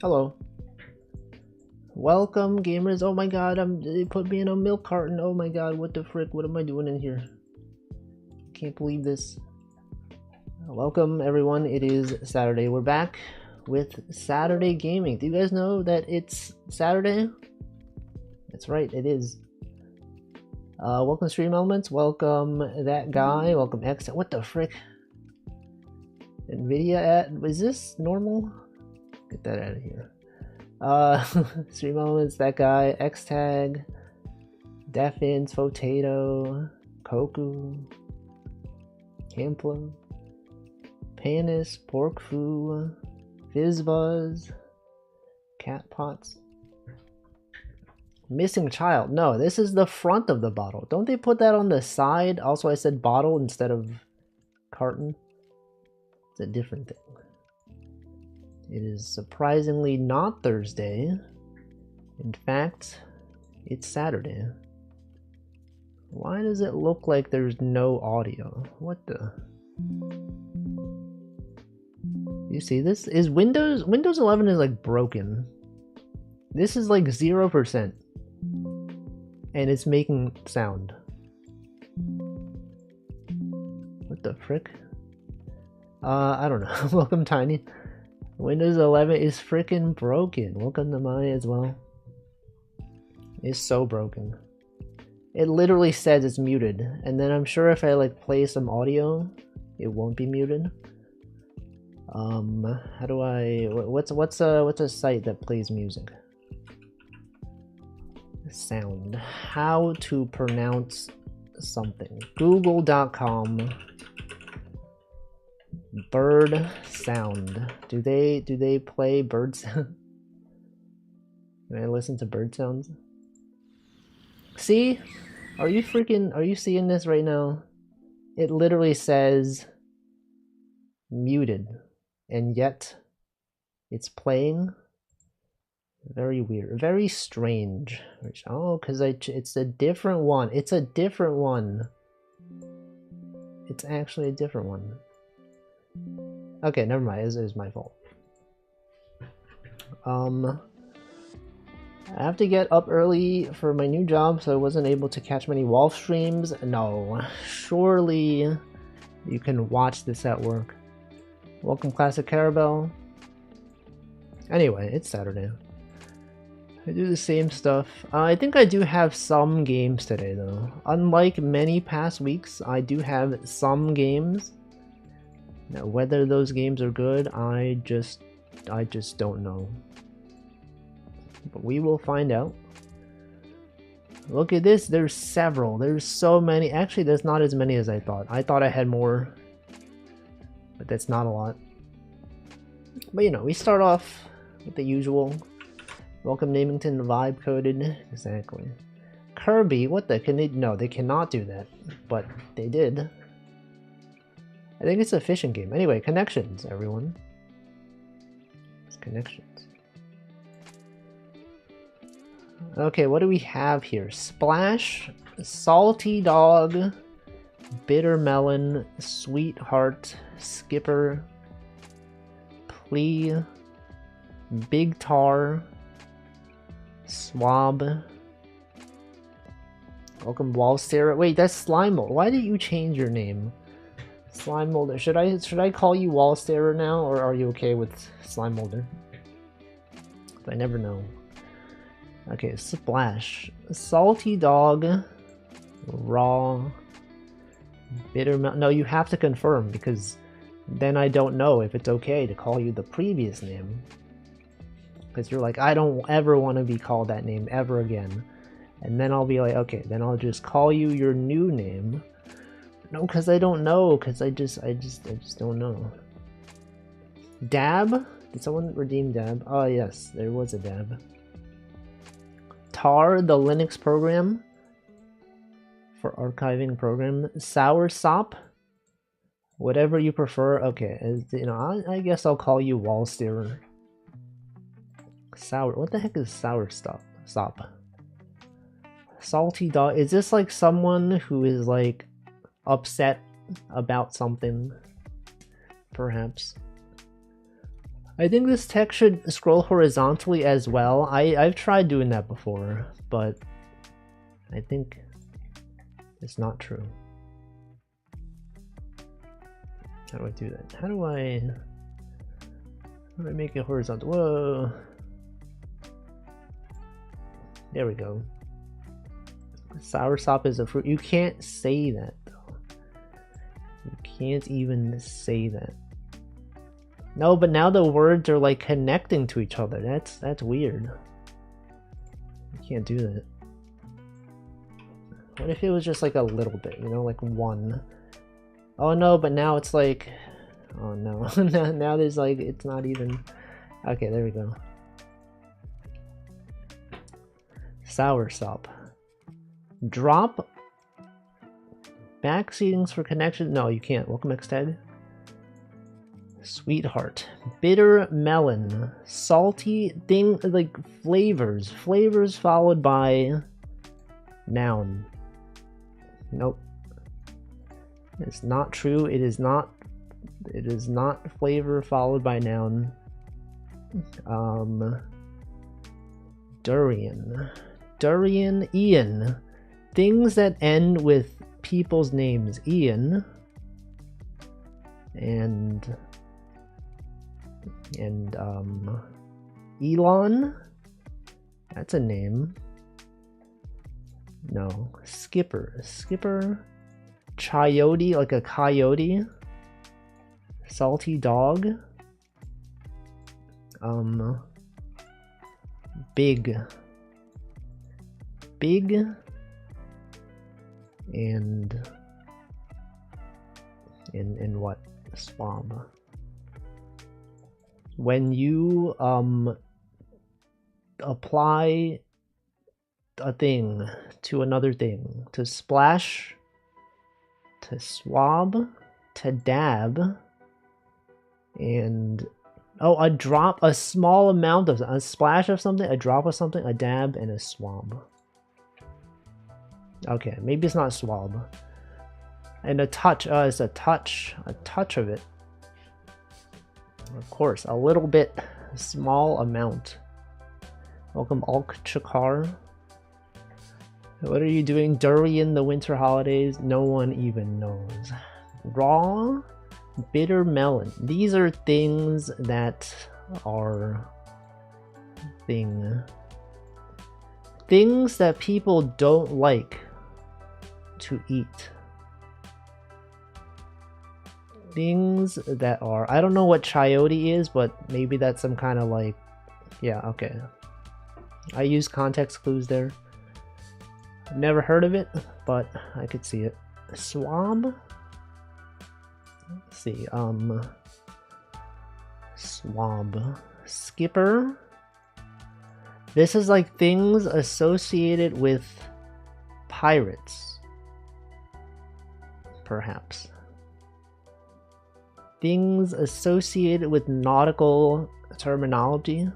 Hello. Welcome, gamers. Oh my god, they put me in a milk carton. Oh my god, what the frick? What am I doing in here? Can't believe this. Welcome, everyone. It is Saturday. We're back with Saturday Gaming. Do you guys know that it's Saturday? That's right, it is. Welcome, Stream Elements. Welcome, that guy. Welcome, X. What the frick? NVIDIA at. Is this normal? Get that out of here. Stream Elements, that guy, Xtag, Defins, Potato, Koku, Camplo, Panis, Porkfu, Fizzbuzz, Catpots. Missing child. No, this is the front of the bottle. Don't they put that on the side? Also, I said bottle instead of carton. It's a different thing. It is surprisingly not Thursday. In fact, it's Saturday. Why does it look like there's no audio? What the? You see this? Is Windows 11 is like broken. This is like 0%. And it's making sound. What the frick? I don't know. Welcome, Tiny. Windows 11 is freaking broken. Welcome to mine as well. It's so broken. It literally says it's muted, and then I'm sure if I like play some audio, it won't be muted. How do I? What's a site that plays music? Sound. How to pronounce something? Google.com. Bird sound. Do they play bird sound? Can I listen to bird sounds? See? Are you seeing this right now? It literally says muted, and yet it's playing. Very weird. Very strange. Oh, because it's a different one. It's a different one. It's actually a different one. Okay, never mind. It was my fault. I have to get up early for my new job, so I wasn't able to catch many Wolf streams. No, surely you can watch this at work. Welcome, Classic Carabel. Anyway, it's Saturday. I do the same stuff. I think I do have some games today, though. Unlike many past weeks, I do have some games. Now, whether those games are good, I just don't know. But we will find out. Look at this, there's several. There's so many. Actually, there's not as many as I thought. I thought I had more, but that's not a lot. But you know, we start off with the usual. Welcome, Namington, vibe coded. Exactly. Kirby, what the? Can they? No, they cannot do that. But they did. I think it's a fishing game. Anyway, connections, everyone. It's connections. Okay, what do we have here? Splash, Salty Dog, Bitter Melon, Sweetheart, Skipper, Plea, Big Tar, Swab. Welcome, Wallstare. Wait, that's Slime Mold. Why did you change your name? Slime Molder. Should I call you Wallstarer now, or are you okay with Slime Molder? I never know. Okay, Splash, Salty Dog, Raw, Bitter Melon. No, you have to confirm, because then I don't know if it's okay to call you the previous name. Because you're like, I don't ever want to be called that name ever again. And then I'll be like, okay, then I'll just call you your new name. No, because I don't know, because I just don't know. Dab? Did someone redeem Dab? Oh yes, there was a Dab. Tar, the Linux program for archiving program. Soursop, whatever you prefer. Okay, you know, I guess I'll call you Wallsterer. Sour. What the heck is Soursop? Salty Dog. Is this like someone who is like upset about something? Perhaps. I think this text should scroll horizontally as well. I've tried doing that before, but I think it's not true. How do I do that? How do I make it horizontal? Whoa. There we go. Soursop is a fruit. You can't say that though. You can't even say that. No, but now the words are like connecting to each other. That's weird. You can't do that. What if it was just like a little bit, you know, like one? Oh no, but now it's like, oh no. now there's like, it's not even. Okay, there we go. Soursop. Drop back seatings for connection. No, you can't. Welcome Xted. Sweetheart. Bitter melon. Salty thing, like flavors. Flavors followed by noun. Nope. It's not true. It is not flavor followed by noun. Durian. Durian. Ian. Things that end with people's names. Ian. And Elon. That's a name. No. Skipper. Skipper. Chayote, like a coyote. Salty dog. Big. Big. And what? Swab. When you apply a thing to another thing, to splash, to swab, to dab, and oh, a drop, a small amount of a splash of something, a drop of something, a dab, and a swab. Okay, maybe it's not swab. And a touch, it's a touch of it. Of course, a little bit, a small amount. Welcome, Alk Chakar. What are you doing during the winter holidays? No one even knows. Raw, bitter melon. These are things that are things that people don't like to eat. Things that are, I don't know what chayote is, but maybe that's some kind of like, yeah, okay. I use context clues there. I've never heard of it, but I could see it. Swab? Let's see, swab. Skipper? This is like things associated with pirates. Perhaps. Things associated with nautical terminology.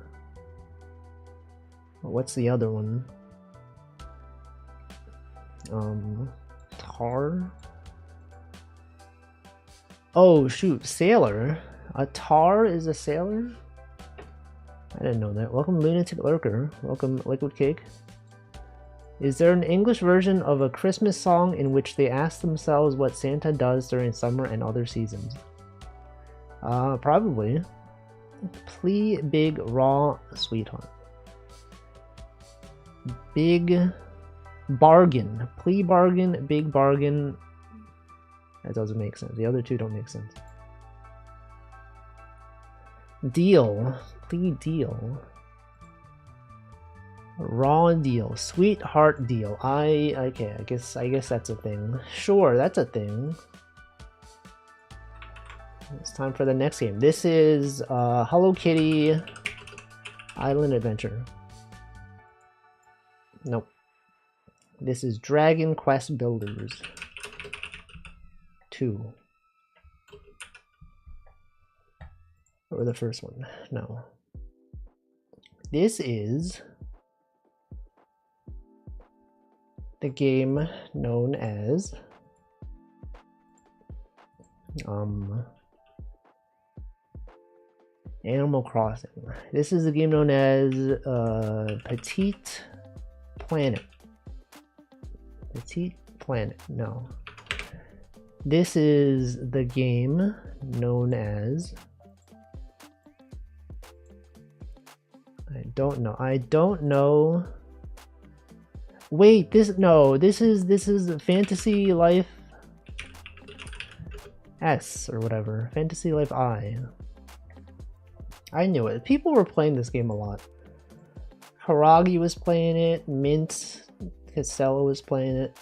What's the other one? Tar? Oh shoot, sailor. A tar is a sailor? I didn't know that. Welcome Lunatic Lurker. Welcome Liquid Cake. Is there an English version of a Christmas song in which they ask themselves what Santa does during summer and other seasons? Probably. Plea big raw sweetheart. Big bargain. Plea bargain, big bargain. That doesn't make sense. The other two don't make sense. Deal. Plea deal. Raw deal. Sweetheart deal. Okay, I guess that's a thing. Sure, that's a thing. It's time for the next game. This is Hello Kitty Island Adventure. Nope. This is Dragon Quest Builders 2. Or the first one. No. This is the game known as Animal Crossing. This is a game known as Petite Planet. Petite Planet, no. This is the game known as... I don't know. Wait, this is Fantasy Life S or whatever. Fantasy Life I. I knew it. People were playing this game a lot. Haragi was playing it. Mint Costello was playing it.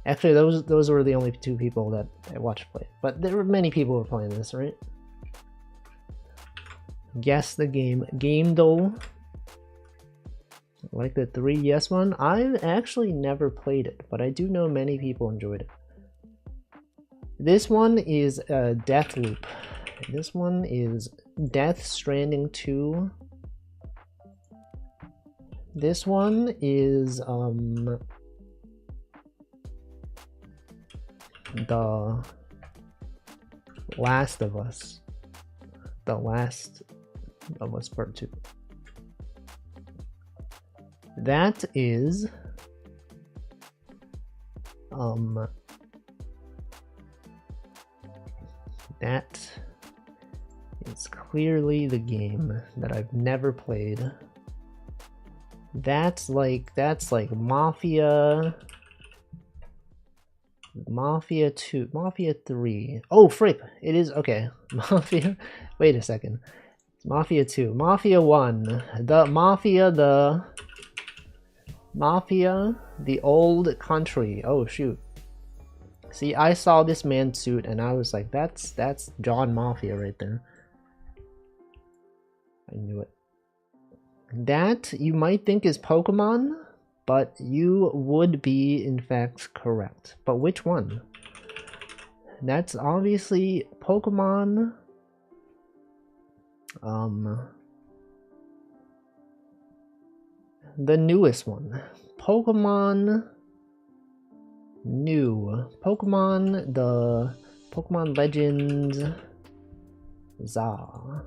Actually, those were the only two people that I watched play. But there were many people who were playing this, right? Guess the game. Gamedle. Like the 3DS one. I've actually never played it, but I do know many people enjoyed it. This one is Deathloop. This one is Death Stranding 2. This one is The Last of Us. The Last of Us Part 2. That is that is clearly the game that I've never played. That's like Mafia 2, Mafia 3. Oh, frick, it is, okay. Mafia, wait a second. It's Mafia 2, Mafia 1, Mafia, the old country. Oh, shoot. See, I saw this man's suit and I was like, that's John Mafia right there. I knew it. That you might think is Pokemon, but you would be in fact correct. But which one? That's obviously Pokemon. The newest one. Pokemon New. Pokemon, the Pokemon Legends ZA.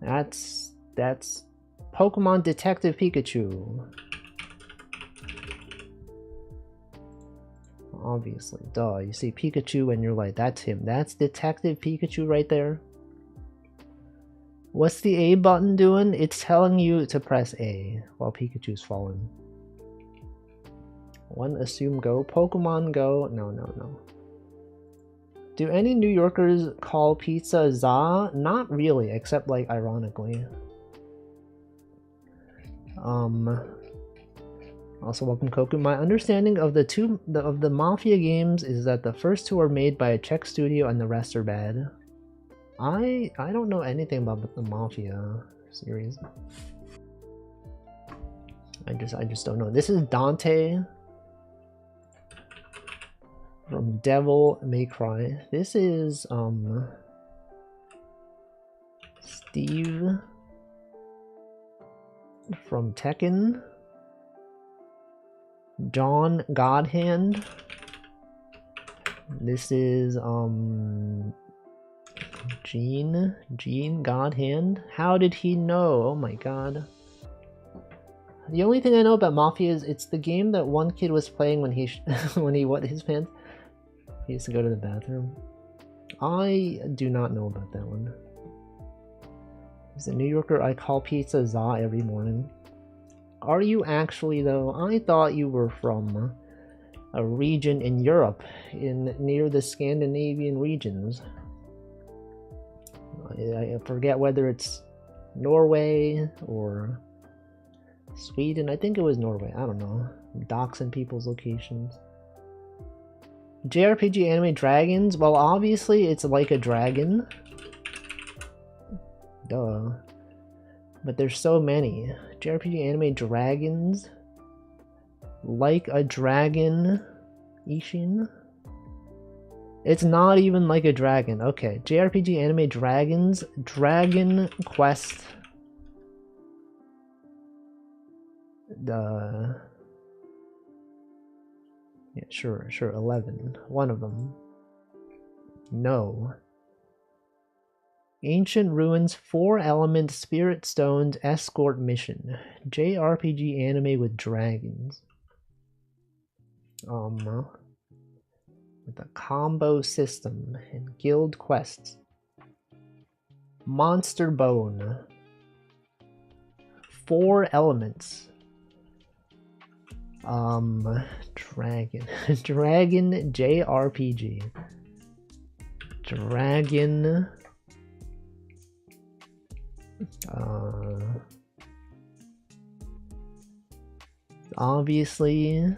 That's Pokemon Detective Pikachu. Obviously, duh. You see Pikachu and you're like, that's him. That's Detective Pikachu right there. What's the A button doing? It's telling you to press A while Pikachu's falling. One assume go. Pokemon Go. No. Do any New Yorkers call pizza za? Not really, except like ironically. Also welcome Koku. My understanding of the Mafia games is that the first two are made by a Czech studio and the rest are bad. I don't know anything about the Mafia series. I just don't know. This is Dante from Devil May Cry. This is Steve from Tekken. John Godhand. This is Gene Godhand. How did he know? Oh my god. The only thing I know about Mafia is it's the game that one kid was playing when he when he wet his pants. He used to go to the bathroom. I do not know about that one. As a New Yorker, I call pizza za every morning. Are you actually though? I thought you were from a region in Europe, near the Scandinavian regions. I forget whether it's Norway or Sweden. I think it was Norway. I don't know. Doxing people's locations. JRPG anime dragons? Well, obviously it's like a dragon. Duh. But there's so many. JRPG anime dragons. Like a dragon. Ishin? It's not even like a dragon. Okay. JRPG anime dragons. Dragon Quest. Yeah, sure. 11. One of them. No. Ancient Ruins 4-element Spirit Stones Escort Mission. JRPG anime with dragons. With a combo system and guild quests. Monster Bone. 4 elements. Dragon. Dragon JRPG. Dragon. Obviously,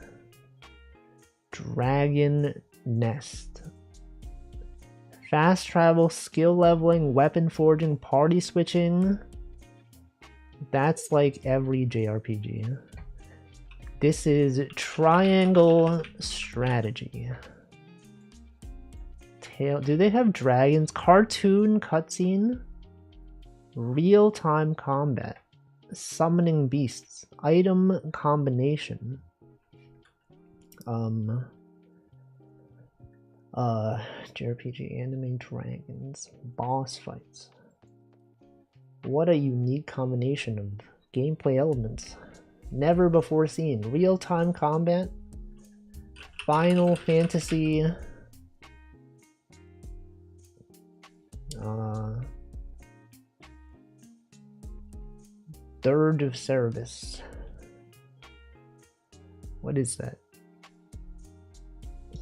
Dragon Nest. Fast travel, skill leveling, weapon forging, party switching. That's like every JRPG. This is Triangle Strategy. Do they have dragons? Cartoon cutscene? Real-time combat. Summoning beasts. Item combination. JRPG anime dragons. Boss fights. What a unique combination of gameplay elements. Never before seen. Real-time combat. Final Fantasy. Third of Service. What is that?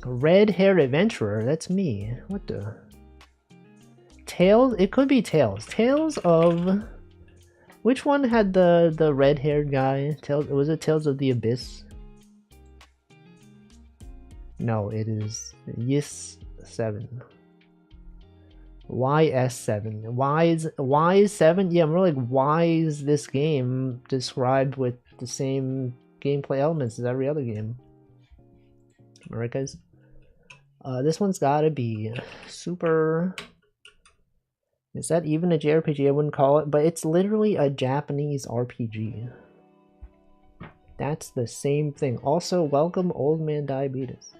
Red-haired adventurer? That's me. What the? Tales? It could be Tales. Tales of... Which one had the red-haired guy? Was it Tales of the Abyss? No, it is YS7. YS7. Why is 7? Yeah, I'm really like, why is this game described with the same gameplay elements as every other game? Alright, guys. This one's gotta be super... Is that even a JRPG? I wouldn't call it, but it's literally a Japanese RPG. That's the same thing. Also, welcome Old Man Diabetes.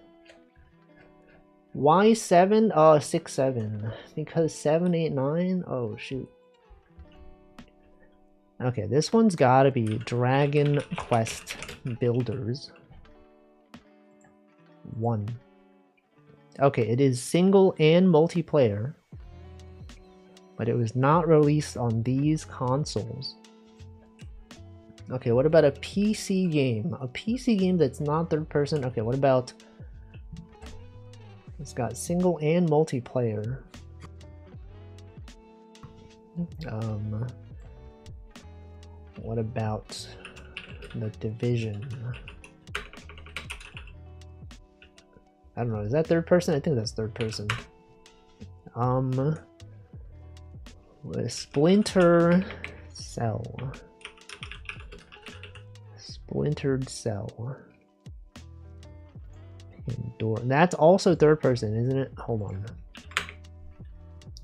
Why 7? 6, 7. Because 7, 8, 9? Oh, shoot. Okay, this one's gotta be Dragon Quest Builders 1. Okay, it is single and multiplayer, but it was not released on these consoles. Okay, what about a PC game? A PC game that's not third person? Okay, what about... It's got single and multiplayer. What about The Division? I don't know, is that third person? I think that's third person. Splinter Cell. Splintered Cell. Door. That's also third person, isn't it? Hold on.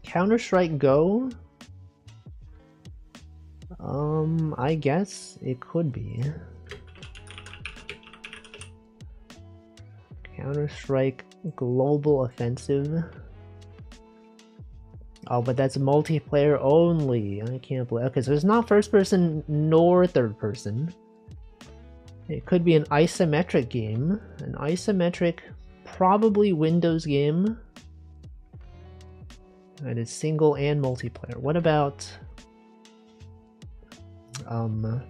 Counter-Strike Go? I guess it could be. Counter-Strike Global Offensive. Oh, but that's multiplayer only. I can't believe. Okay, so it's not first person nor third person. It could be an isometric game. An isometric, probably Windows game. That is single and multiplayer. What about... what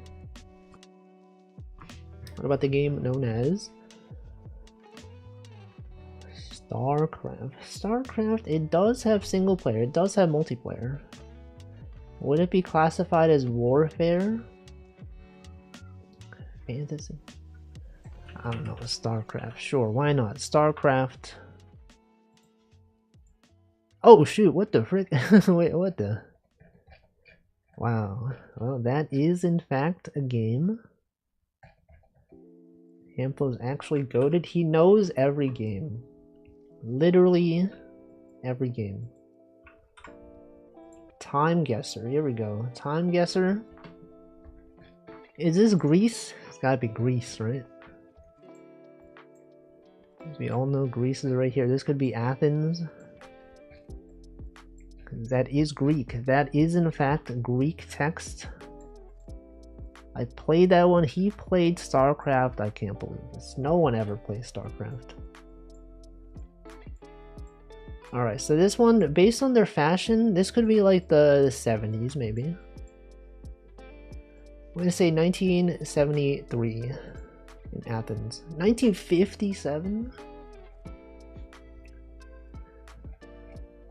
about the game known as... StarCraft. StarCraft, it does have single player. It does have multiplayer. Would it be classified as warfare? Fantasy? I don't know. StarCraft. Sure, why not? StarCraft. Oh shoot, what the frick? Wait, what the? Wow. Well, that is in fact a game. Hamplo's actually goated. He knows every game. Literally every game. Time Guesser. Here we go. Time Guesser. Is this Greece? It's gotta be Greece, right? We all know Greece is right here. This could be Athens. That is Greek. That is in fact Greek text. I played that one. He played StarCraft. I can't believe this. No one ever plays StarCraft. Alright, so this one, based on their fashion, this could be like the 70s maybe. I'm gonna say 1973 in Athens. 1957?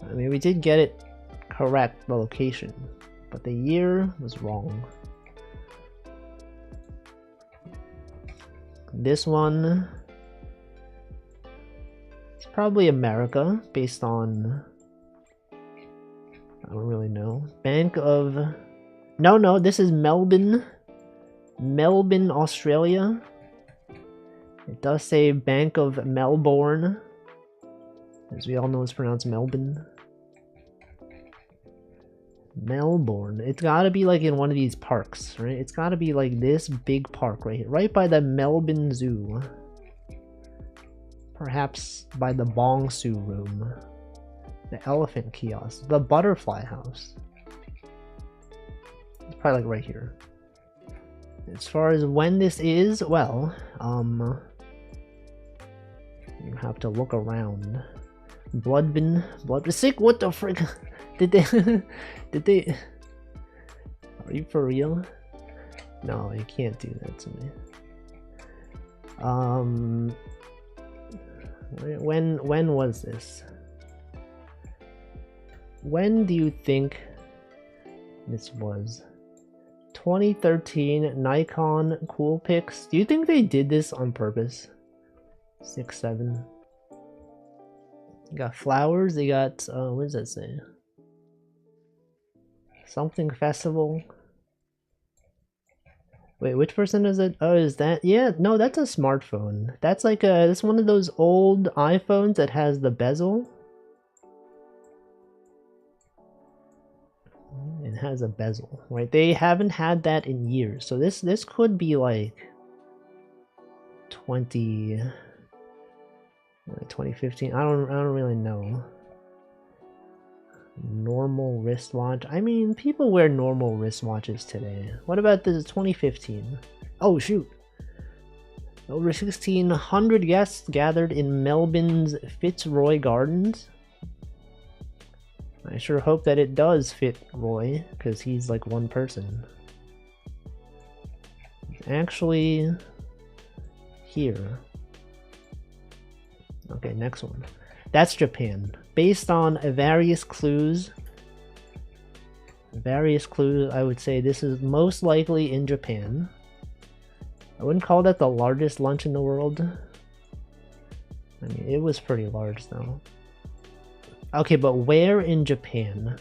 I mean, we did get it correct, the location, but the year was wrong. This one, it's probably America, based on, I don't really know. Bank of, no, this is Melbourne, Australia. It does say Bank of Melbourne, as we all know it's pronounced Melbourne. Melbourne. It's gotta be like in one of these parks, right? It's gotta be like this big park right here, right by the Melbourne Zoo. Perhaps by the Bong Su Room, the elephant kiosk, the butterfly house. It's probably like right here. As far as when this is, well, you have to look around. Bloodbin sick. What the frick? Did they are you for real? No, you can't do that to me. When was this? When do you think this was? 2013 Nikon Coolpix. Do you think they did this on purpose? 6, 7. They got flowers. They got what does that say? Something festival. Wait, which person is it? Oh, is that? Yeah, no, that's a smartphone. That's like that's one of those old iPhones that has the bezel. It has a bezel, right? They haven't had that in years, so this could be like 2015. I don't really know. Normal wristwatch. I mean, people wear normal wristwatches today. What about this 2015? Oh shoot. Over 1,600 guests gathered in Melbourne's Fitzroy Gardens. I sure hope that it does fit Roy, because he's like one person. It's actually here. Okay, next one. That's Japan. Based on various clues, I would say this is most likely in Japan. I wouldn't call that the largest lunch in the world. I mean, it was pretty large though. Okay, but where in Japan?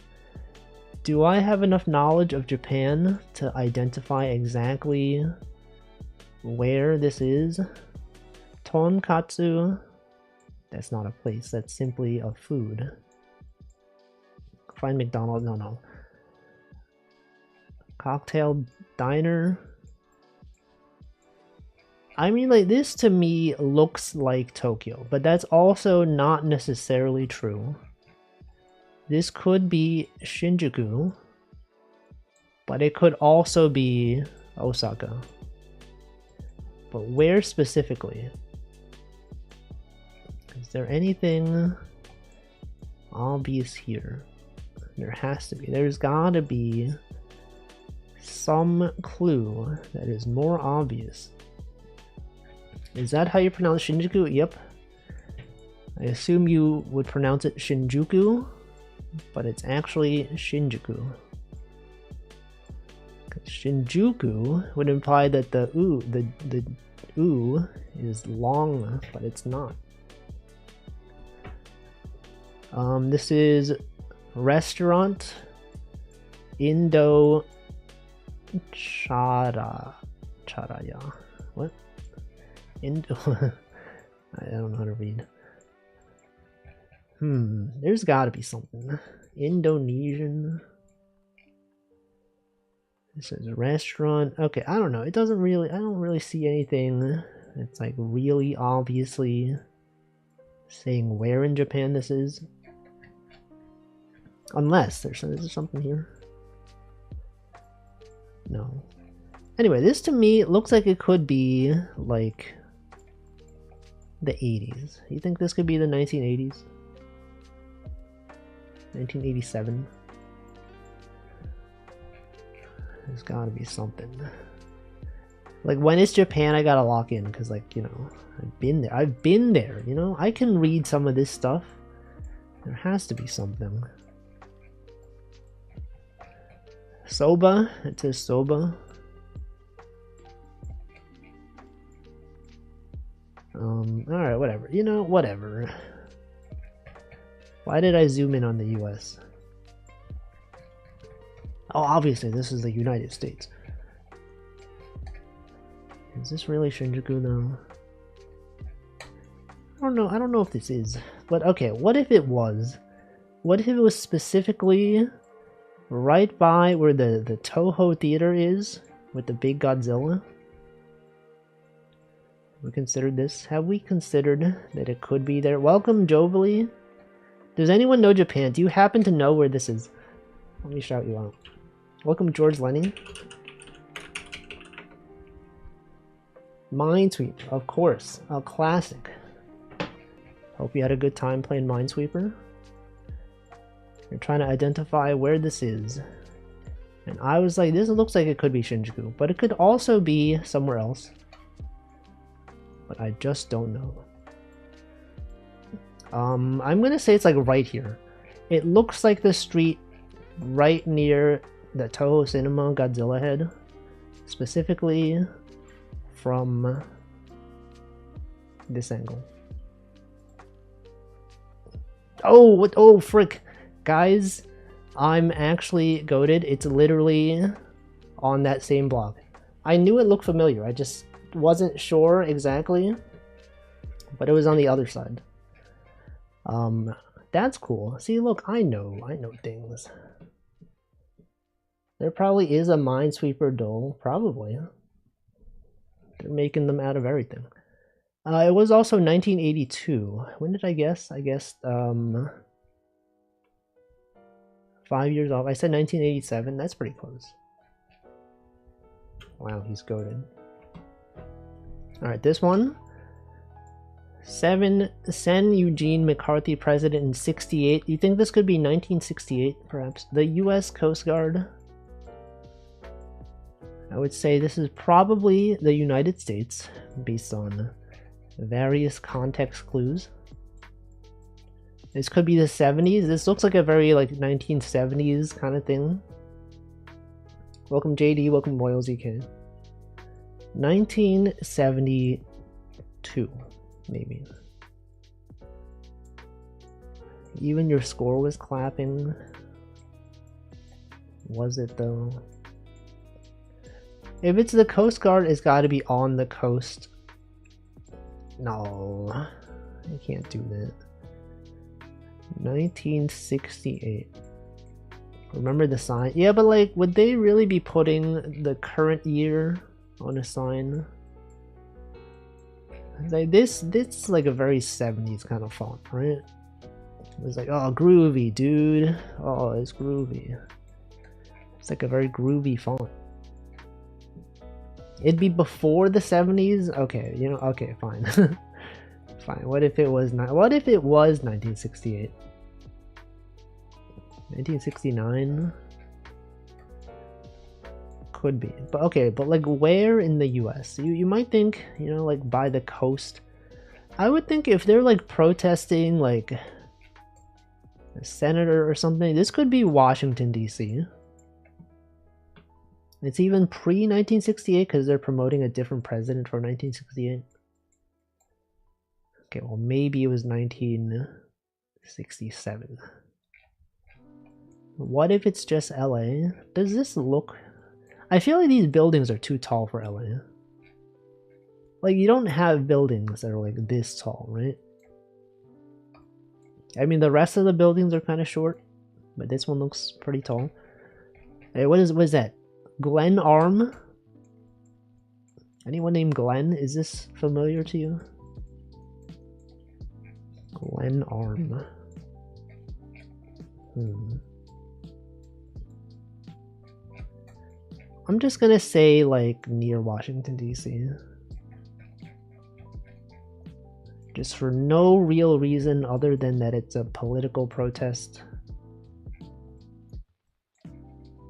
Do I have enough knowledge of Japan to identify exactly where this is? Tonkatsu. That's not a place, that's simply a food. Find McDonald's, no. Cocktail diner. I mean, like, this to me looks like Tokyo, but that's also not necessarily true. This could be Shinjuku, but it could also be Osaka. But where specifically? Is there anything obvious here? There has to be. There's gotta be some clue that is more obvious. Is that how you pronounce Shinjuku? Yep. I assume you would pronounce it Shinjuku, but it's actually Shinjuku. Shinjuku would imply that the U is long, but it's not. This is restaurant Indo Charaya. What? Indo. I don't know how to read. There's gotta be something. Indonesian. This is a restaurant. Okay, I don't know. It doesn't really, I don't really see anything that's like really obviously saying where in Japan this is. Unless is there something here? No. Anyway, this to me looks like it could be like the 80s. You think this could be the 1980s? 1987? There's gotta be something. Like, when it's Japan, I gotta lock in, because, like, you know, I've been there, you know? I can read some of this stuff. There has to be something. Soba? It says Soba. Alright, whatever. You know, whatever. Why did I zoom in on the US? Oh, obviously, this is the United States. Is this really Shinjuku, though? I don't know if this is. But, okay, what if it was? What if it was specifically right by where the Toho Theater is? With the big Godzilla? We considered this? Have we considered that it could be there? Welcome, Jovely. Does anyone know Japan? Do you happen to know where this is? Let me shout you out. Welcome, George Lenny. Minesweeper, of course. A classic. Hope you had a good time playing Minesweeper. You're trying to identify where this is. And I was like, this looks like it could be Shinjuku, but it could also be somewhere else. But I just don't know. I'm gonna say it's like right here. It looks like the street right near the Toho Cinema Godzilla head. Specifically from this angle. Oh, what? Oh, frick. Guys, I'm actually goated. It's literally on that same block. I knew it looked familiar. I just wasn't sure exactly. But it was on the other side. That's cool. See, look, I know things. There probably is a Minesweeper doll. Probably. They're making them out of everything. It was also 1982. When did I guess? I guessed 5 years off. I said 1987. That's pretty close. Wow, he's goated. Alright, this one. Sen Eugene McCarthy, president in 68. You think this could be 1968, perhaps? The U.S. Coast Guard. I would say this is probably the United States, based on various context clues. This could be the 70s. This looks like a very like 1970s kind of thing. Welcome JD, welcome Royal ZK. 1972, maybe. Even your score was clapping. Was it though? If it's the Coast Guard, it's got to be on the coast. No, I can't do that. 1968. Remember the sign? Yeah, but like, would they really be putting the current year on a sign? Like this like a very 70s kind of font, right? It was like, oh, groovy, dude. Oh, it's groovy. It's like a very groovy font. It'd be before the 70s? Okay, you know, okay, fine. Fine. What if it was 1968? 1969? Could be. But okay, but like where in the US? You might think, you know, like by the coast. I would think if they're like protesting like a senator or something, this could be Washington DC. It's even pre-1968 because they're promoting a different president for 1968. Okay, well maybe it was 1967. What if it's just LA? Does this look... I feel like these buildings are too tall for LA. Like, you don't have buildings that are like this tall, right? I mean, the rest of the buildings are kind of short, but this one looks pretty tall. Hey, what is that? Glen Arm? Anyone named Glenn? Is this familiar to you? Glen Arm. I'm just gonna say like near Washington DC. Just for no real reason other than that it's a political protest.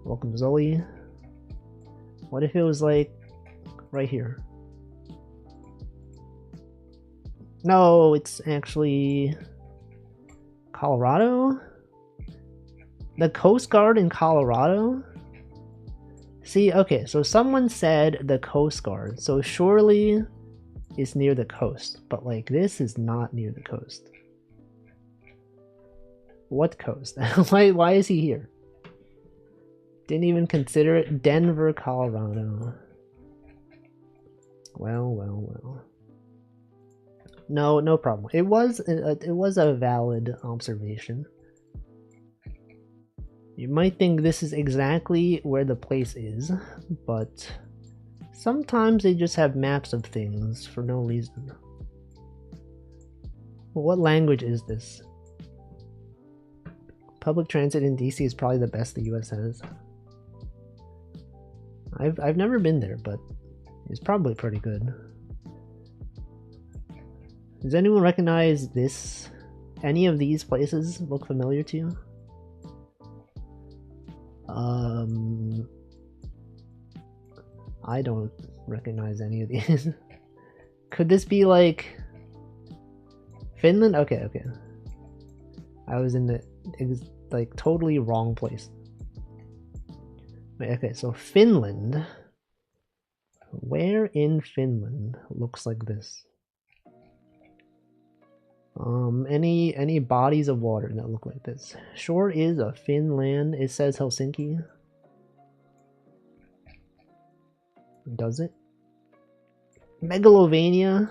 Welcome Zoe. What if it was like right here? No, it's actually Colorado? The Coast Guard in Colorado? See, okay, so someone said the Coast Guard, so surely it's near the coast, but like this is not near the coast. What coast? Why is he here? Didn't even consider it. Denver, Colorado. Well. No problem. It was a valid observation. You might think this is exactly where the place is, but sometimes they just have maps of things for no reason. What language is this? Public transit in DC is probably the best the US has. I've never been there, but it's probably pretty good. Does anyone recognize this? Any of these places look familiar to you? I don't recognize any of these. Could this be like Finland? Okay. I was in the like totally wrong place. Wait, okay, so Finland. Where in Finland looks like this? Any bodies of water that look like this? Shore is a Finland. It says Helsinki. Does it? Megalovania?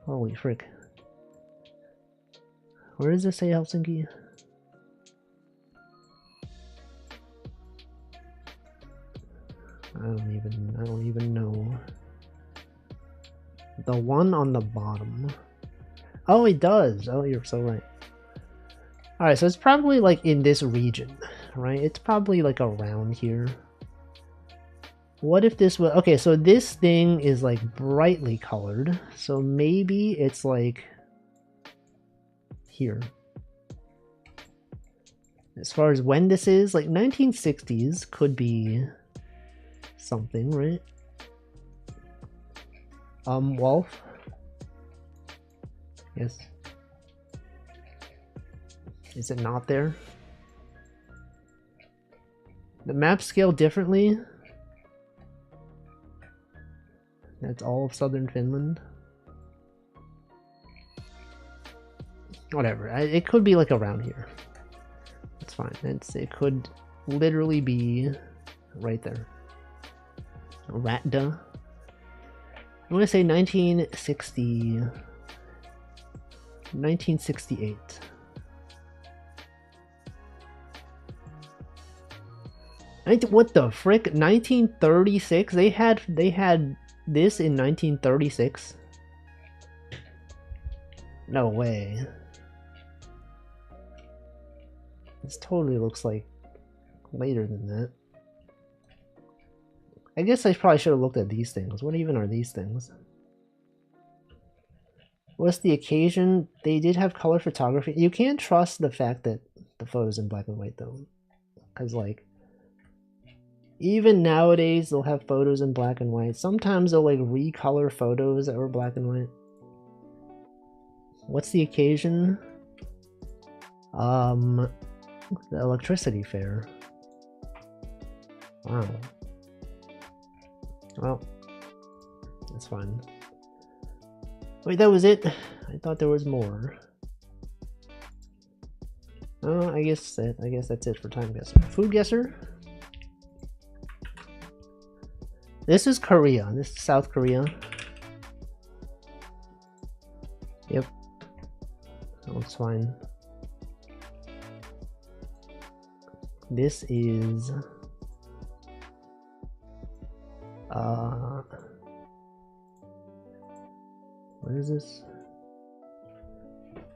Holy frick. Where does it say Helsinki? I don't even know. The one on the bottom. Oh, it does. Oh, you're so right. Alright, so it's probably like in this region, right? It's probably like around here. What if this was... Okay, so this thing is like brightly colored. So maybe it's like here. As far as when this is, like 1960s could be something, right? Wolf? Yes. Is it not there? The map scale differently? That's all of southern Finland? Whatever, it could be like around here. That's fine. It could literally be right there. Ratda. I'm gonna say 1968. What the frick? 1936? They had this in 1936? No way. This totally looks like later than that. I guess I probably should have looked at these things. What even are these things? What's the occasion? They did have color photography. You can't trust the fact that the photo's in black and white though. Because like, even nowadays they'll have photos in black and white. Sometimes they'll like recolor photos that were black and white. What's the occasion? The electricity fair. Wow. Well, that's fine. Wait, that was it? I thought there was more. Oh, I guess that's it for time guesser. Food guesser? This is Korea. This is South Korea. Yep. That looks fine. This is what is this?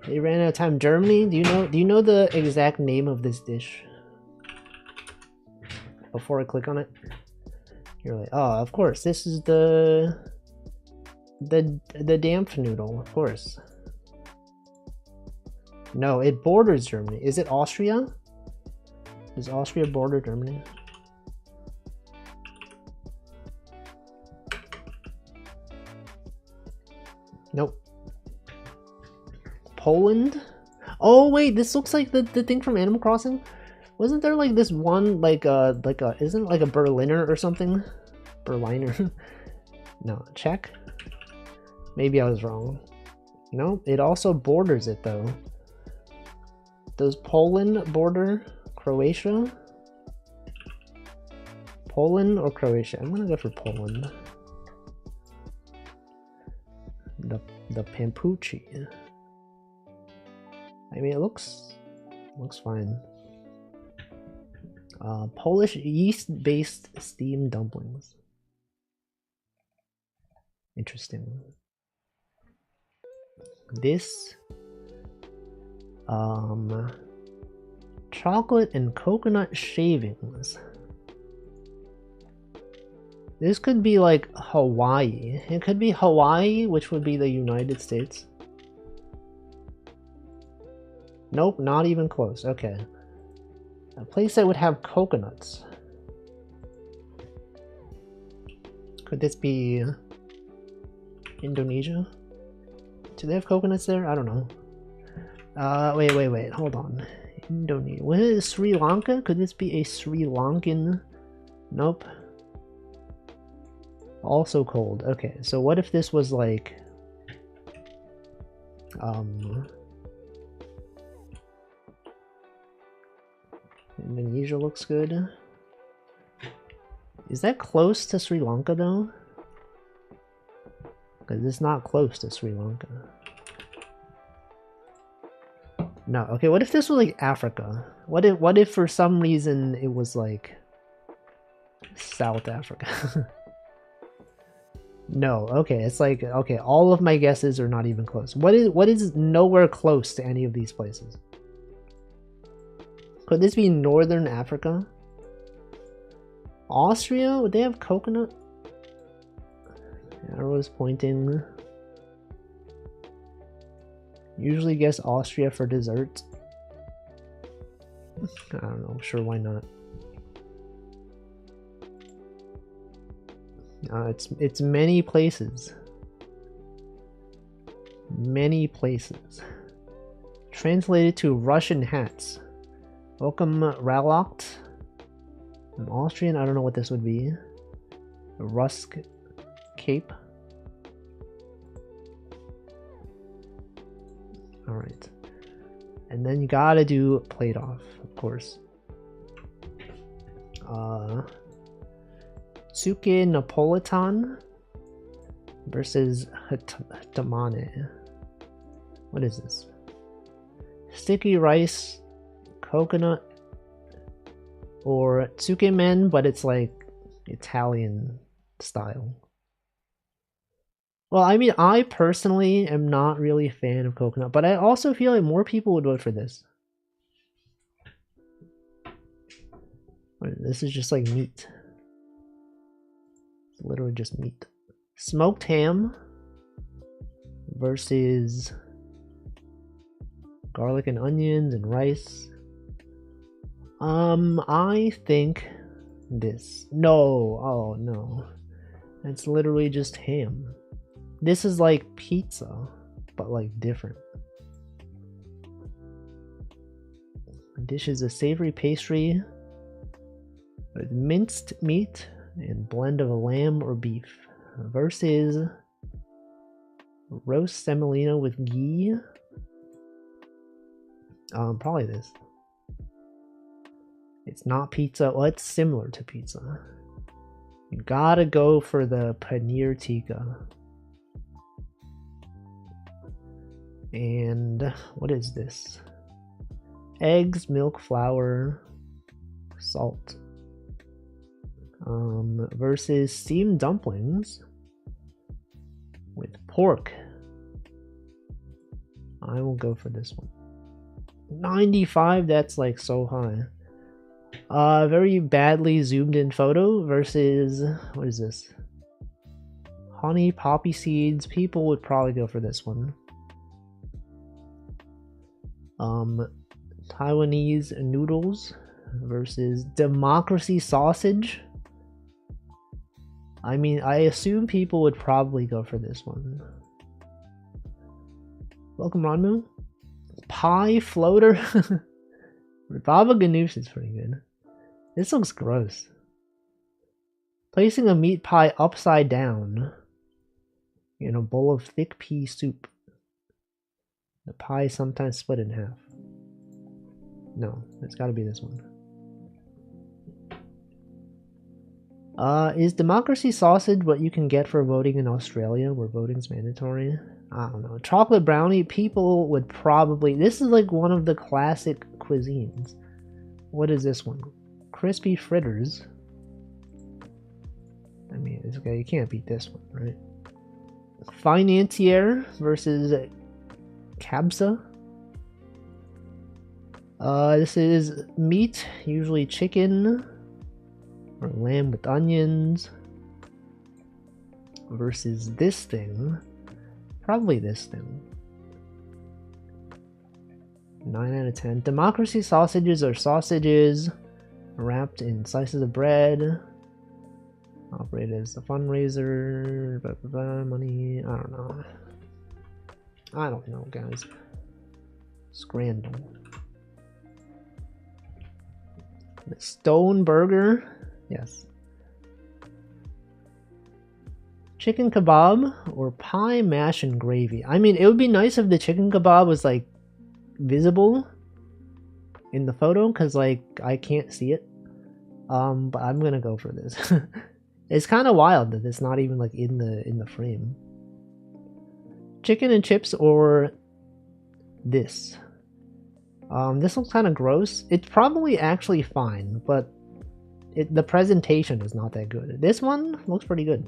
They ran out of time. Germany? Do you know the exact name of this dish? Before I click on it. You're like, oh, of course, this is the Dampfnudel, of course. No, it borders Germany. Is it Austria? Does Austria border Germany? Nope. Poland? Oh wait, this looks like the thing from Animal Crossing. Wasn't there like this one isn't it like a Berliner or something? Berliner? No, Czech? Maybe I was wrong. No, it also borders it though. Does Poland border Croatia? Poland or Croatia? I'm gonna go for Poland. The Pampucci. I mean, it looks fine. Polish yeast-based steamed dumplings. Interesting. This chocolate and coconut shavings. This could be like Hawaii. It could be Hawaii, which would be the United States. Nope, not even close. Okay. A place that would have coconuts. Could this be Indonesia? Do they have coconuts there? I don't know. Wait, hold on. Indonesia. What is Sri Lanka? Could this be a Sri Lankan? Nope. Also cold. Okay, so what if this was like Indonesia looks good. Is that close to Sri Lanka though? Because it's not close to Sri Lanka. No, okay, what if this was like Africa? What if for some reason it was like South Africa? No, okay, it's like, okay, all of my guesses are not even close. What is nowhere close to any of these places? Could this be Northern Africa? Austria? Would they have coconut? Arrows pointing. Usually guess Austria for dessert. I don't know, sure, why not? It's many places. Many places. Translated to Russian hats. Welcome Ralocht. I'm Austrian, I don't know what this would be. A Rusk cape. Alright. And then you gotta do plate off, of course. Tsuke Napolitan versus Tamane. What is this? Sticky rice, coconut, or tsukemen, but it's like Italian style. Well, I mean, I personally am not really a fan of coconut, but I also feel like more people would vote for this. This is just like meat. It's literally just meat. Smoked ham versus garlic and onions and rice. I think this. No, oh no. It's literally just ham. This is like pizza, but like different. The dish is a savory pastry with minced meat and blend of a lamb or beef versus roast semolina with ghee. Probably this. It's not pizza. Well, it's similar to pizza. You gotta go for the paneer tikka. And what is this? Eggs, milk, flour, salt. Versus steamed dumplings with pork. I will go for this one. 95, that's like so high. Very badly zoomed in photo versus, what is this? Honey poppy seeds. People would probably go for this one. Taiwanese noodles versus democracy sausage. I mean, I assume people would probably go for this one. Welcome, Ranmu. Pie floater. Baba Ganoush is pretty good. This looks gross. Placing a meat pie upside down in a bowl of thick pea soup. The pie is sometimes split in half. No, it's gotta be this one. Is democracy sausage what you can get for voting in Australia, where voting's mandatory? I don't know. Chocolate brownie, people would probably... This is like one of the classic cuisines. What is this one? Crispy fritters. I mean, it's okay, you can't beat this one, right? Financier versus Kabsa. This is meat, usually chicken or lamb with onions, versus this thing. Probably this thing. 9 out of 10. Democracy sausages are sausages wrapped in slices of bread. Operate as a fundraiser. Blah, blah, blah, money. I don't know. I don't know, guys. Scrandal. The Stone Burger. Yes. Chicken kebab or pie, mash, and gravy. I mean, it would be nice if the chicken kebab was like visible in the photo, because like I can't see it. But I'm gonna go for this. It's kind of wild that it's not even like in the frame. Chicken and chips or this. This looks kind of gross. It's probably actually fine, but the presentation is not that good. This one looks pretty good.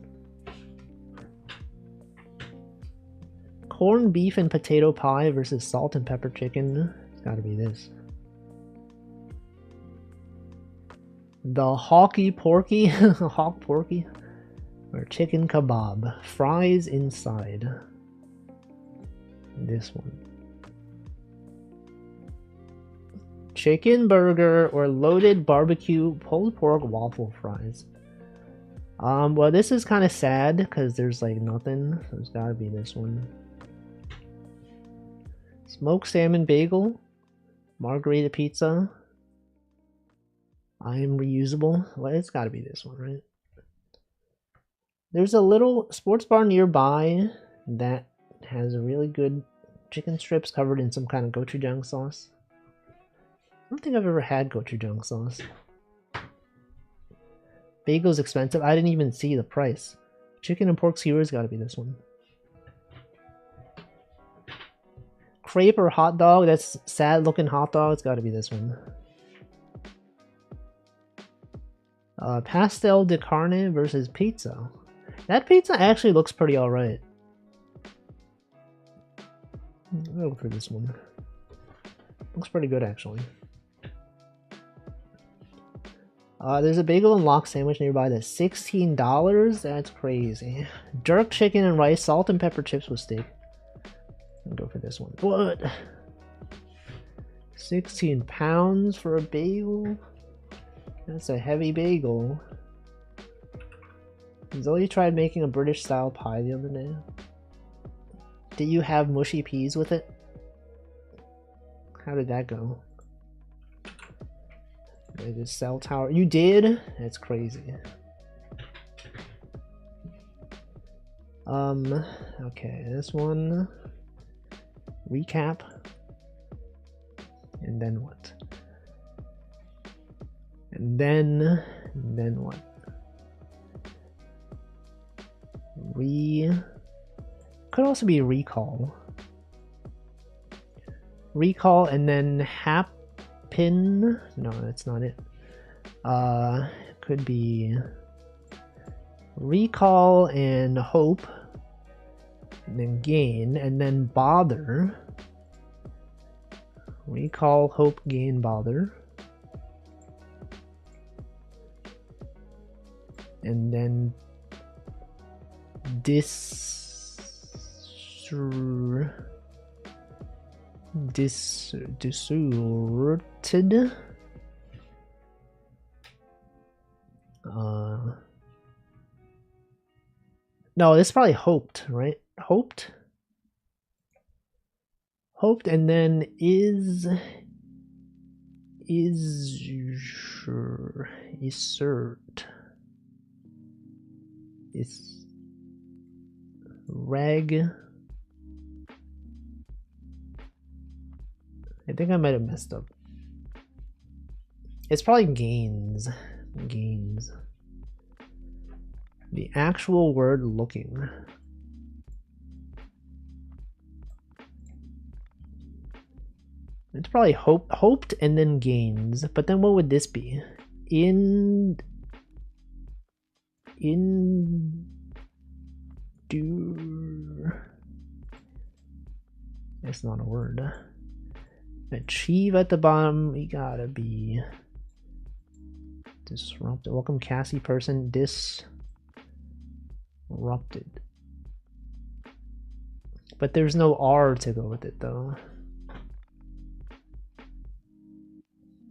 Corned beef and potato pie versus salt and pepper chicken. It's gotta be this. The Hawky Porky, Hawk Porky, or chicken kebab. Fries inside. This one. Chicken burger or loaded barbecue pulled pork waffle fries. Well, this is kind of sad because there's like nothing, so it's gotta be this one. Smoked salmon bagel, margarita pizza. I am reusable. Well, it's gotta be this one, right? There's a little sports bar nearby that has a really good chicken strips covered in some kind of gochujang sauce. I don't think I've ever had gochujang sauce. Bagel's expensive. I didn't even see the price. Chicken and pork skewers gotta be this one. Crepe or hot dog. That's sad looking hot dog. It's gotta be this one. Pastel de carne versus pizza. That pizza actually looks pretty alright. I'll go for this one. Looks pretty good actually. There's a bagel and lox sandwich nearby that's $16. That's crazy. Jerk chicken and rice, salt and pepper chips with steak. I'll go for this one. What? 16 pounds for a bagel? That's a heavy bagel. Zoe tried making a British style pie the other day. Did you have mushy peas with it? How did that go? The cell tower. You did? That's crazy. Okay, this one. Recap. And then what? And then what? Could also be recall. Recall and then happen. No, that's not it. Could be recall and hope. And then gain and then bother. Recall, hope, gain, bother. and then distorted. No, this is probably hoped, right? Hoped, and then insert, is reg. I think I might have messed up. It's probably gains. The actual word looking. It's probably hoped and then gains. But then what would this be? It's not a word. Achieve at the bottom, we gotta be disrupted. Welcome Cassie person, disrupted. But there's no R to go with it though.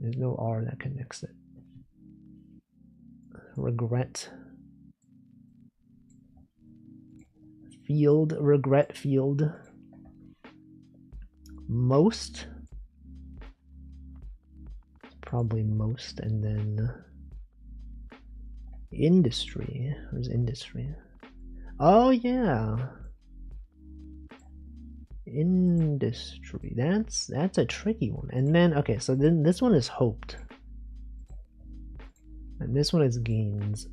There's no R that connects it. Regret. Field, regret field. Most. Probably most, and then industry. Where's industry? Oh yeah. Industry. That's a tricky one. And then okay, so then this one is hoped. And this one is gains.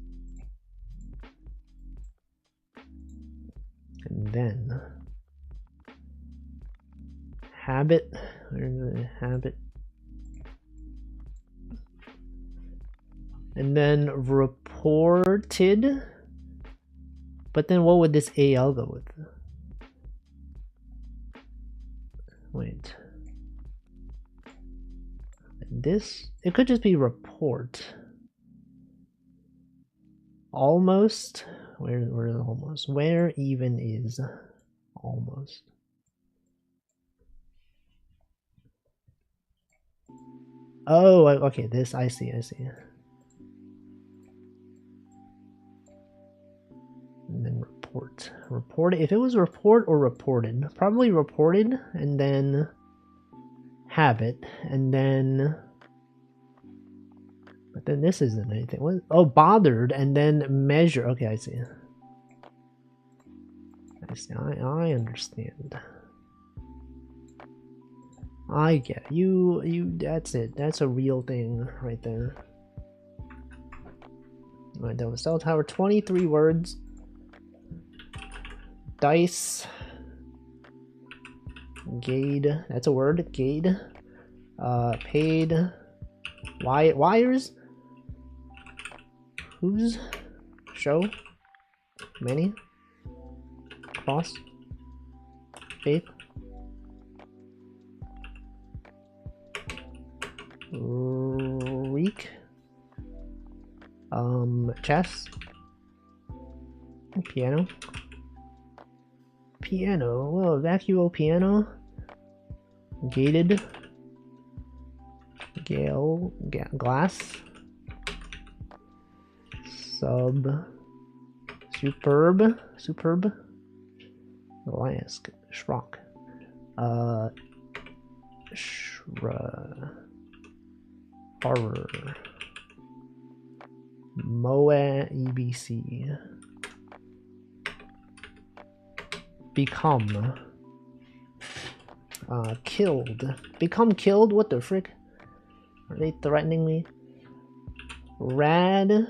And then habit. Where's the habit? And then reported. But then what would this AL go with? Wait. This, it could just be report. Almost. Where is almost? Where even is almost? Oh, okay, this, I see. And then report. If it was report or reported, probably reported, and then habit, and then, but then this isn't anything. What? Oh, bothered, and then measure. Okay, I see. I understand. I get it. You. That's it. That's a real thing right there. Alright, that was Cell Tower. 23 words. Dice. Gade. That's a word. Gade. Paid. Wires. Whose? Show. Many. Cross. Faith. Reek. Chess. Piano. Well, vacuo piano. Gated. Gale. Glass. Superb. Eliask. Schrock. Horror. Moa EBC. Become. Killed. Become killed? What the frick? Are they threatening me? Rad.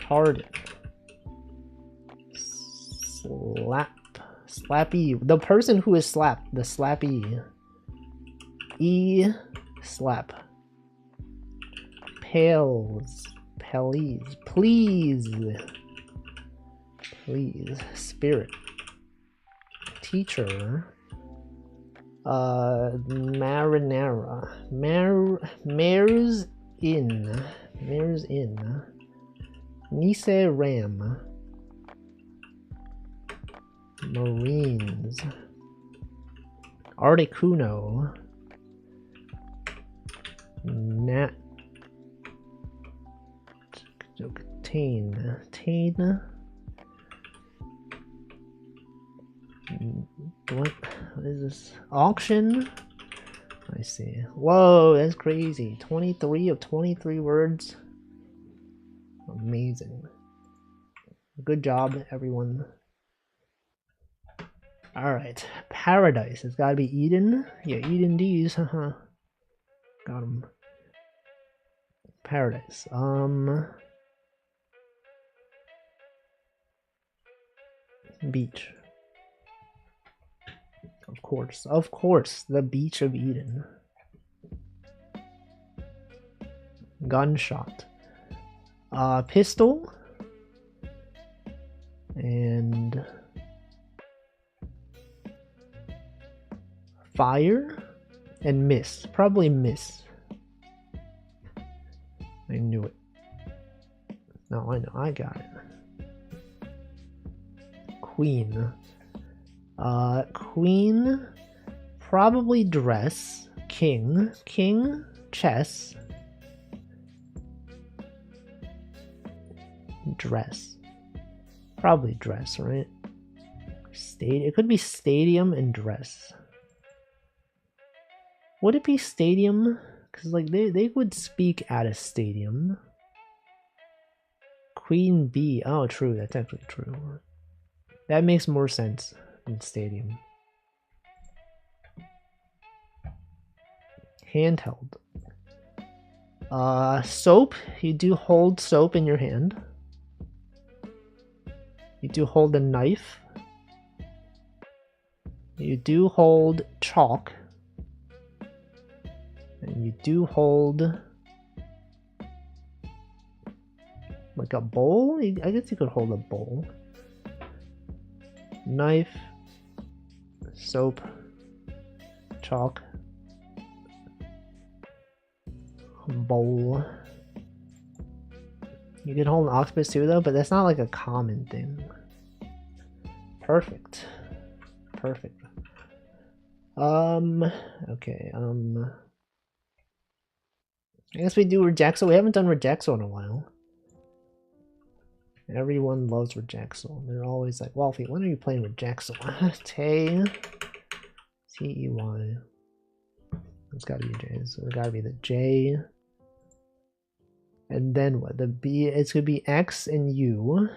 Hard. Slappy. The person who is slapped. The slappy. Slap. Pales. Please. Spirit. Teacher. Marinara. Mare's Inn. Nise Ram. Marines. Articuno. Nat. Tane. Tane. What is this? Auction? I see. Whoa, that's crazy. 23 of 23 words. Amazing. Good job, everyone. Alright. Paradise. It's gotta be Eden. Yeah, Eden D's. Haha. Got him. Paradise. Beach. Of course, the Beach of Eden. Gunshot. Pistol. And fire and miss. Probably miss. I knew it. No, I know. I got it. Queen. Queen. Probably dress. King. King. Chess. Dress. Probably dress, right? It could be stadium and dress. Would it be stadium? Because like they would speak at a stadium. Queen bee. Oh, true. That's actually true. That makes more sense than stadium. Handheld. Soap. You do hold soap in your hand. You do hold a knife. You do hold chalk. And you do hold like a bowl? I guess you could hold a bowl. Knife, soap, chalk, bowl. You can hold an octopus too though, but that's not like a common thing. Perfect. Perfect. Okay, I guess we do Rejaxo. We haven't done Rejaxo in a while. Everyone loves Rejaxo. They're always like, Wolfie, when are you playing Rejaxo? Tay. T-E-Y. It's gotta be a J. So it gotta be the J. And then what? The B, it could be X and U.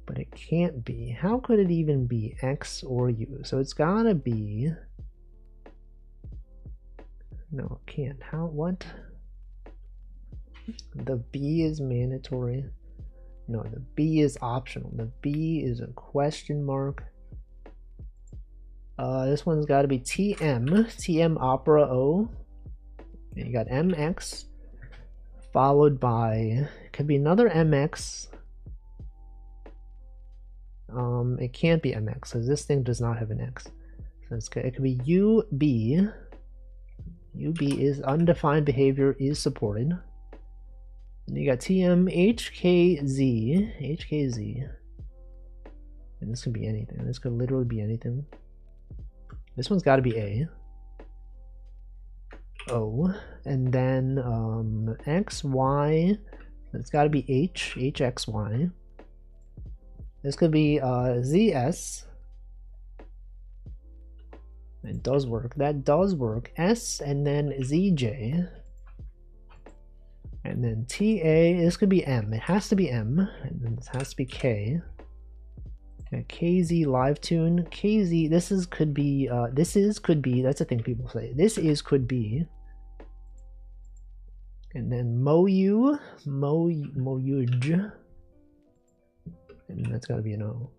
But it can't be. How could it even be X or U? So it's gotta be... No, it can't. How? What? The B is mandatory. No, the B is optional. The B is a question mark. This one's got to be TM. TM Opera O. And you got MX. Followed by... It could be another MX. It can't be MX because this thing does not have an X. So it could be UB. UB is undefined behavior is supported. And you got TM HKZ. HKZ. And this could be anything. This could literally be anything. This one's got to be A. O. And then XY. It's got to be H. HXY. This could be ZS. It does work. That does work. S and then ZJ. And then TA. This could be M. It has to be M. And then this has to be K. KZ live tune. KZ. This is could be. Could be. That's a thing people say. This is could be. And then Moyu. Moyuj. And that's gotta be an O.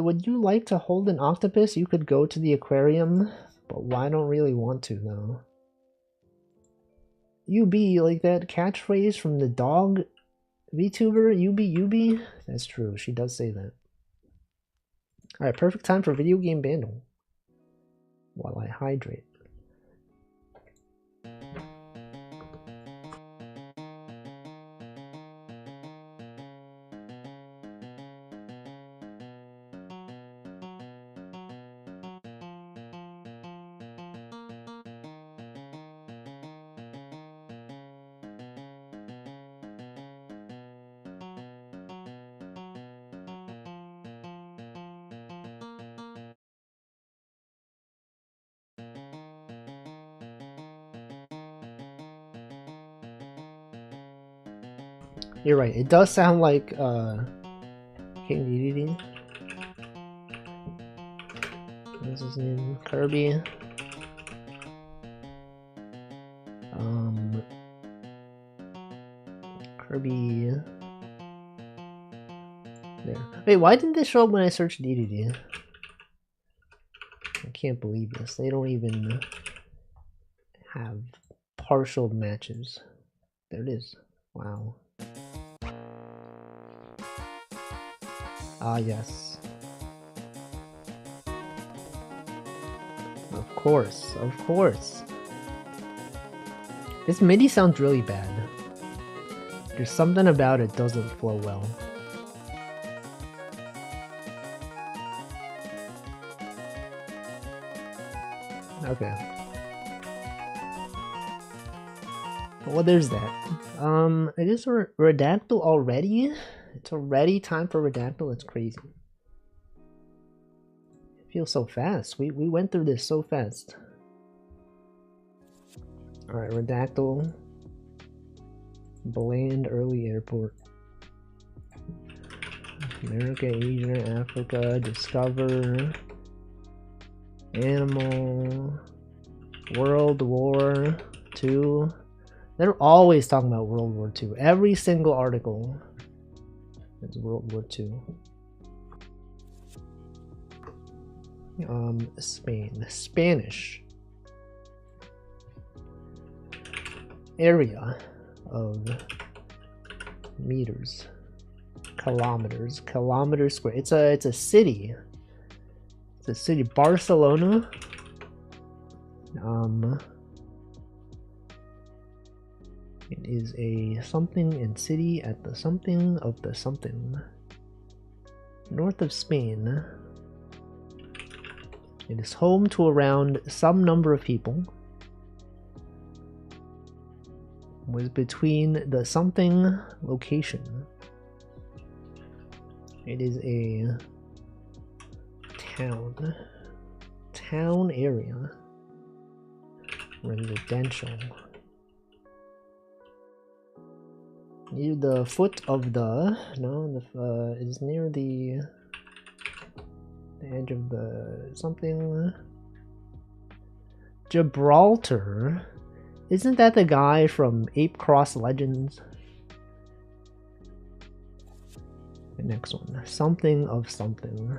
Would you like to hold an octopus? You could go to the aquarium, but I don't really want to though. UB, like that catchphrase from the dog VTuber, UB. That's true, she does say that. Alright, perfect time for video game bundle. While I hydrate. You're right. It does sound like King Dedede. What's his name? Kirby. Kirby. There. Wait, why didn't this show up when I searched Dedede? I can't believe this. They don't even have partial matches. There it is. Wow. Ah, yes. Of course, of course. This MIDI sounds really bad. There's something about it doesn't flow well. Okay. Well, there's that. It is Redactyl already? It's already time for Redactyl? It's crazy. It feels so fast. We went through this so fast. Alright, Redactyl. Bland Early Airport. America, Asia, Africa, Discover. Animal. World War II. They're always talking about World War II. Every single article is World War II. Spain. Spanish. Area of meters. Kilometers. Kilometer square. It's a city. It's a city. Barcelona. It is a something in city at the something of the something. North of Spain. It is home to around some number of people. Was between the something location. It is a town area. Residential. Near the foot of the is near the edge of the something. Gibraltar. Isn't that the guy from Ape Cross Legends? The next one. Something of something.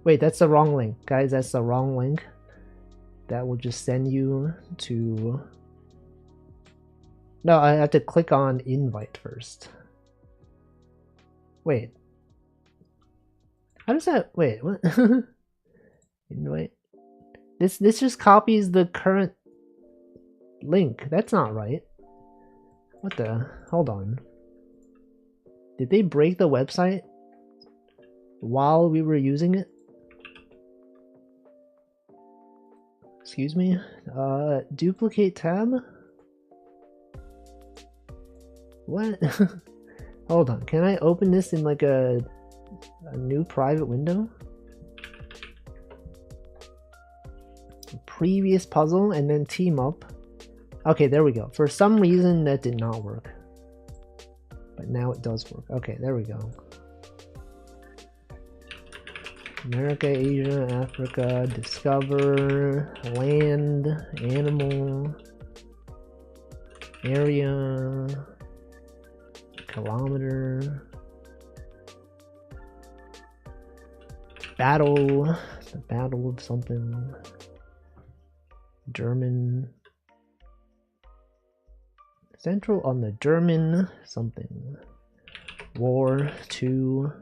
Wait, that's the wrong link. Guys, that's the wrong link. That will just send you to... No, I have to click on invite first. Wait. How does that... Wait, what? Invite? This just copies the current link. That's not right. What the? Hold on. Did they break the website while we were using it? Excuse me? Duplicate tab? What? Hold on. Can I open this in like a new private window? Previous puzzle and then team up. Okay, there we go. For some reason that did not work. But now it does work. Okay, there we go. America, Asia, Africa, Discover, Land, Animal, Area, Kilometer, Battle, the Battle of something. German. Central on the German something. War 2.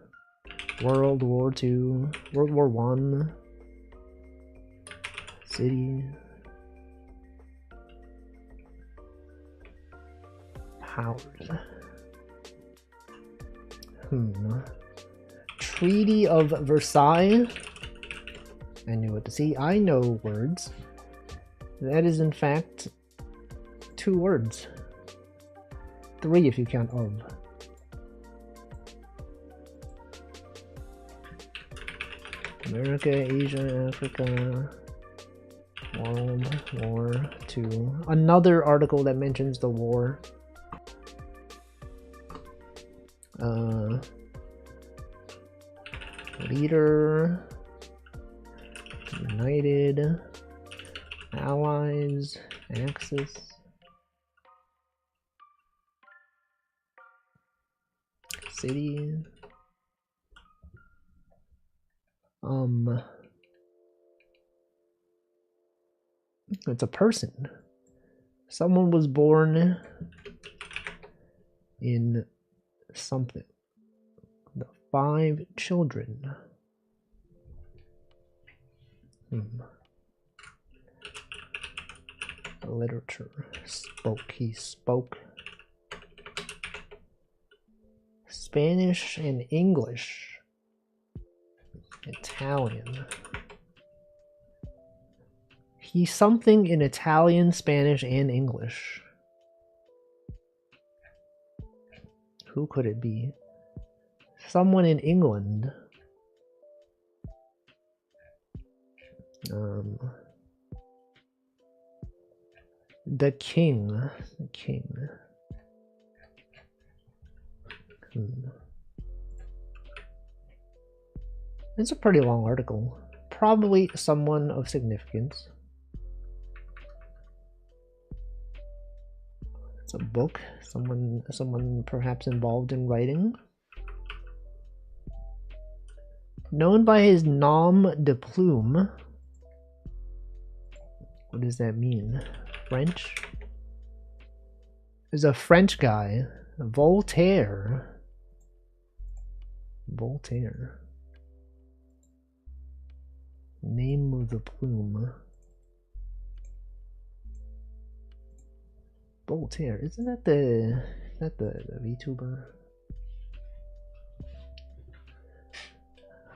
World War 2. World War 1. City. Powers. Treaty of Versailles. I knew what to see. I know words. That is in fact 2 words. 3 if you count of. America, Asia, Africa, World War II. Another article that mentions the war. Leader, United, Allies, Axis. City. It's a person. Someone was born in something. The 5 children. Literature. He spoke Spanish and English. Italian. He's something in Italian, Spanish, and English. Who could it be? Someone in England. The king. The king. It's a pretty long article. Probably someone of significance. It's a book. Someone perhaps involved in writing. Known by his nom de plume. What does that mean? French? Is a French guy. Voltaire. Voltaire. Name of the plume. Voltaire. Isn't that the VTuber?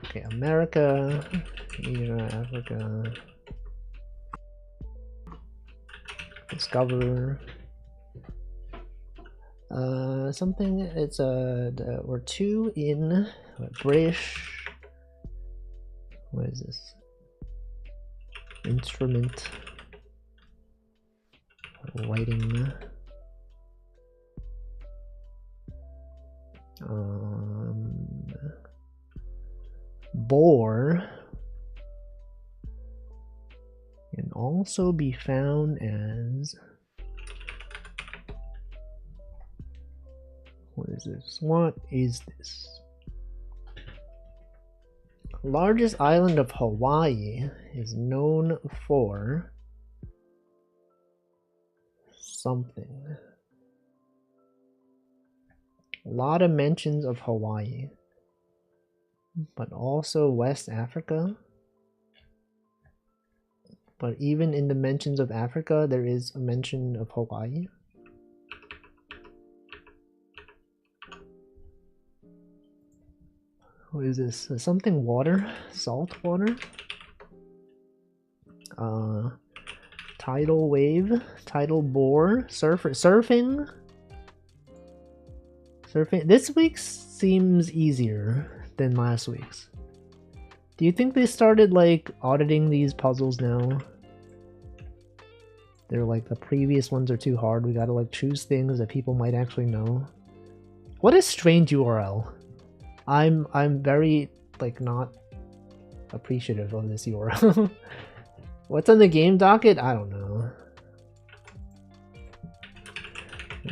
Okay, America, Asia, Africa. Discover. Something. It's we're 2 in British. What is this? Instrument. Writing. Boar can also be found as, what is this? What is this? Largest island of Hawaii is known for something. A lot of mentions of Hawaii, but also West Africa. But even in the mentions of Africa, there is a mention of Hawaii. What is this? Something water? Salt water? Tidal wave? Tidal bore? Surfing? Surfing? This week's seems easier than last week's. Do you think they started like auditing these puzzles now? They're like, the previous ones are too hard. We gotta like choose things that people might actually know. What is strange URL? I'm very like not appreciative of this URL. What's on the game docket? I don't know.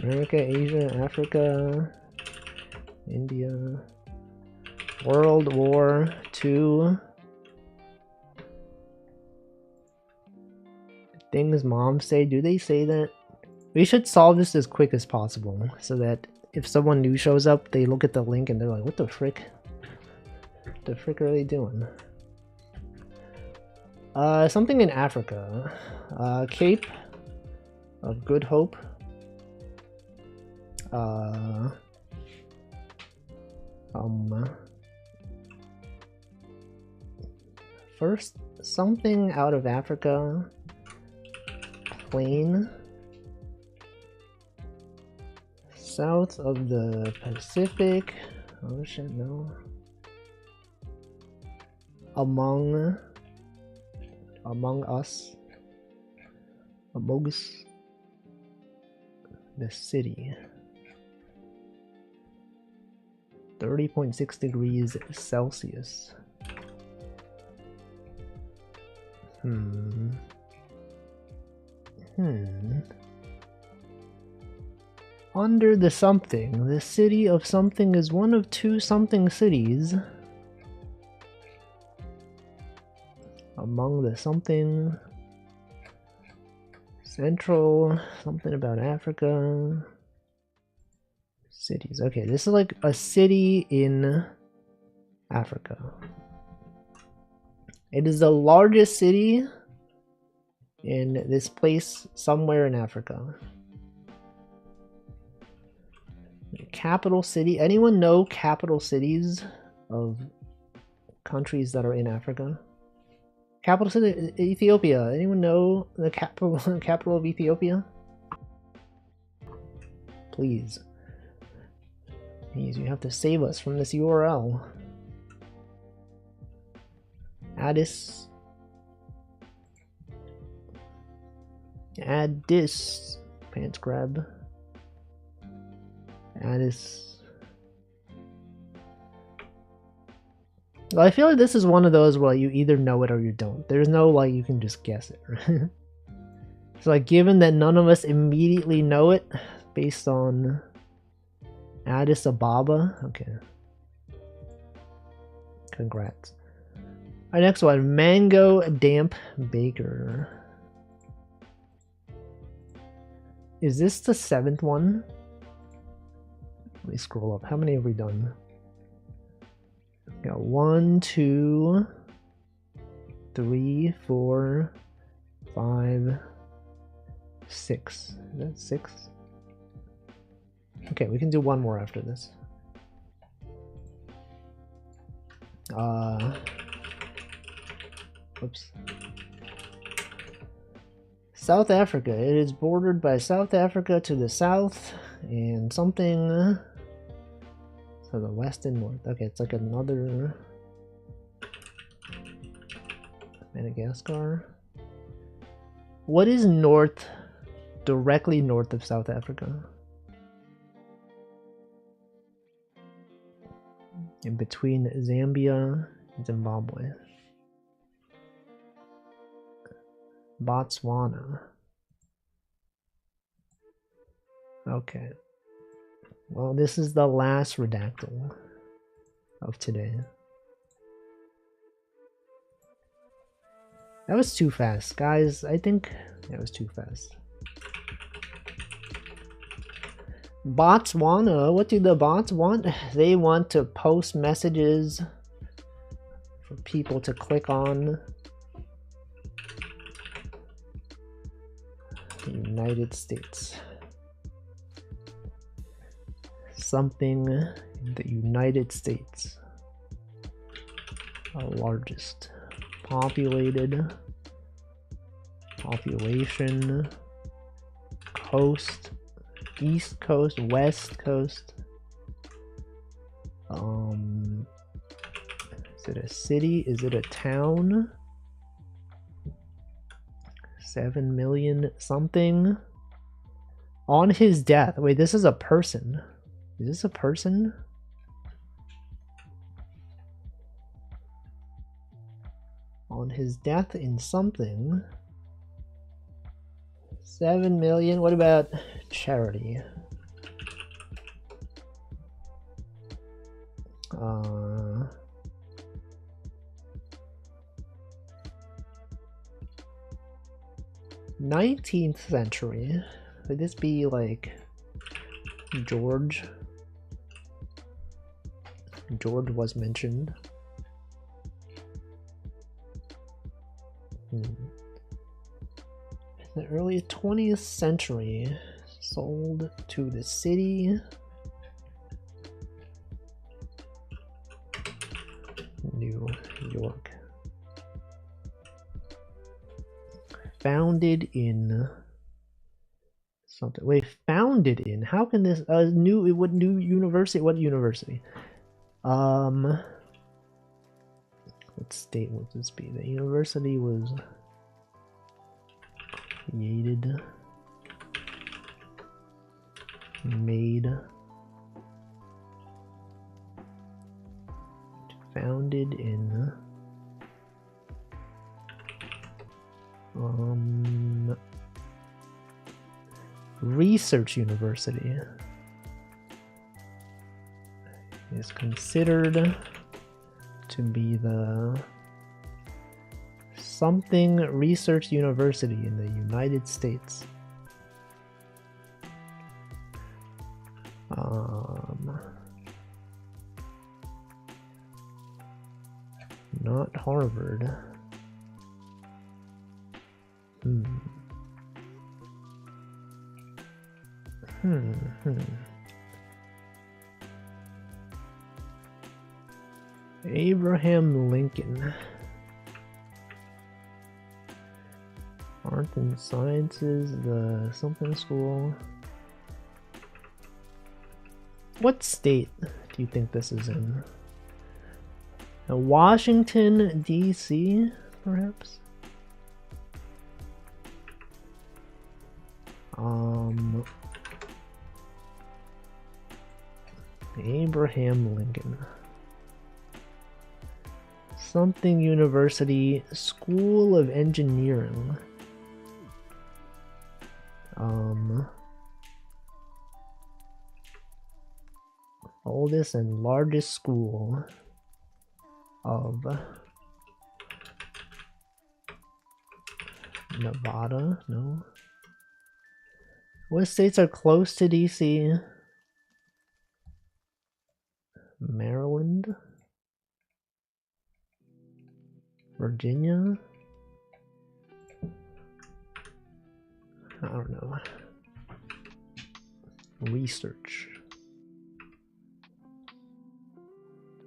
America, Asia, Africa, India, World War II. Things moms say. Do they say that? We should solve this as quick as possible so that if someone new shows up, they look at the link and they're like, what the frick? What the frick are they doing? Something in Africa. Cape of Good Hope. First, something out of Africa. Plain. South of the Pacific Ocean, no. Among Us. Amogus. The city. 30.6 degrees Celsius. Under the something. The city of something is one of two something cities. Among the something. Central. Something about Africa. Cities. Okay, this is like a city in Africa. It is the largest city in this place somewhere in Africa. Capital city. Anyone know capital cities of countries that are in Africa? Capital city Ethiopia. Anyone know the capital of Ethiopia? Please. Please, you have to save us from this URL. Addis. Addis. Pants grab. Addis. Well, I feel like this is one of those where you either know it or you don't. There's no like you can just guess it. So like given that none of us immediately know it based on Addis Ababa. Okay. Congrats. Alright, next one. Mango Damp Baker. Is this the 7th one? Let me scroll up. How many have we done? Got 1, 2, 3, 4, 5, 6. Is that 6? Okay, we can do one more after this. Oops. South Africa. It is bordered by South Africa to the south and something to the west and north. Okay, it's like another Madagascar. What is north, directly north of South Africa? In between Zambia and Zimbabwe. Botswana. Okay. Well, this is the last redactyl of today. That was too fast, guys. I think that was too fast. Botswana, what do the bots want? They want to post messages for people to click on. The United States. Something in the United States. The largest populated population, coast. East Coast, West Coast. Is it a city? Is it a town? 7 million something. On his death. Wait, this is a person. Is this a person? On his death in something. 7 million. What about charity? Uh, 19th century. Would this be like George? George was mentioned. The early 20th century, sold to the city. New York. Founded in something. Wait, founded in? How can this new? What new university? What university? What state would this be? The university was Created. Made. Founded in. Research University is considered to be the something research university in the United States. Not Harvard. Abraham Lincoln. Art and Sciences, the something school. What state do you think this is in? Washington, D.C., perhaps? Abraham Lincoln. Something University, School of Engineering. Oldest and largest school of Nevada? No. What states are close to DC? Maryland? Virginia? I don't know. Research.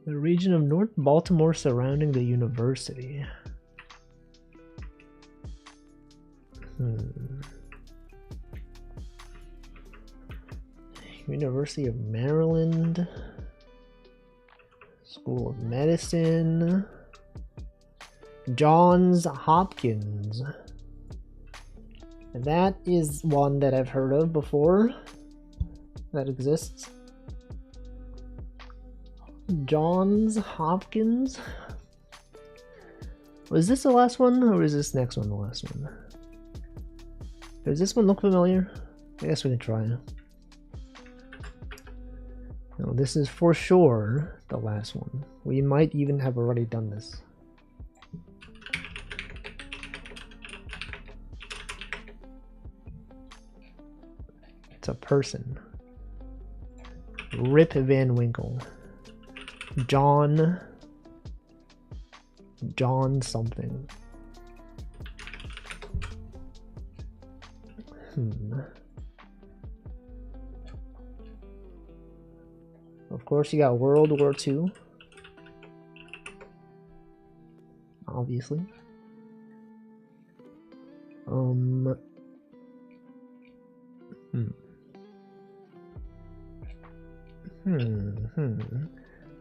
The region of North Baltimore surrounding the university. University of Maryland. School of Medicine. Johns Hopkins. That is one that I've heard of before. That exists. Johns Hopkins. Was this the last one, or is this next one the last one? Does this one look familiar? I guess we can try. No, this is for sure the last one. We might even have already done this. It's a person. Rip Van Winkle. John something. Of course, you got World War II. Obviously.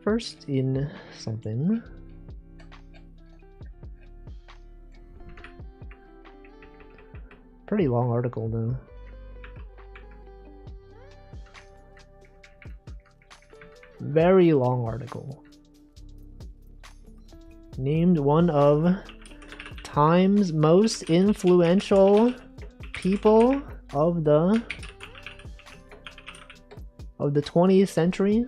First in something. Pretty long article though. Very long article. Named one of Time's most influential people of the 20th century.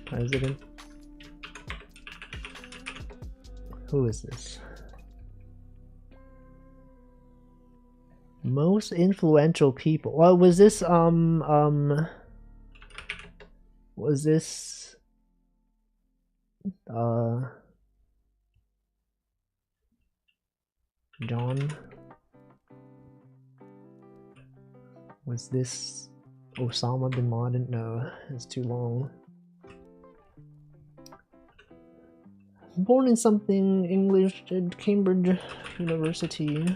President. Who is this? Most influential people. Well, was this John? Was this Osama bin Laden? No, it's too long. Born in something English at Cambridge University.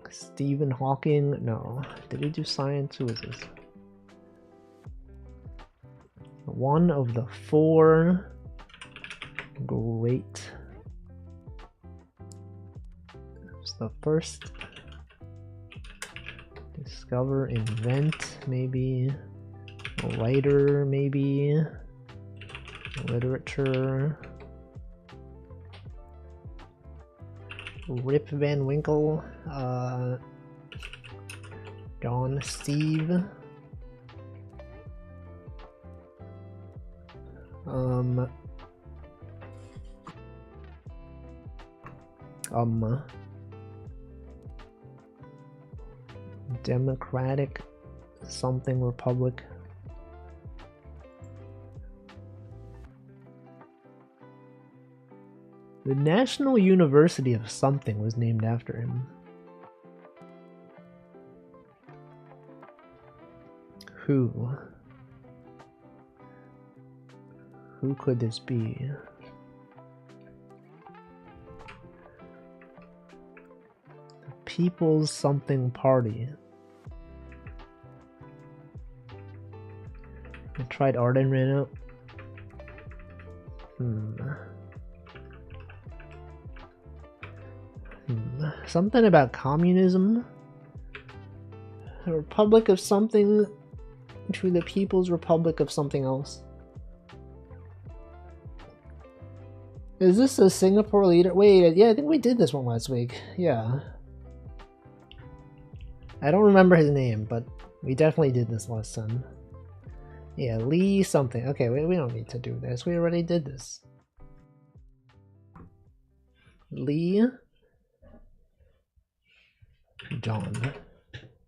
Stephen Hawking? No. Did he do science? Who is this? One of the 4 Great. It's the first. Discover, invent, maybe. Writer, maybe. Literature. Rip Van Winkle. John Steve. Democratic something Republic. The National University of something was named after him. Who? Who could this be? The People's Something Party. I tried art and ran out. Something about communism? A Republic of something to the People's Republic of something else. Is this a Singapore leader? Wait, yeah, I think we did this one last week. Yeah. I don't remember his name, but we definitely did this last time. Yeah, Lee something. Okay, we don't need to do this. We already did this. Lee John.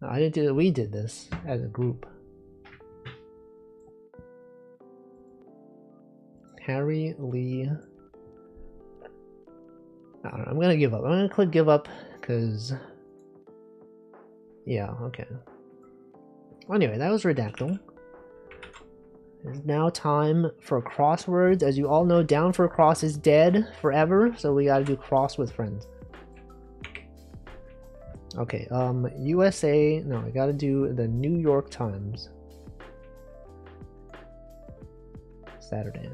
No, I didn't do it. We did this as a group. Harry Lee. I don't know, I'm gonna give up. I'm gonna click give up because yeah, okay. Anyway, that was Redactyl. It's now time for crosswords. As you all know, Down for Cross is dead forever, so we gotta do cross with friends. Okay, USA, no, I gotta do the New York Times. Saturday.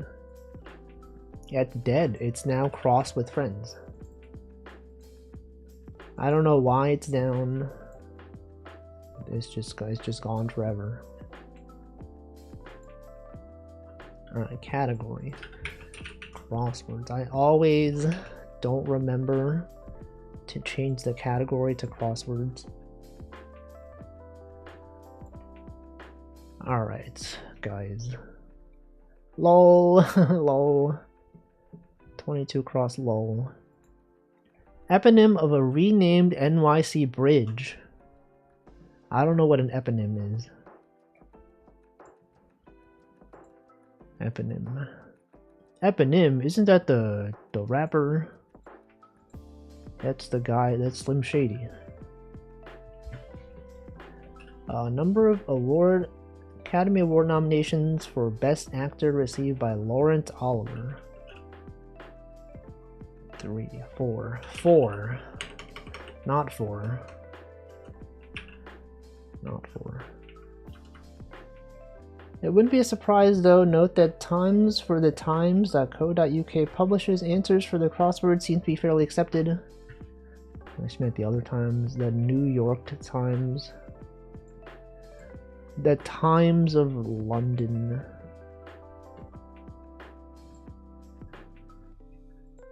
Yeah, it's dead. It's now cross with friends. I don't know why it's down. It's just gone forever. Alright, category. Crosswords. I always don't remember to change the category to crosswords. Alright, guys. LOL. LOL. 22 cross LOL. Eponym of a renamed NYC bridge. I don't know what an eponym is. Eponym. Eponym? Isn't that the rapper? That's the guy, that's Slim Shady. Number of Academy Award nominations for Best Actor received by Laurent Olivier. 3, 4. 4. Not 4. Not 4. It wouldn't be a surprise though, note that Times for the Times.co.uk publishes answers for the crossword seem to be fairly accepted. I just meant the other Times, the New York Times. The Times of London.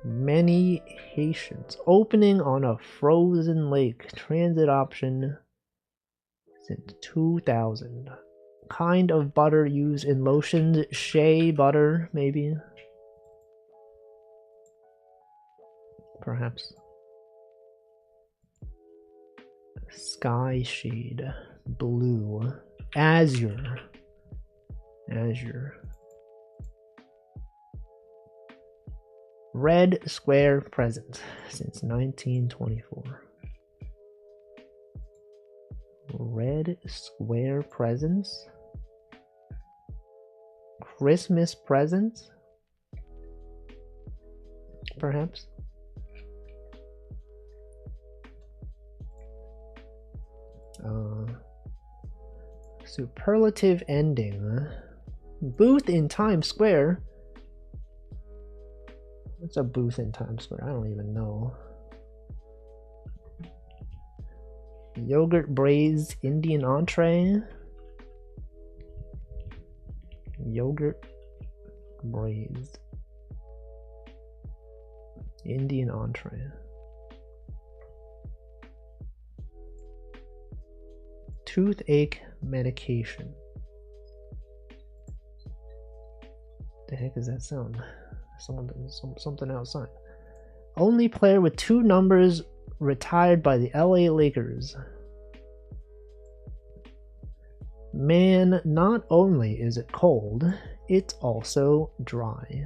Many Haitians. Opening on a frozen lake. Transit option since 2000. Kind of butter used in lotions. Shea butter, maybe. Perhaps. Sky shade. Blue. Azure. Azure. Red Square present since 1924. Red Square presents? Christmas presents? Perhaps? Superlative ending. Booth in Times Square. It's a booth in Times Square. I don't even know. Yogurt braised Indian entree. Yogurt braised Indian entree. Toothache medication. The heck is that sound? Something outside. Only player with 2 numbers retired by the LA Lakers. Man, not only is it cold, it's also dry.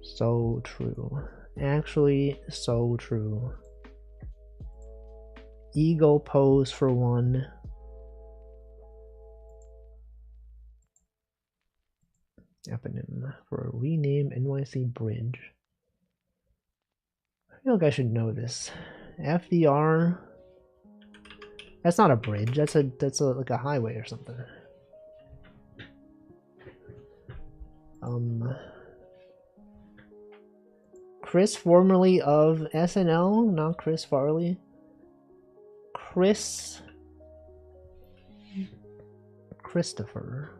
So true. Actually, so true. Ego pose for one. Eponym for rename NYC Bridge. I feel like I should know this. FDR. That's not a bridge. That's like a highway or something. Chris, formerly of SNL, not Chris Farley. Christopher.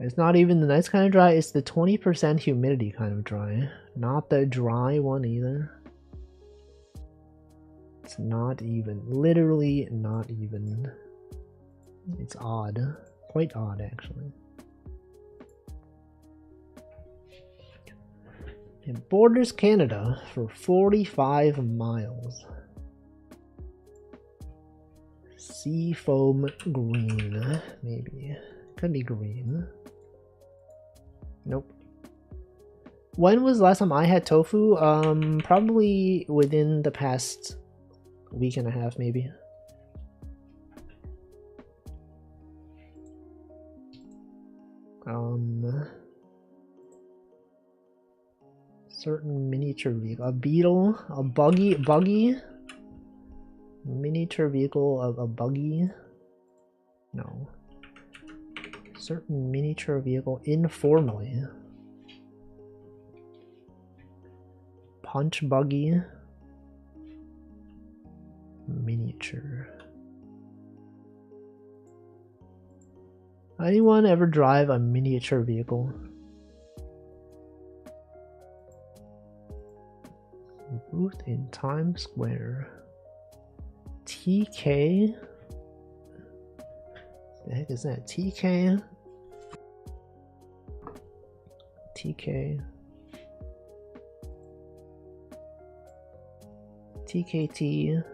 It's not even the nice kind of dry, it's the 20% humidity kind of dry. Not the dry one either. It's not even. Literally not even. It's odd. Quite odd, actually. It borders Canada for 45 miles. Seafoam green, maybe. Could be green. Nope. When was the last time I had tofu? Probably within the past week and a half, maybe. Certain miniature vehicle, a beetle, a buggy, miniature vehicle of a buggy. No. Certain miniature vehicle informally. Punch buggy. Miniature. Anyone ever drive a miniature vehicle? Booth in Times Square. TK? The heck is that? TK? TK. TKT.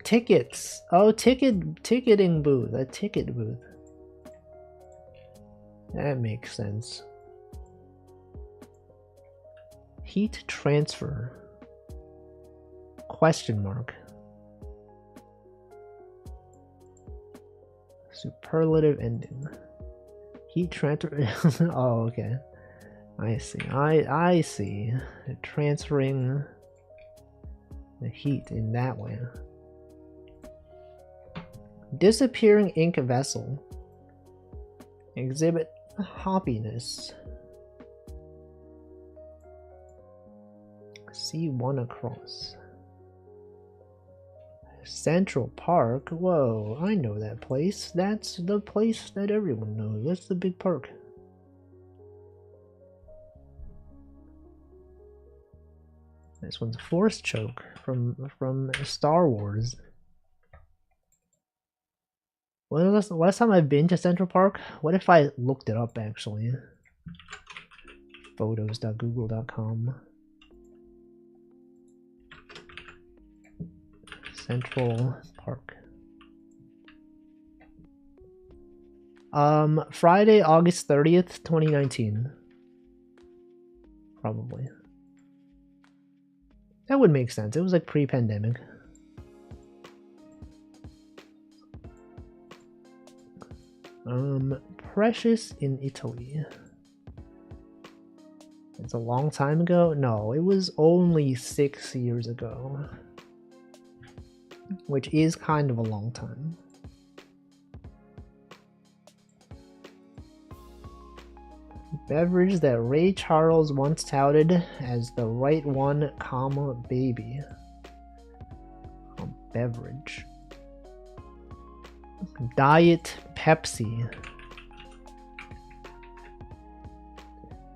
Tickets. Oh, ticketing booth. A ticket booth. That makes sense. Heat transfer. Question mark. Superlative ending. Heat transfer. Oh, okay. I see. I see. Transferring the heat in that way. Disappearing ink vessel. Exhibit hoppiness. C1 across. Central Park? Whoa, I know that place. That's the place that everyone knows. That's the big park. This one's Force Choke from Star Wars. When was the last time I've been to Central Park? What if I looked it up actually? Photos.google.com. Central Park. Friday, August 30th, 2019. Probably. That would make sense. It was like pre-pandemic. Precious in Italy. It's a long time ago? No, it was only 6 years ago. Which is kind of a long time. Beverage that Ray Charles once touted as the right one, comma, baby. Beverage. Diet Pepsi.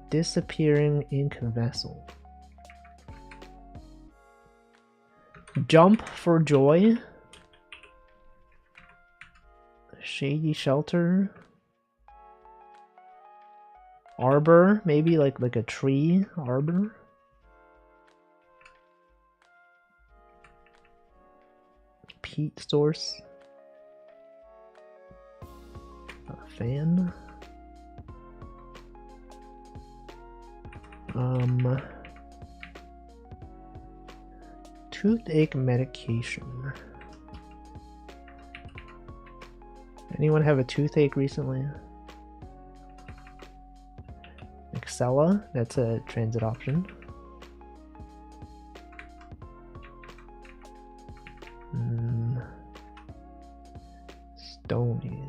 Disappearing ink vessel. Jump for joy. Shady shelter. Arbor, maybe like a tree arbor. Heat source. A fan. Toothache medication. Anyone have a toothache recently? Excella, that's a transit option. Stony.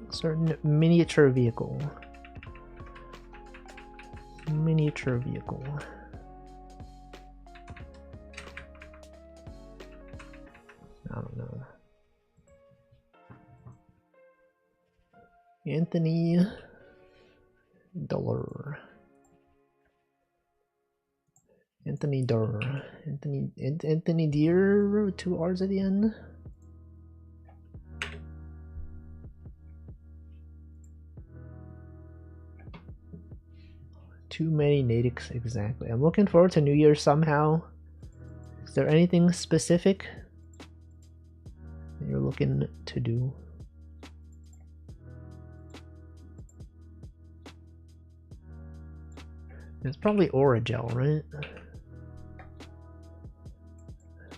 Certain miniature vehicle. Miniature vehicle. I don't know. Anthony Duller. Anthony Durr. Anthony Deer, 2 R's at the end. Too many natives, exactly. I'm looking forward to New Year's somehow. Is there anything specific that you're looking to do? It's probably Oragel, right?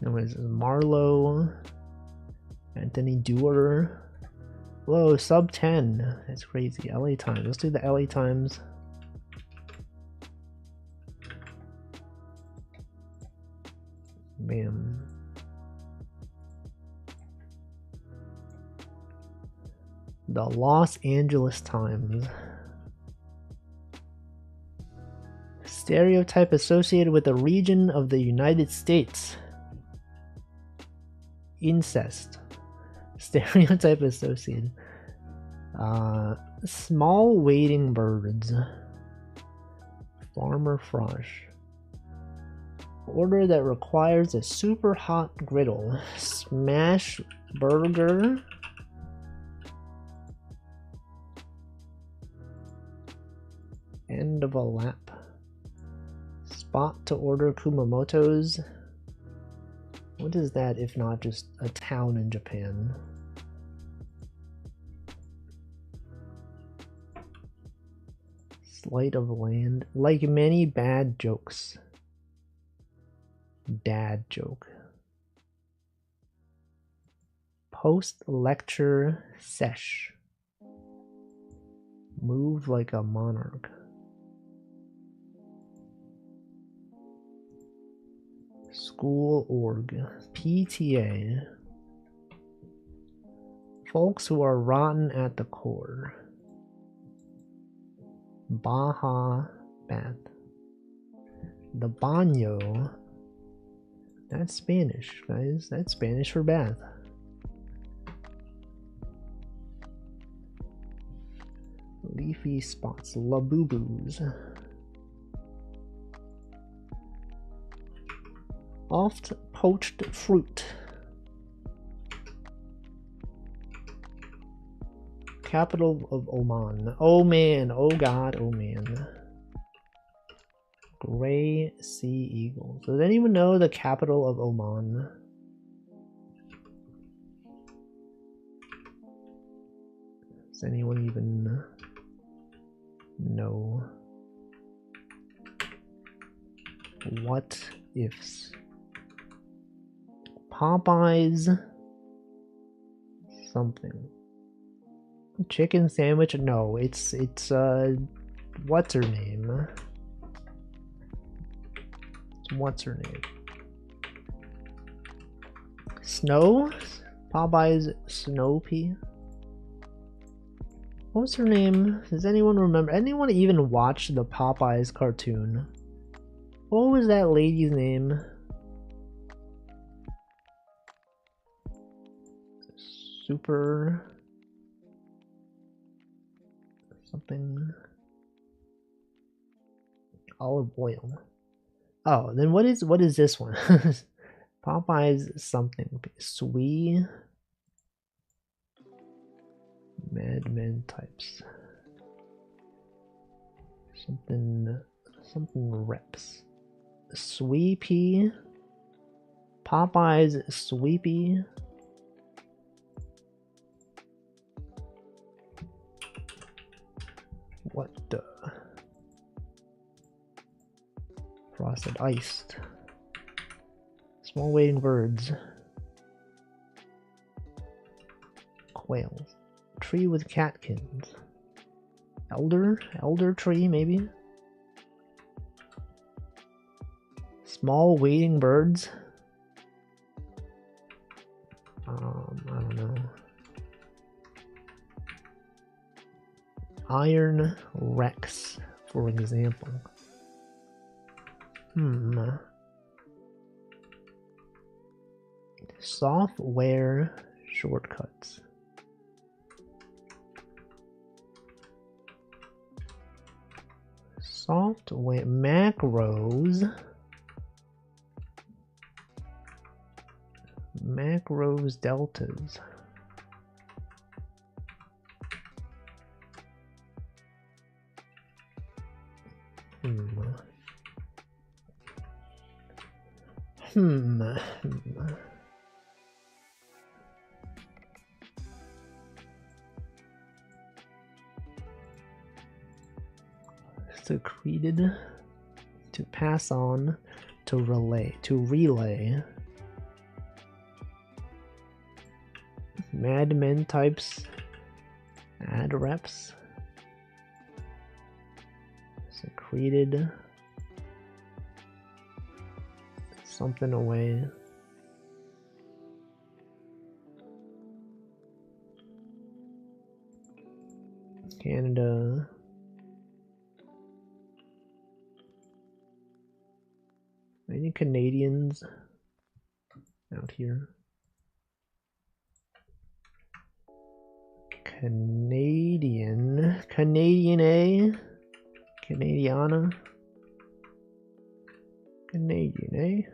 No, it's Marlowe, Anthony Dewar. Whoa, sub 10. That's crazy. LA Times. Let's do the LA Times. Bam. The Los Angeles Times. Stereotype associated with a region of the United States. Incest. Stereotype associated. Small wading birds. Farmer Frosh. Order that requires a super hot griddle. Smash burger. End of a lap. Spot to order Kumamoto's. What is that if not just a town in Japan? Sleight of land. Like many bad jokes. Dad joke. Post-lecture sesh. Move like a monarch. School org. PTA. Folks who are rotten at the core. Baja bath. The baño. That's Spanish, guys. That's Spanish for bath. Leafy spots. Labubus. Oft poached fruit. Capital of Oman. Oh man, oh god, oh man. Gray Sea Eagle. Does anyone know the capital of Oman? Does anyone even know? What ifs? Popeyes something. Chicken sandwich? No, it's what's her name? What's her name? Snow? Popeyes Snow Pea? What was her name? Does anyone remember? Anyone even watch the Popeyes cartoon? What was that lady's name? Super something olive oil. Oh, then what is this one? Popeyes something sweet Mad Men types. Something reps. Sweepy. Popeyes Sweepy. What the? Frosted iced. Small wading birds. Quails. Tree with catkins. Elder tree maybe? Small wading birds. I don't know. Iron Rex, for example. Software shortcuts. Software macros. Macros deltas. Secreted, to pass on, to relay. Mad Men types, ad reps. Secreted, something away. Canada. Any Canadians out here? Canadian A, Canadiana, Canadian A.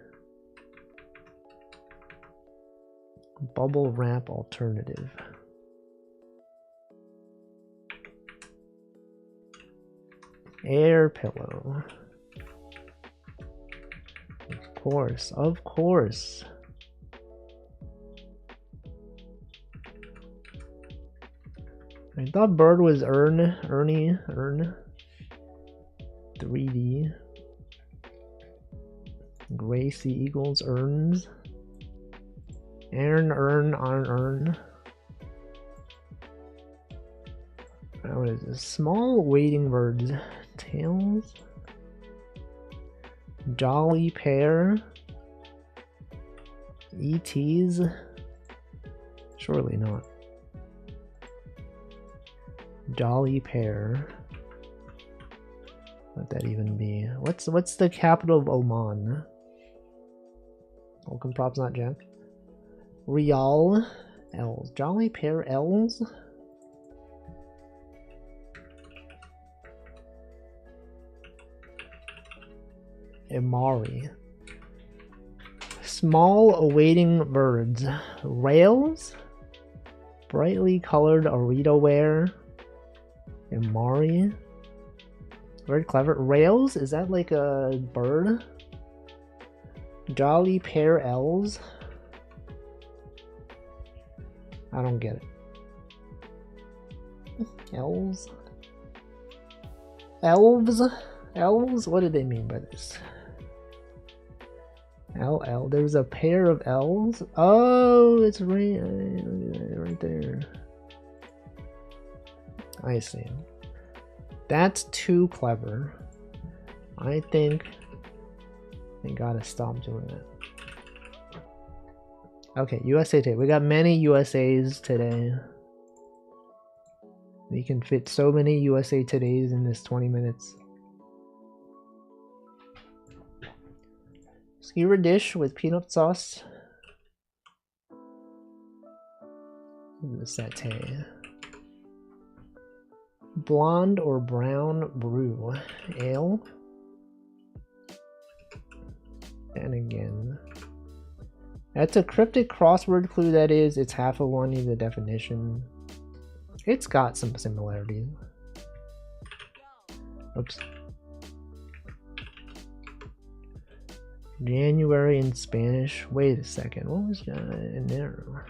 Bubble wrap alternative. Air pillow. Of course. I thought bird was Ernie. 3D. Gray sea eagles, urns. Earn. What is this? Small wading birds. Tails. Jolly pair. ETs. Surely not. Jolly pair. What would that even be? What's the capital of Oman? Welcome props, not Jack. Rial L's. Jolly pair L's. Imari. Small awaiting birds. Rails. Brightly colored Arita wear. Imari. Very clever. Rails? Is that like a bird? Jolly pair L's. I don't get it. Elves? Elves? Elves? What do they mean by this? LL. There's a pair of L's. Oh, it's right there. I see. That's too clever. I think they gotta stop doing that. Okay, USA Today. We got many USAs today. You can fit so many USA Todays in this 20 minutes. Skewer dish with peanut sauce. The satay. Blonde or brown brew. Ale. And again. That's a cryptic crossword clue, that is. It's half of one, need the definition. It's got some similarities. Oops. January in Spanish. Wait a second. What was in there?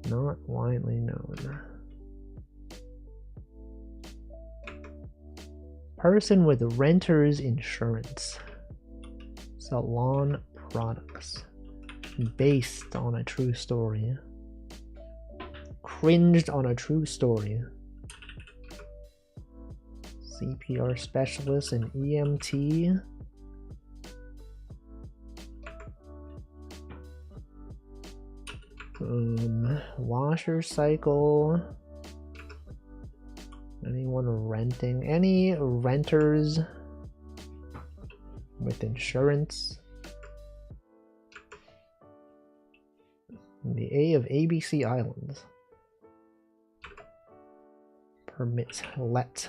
Not widely known. Person with renter's insurance. Salon products. Based on a true story. Cringed on a true story. CPR specialist and EMT. Washer cycle. Anyone renting? Any renters with insurance? The A of ABC Islands. Permit let.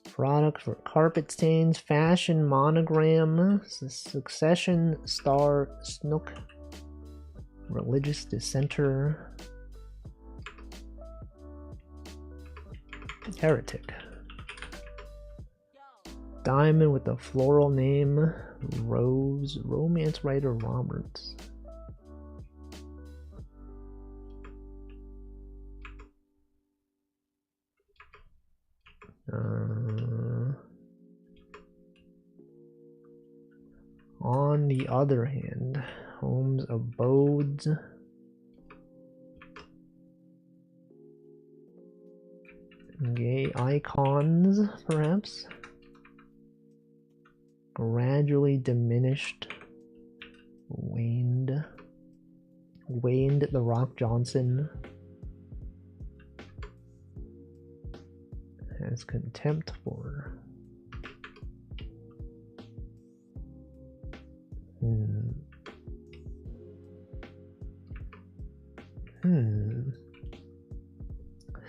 Product for carpet stains, fashion monogram, succession star snook, religious dissenter, heretic, diamond with a floral name, rose, romance writer Roberts. On the other hand, homes, abodes, gay icons, perhaps, gradually diminished, waned the Rock Johnson, has contempt for.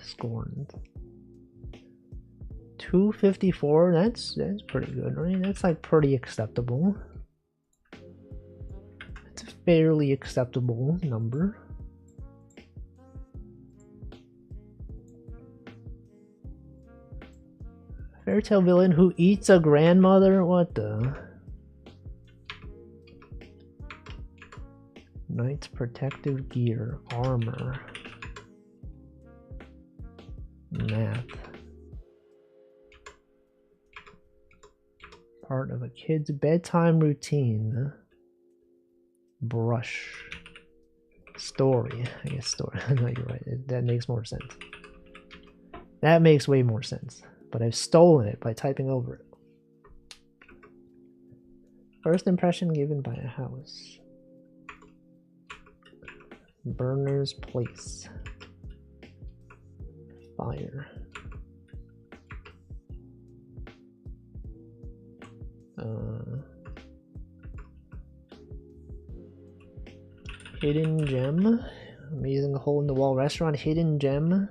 Scorned. 254, that's pretty good, right? That's like pretty acceptable. It's a fairly acceptable number. Fairytale villain who eats a grandmother? What the? Knight's protective gear, armor, math. Part of a kid's bedtime routine. Brush. Story. I guess story. No, you're right. That makes more sense. That makes way more sense. But I've stolen it by typing over it. First impression given by a house. Burner's place. Fire. Hidden gem. Amazing hole in the wall restaurant. Hidden gem.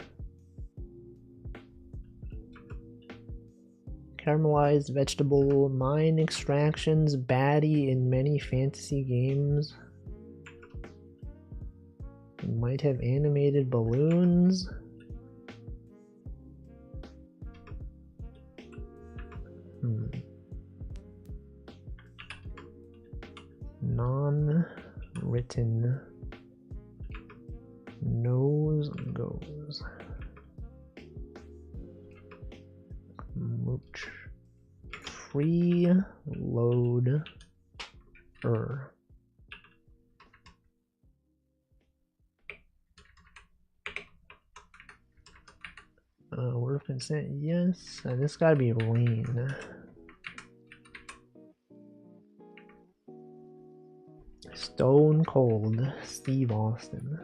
Caramelized vegetable. Mine extractions. Baddie in many fantasy games. Might have animated balloons. Non-written. Nose goes. Mooch. Freeloader. Word of consent, yes. And this gotta be rain. Stone Cold Steve Austin.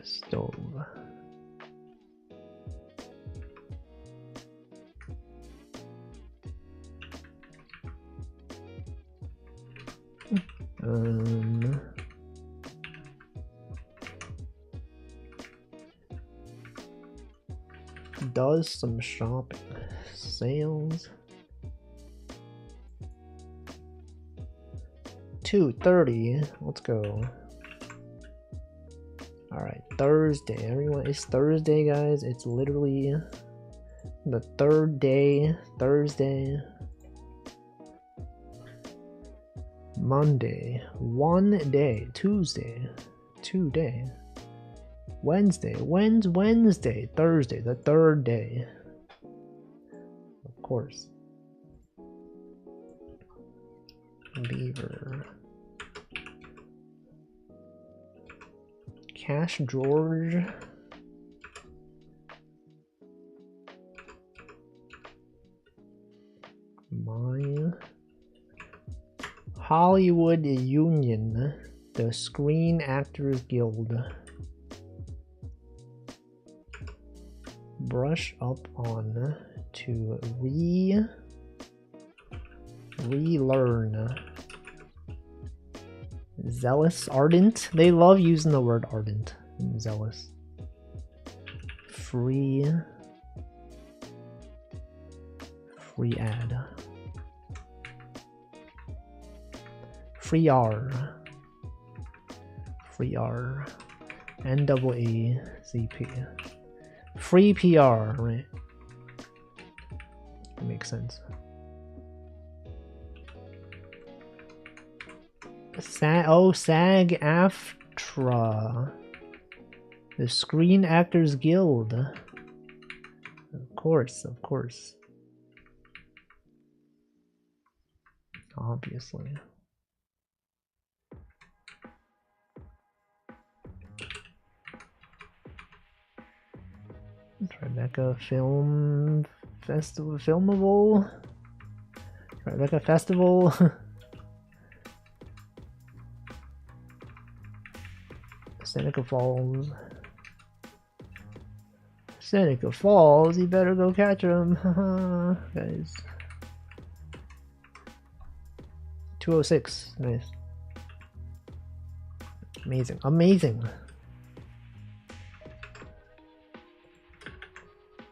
Stove. Does some shopping. Sales. 2:30. Let's go. Alright, Thursday. Everyone, it's Thursday, guys. It's literally the third day. Thursday. Monday. 1 day. Tuesday. 2 day. Wednesday. Wednesday. Thursday. The third day. Of course. Beaver. Cash George. My Hollywood Union. The Screen Actors Guild. Brush up on to relearn. Zealous, ardent. They love using the word ardent and zealous. Free ad. Free R. NAACP. Free PR, right? That makes sense. SAG-AFTRA. The Screen Actors Guild. Of course. Obviously. Tribeca Film Festival. Filmable. Tribeca Festival. Seneca Falls. Seneca Falls, you better go catch them, guys. 206, nice. Amazing.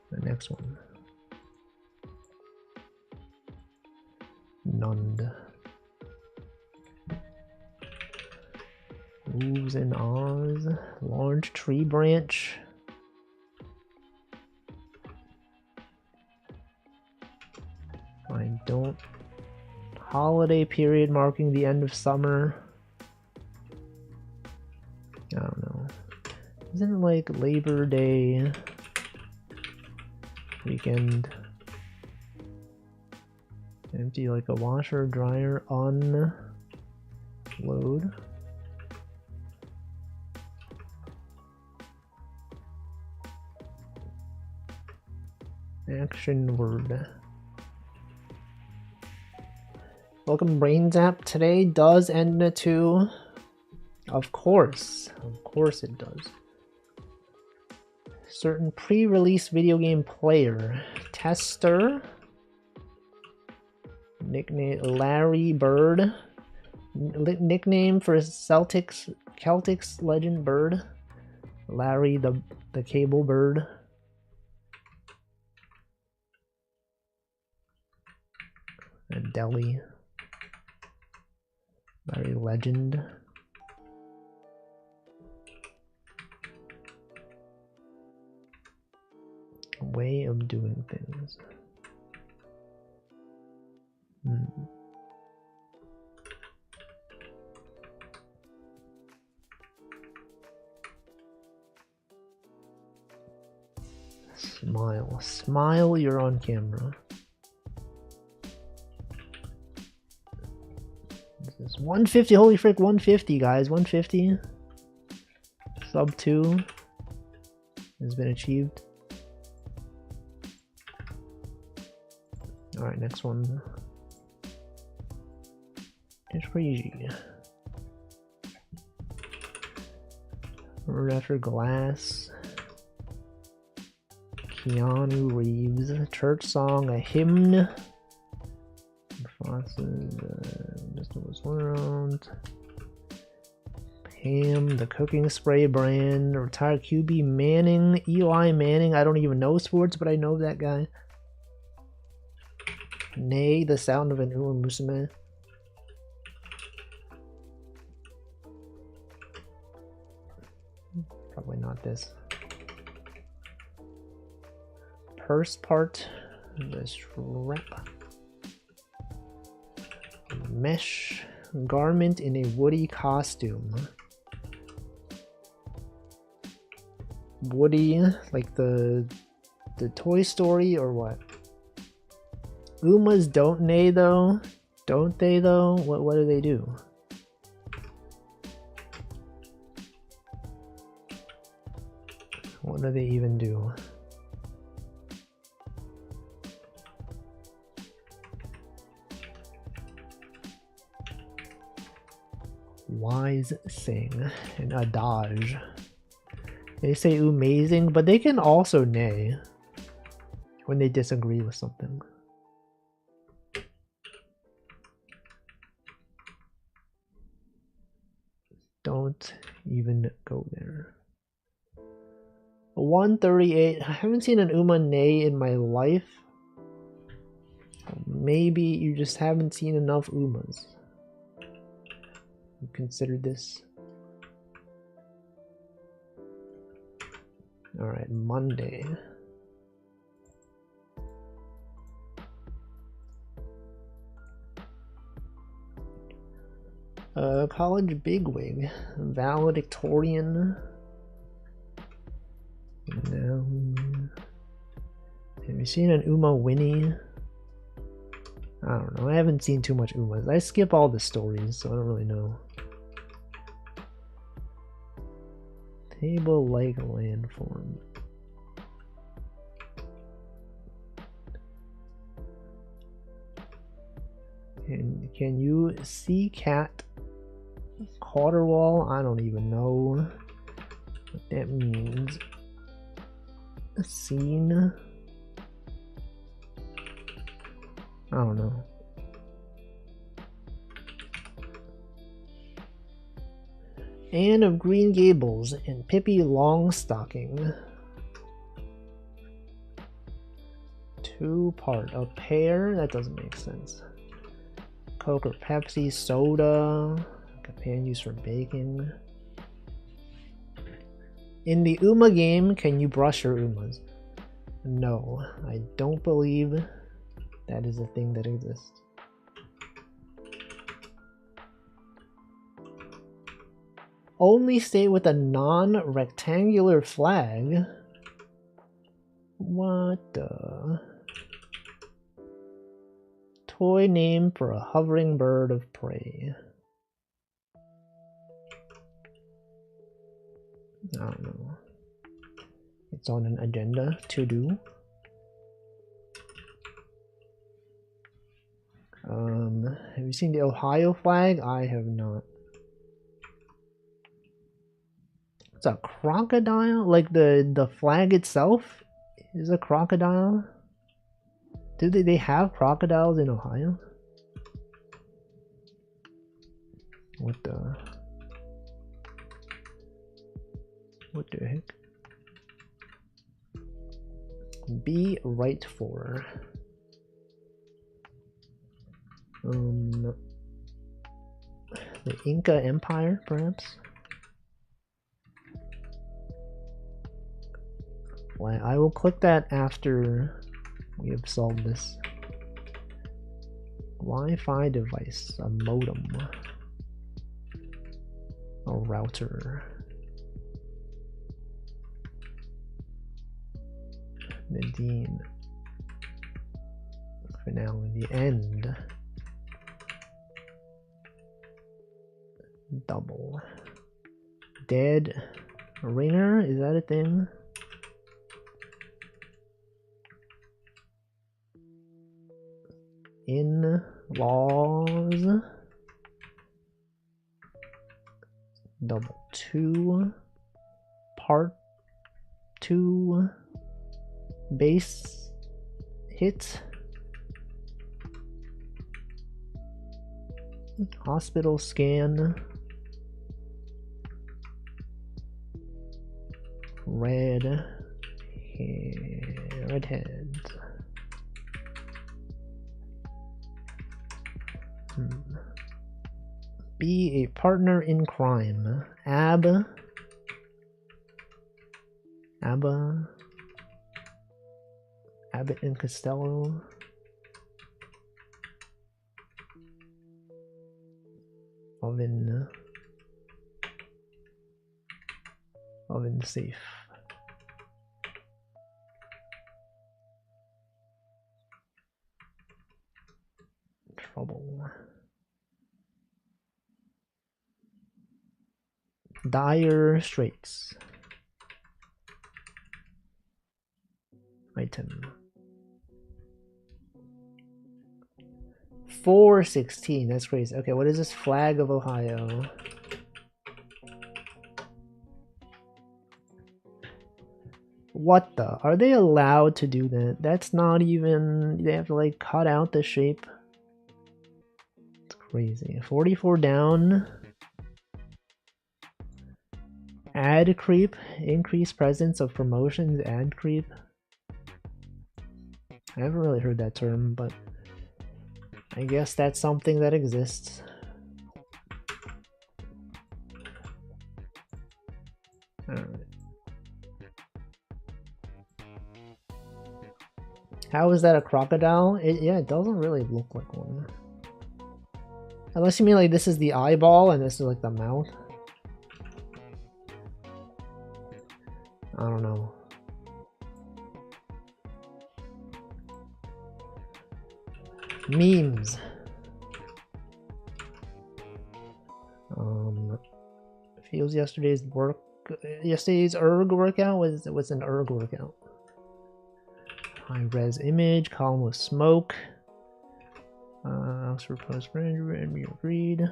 The next one. Nund. Moves in Oz. Large tree branch. I don't. Holiday period marking the end of summer. I don't know. Isn't it like Labor Day weekend? Empty like a washer, dryer, unload. Action word. Welcome Brain Zap. Today does end in a 2. Of course it does. Certain pre-release video game player. Tester. Nickname Larry Bird. Nickname for Celtics legend Bird. Larry the Cable Bird. And Delhi. Larry Legend. Way of doing things. Smile, you're on camera. This is 150, holy frick, 150 guys, 150. Sub 2 has been achieved. Alright, next one. It's crazy. Road After Glass. Keanu Reeves. Church Song. A Hymn. Foxes. Mr. Was World. Pam. The Cooking Spray brand. Retired QB Manning. Eli Manning. I don't even know sports, but I know that guy. Nay, The Sound of an Uma Musume. Probably not this. Purse part. The strap. Mesh garment in a Woody costume. Woody, like the Toy Story or what? Umas don't neigh though? Don't they though? What do they do? What do they even do? Wise sing and adage. They say amazing, but they can also neigh when they disagree with something. Don't even go there. 138. I haven't seen an Uma neigh in my life. Maybe you just haven't seen enough Umas. You consider this. Alright, Monday. College bigwig. Valedictorian. No. Have you seen an Uma Winnie? I don't know. I haven't seen too much Umas. I skip all the stories, so I don't really know. Table like landform. And can you see cat Cauterwall? I don't even know what that means. A scene? I don't know. Anne of Green Gables and Pippi Longstocking. 2-part. A pair? That doesn't make sense. Coke or Pepsi, soda, like a pan used for baking. In the Uma game, can you brush your Umas? No, I don't believe that is a thing that exists. Only state with a non-rectangular flag? What the? Toy name for a hovering bird of prey. I don't know. It's on an agenda to do. Have you seen the Ohio flag? I have not. It's a crocodile? Like the flag itself is a crocodile? Do they have crocodiles in Ohio? What the heck? Be right for. The Inca Empire, perhaps? Well, I will click that after we have solved this. Wi-Fi device, a modem, a router. Nadine. Finale, the end. Double. Dead ringer, is that a thing? in-laws. Double 2. Part 2. Base hit. Hospital scan. Redheads. Be a partner in crime. Abbott and Costello. Oven safe. Trouble. Dire Straits. Item. 416. That's crazy. Okay, what is this? Flag of Ohio. What the? Are they allowed to do that? That's not even... They have to like cut out the shape. It's crazy. 44 down. Ad creep. Increased presence of promotions. Ad creep. I haven't really heard that term, but I guess that's something that exists. Alright. How is that a crocodile? Yeah, it doesn't really look like one. Unless you mean like this is the eyeball and this is like the mouth. I don't know. Memes. Feels yesterday's erg workout was an erg workout. High res image, column with smoke. Oxford Post and we agreed.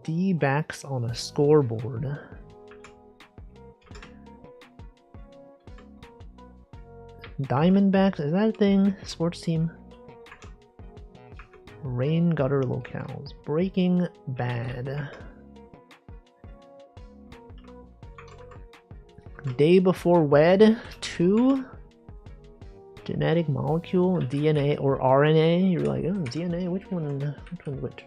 D-backs on a scoreboard. Diamondbacks, is that a thing? Sports team? Rain gutter locales. Breaking Bad. Day Before Wed 2. Genetic molecule, DNA or RNA. You're like, oh, DNA, which one? Which?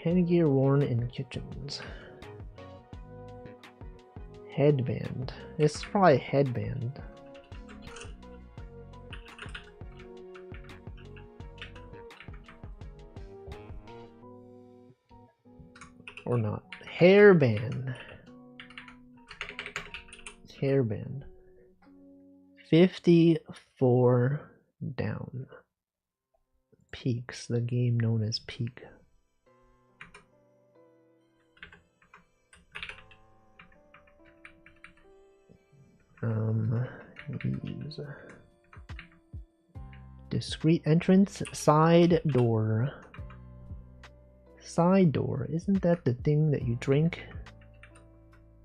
Headgear worn in kitchens. Headband. This is probably a headband. Or not. Hairband. Hairband. 54 down. Peaks, the game known as Peak. Use discrete entrance, side door. Side door, isn't that the thing that you drink?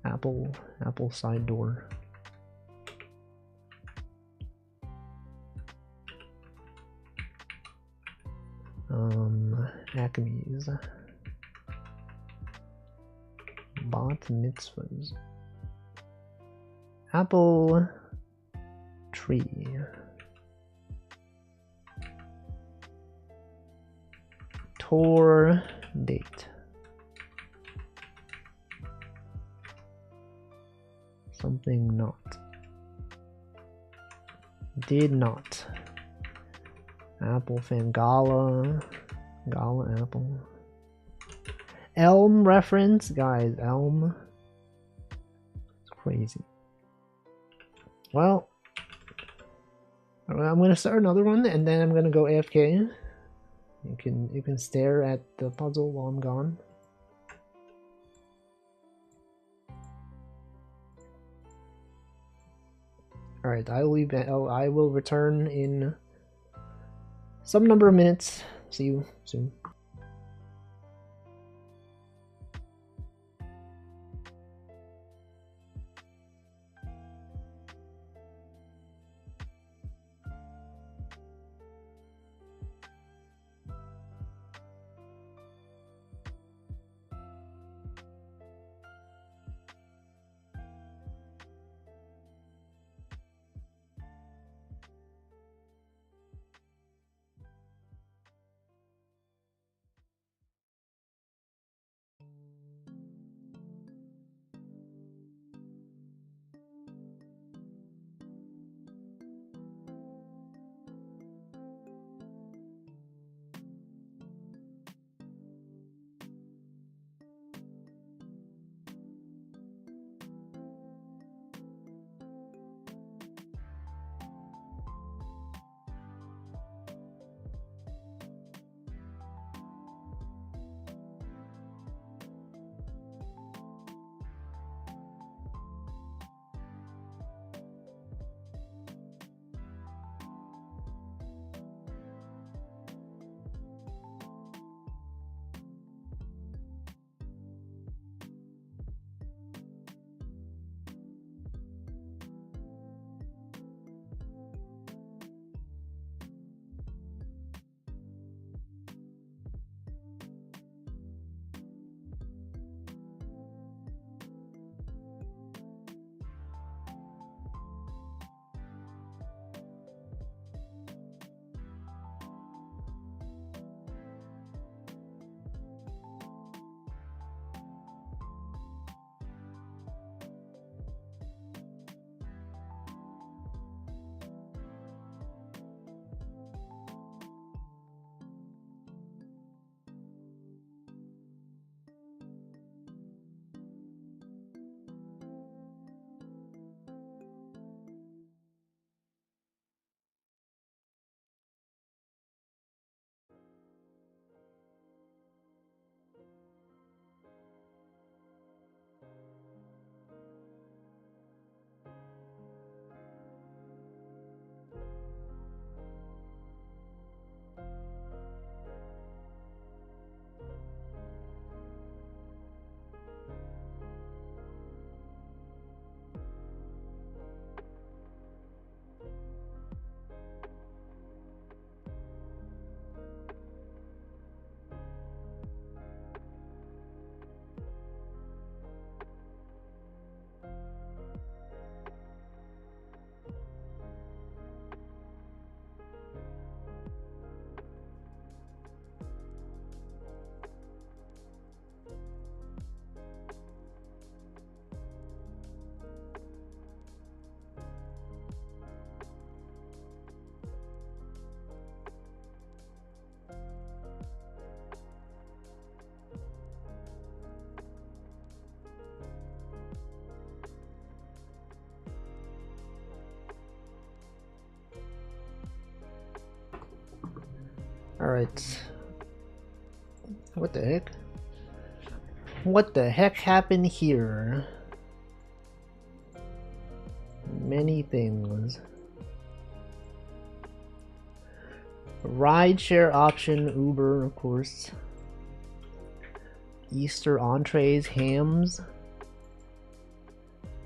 Apple side door. Acme's. Bat mitzvahs. Apple tree. Tour date. Something not. Did not. Apple fan. Gala apple. Elm reference, guys. Elm. It's crazy. Well, I'm gonna start another one and then I'm gonna go AFK. You can stare at the puzzle while I'm gone. All right, I will return in some number of minutes. See you soon. Alright. What the heck? What the heck happened here? Many things. Rideshare option, Uber, of course. Easter entrees, hams.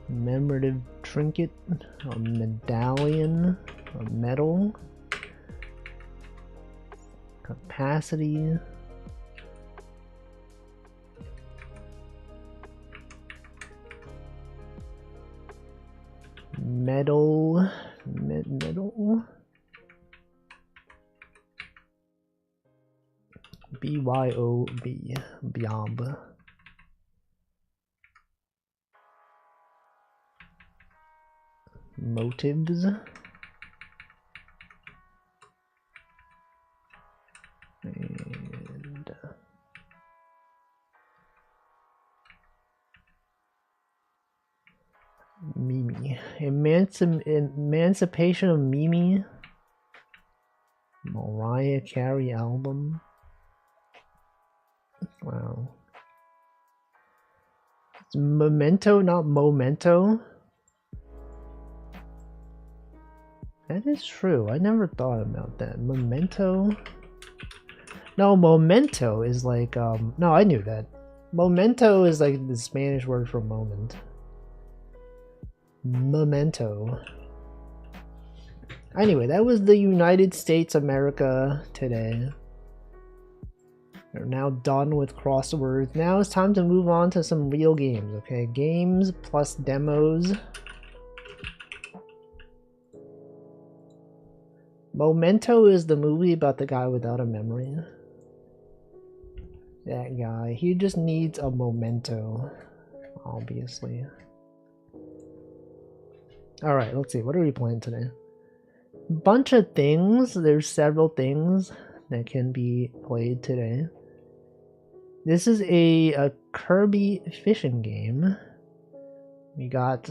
Commemorative trinket, a medallion, a medal. Capacity. Medal. Medal. BYOB. Byob. Motives. And Mimi. Emancipation of Mimi. Mariah Carey album. Wow. It's Memento, not Momento. That is true. I never thought about that. Memento? No, memento is like, no, I knew that. Memento is like the Spanish word for moment. Memento. Anyway, that was the United States America today. We're now done with crosswords. Now it's time to move on to some real games, okay? Games plus demos. Memento is the movie about the guy without a memory. That guy. He just needs a memento, obviously. Alright, let's see. What are we playing today? Bunch of things. There's several things that can be played today. This is a Kirby fishing game. We got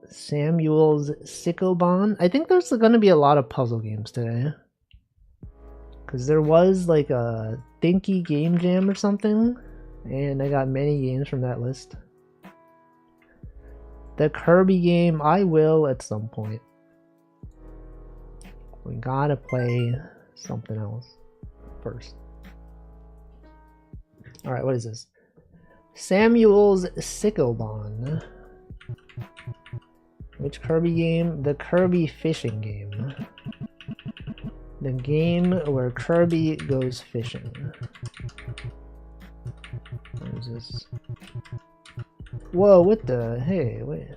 Samuel's Sickoban. I think there's going to be a lot of puzzle games today. Because there was like a Thinky Game Jam or something. And I got many games from that list. The Kirby game, I will at some point. We gotta play something else first. Alright, what is this? Samuel's Sickoban. Which Kirby game? The Kirby fishing game. The game where Kirby goes fishing. What is this? Whoa, what the? Hey, wait.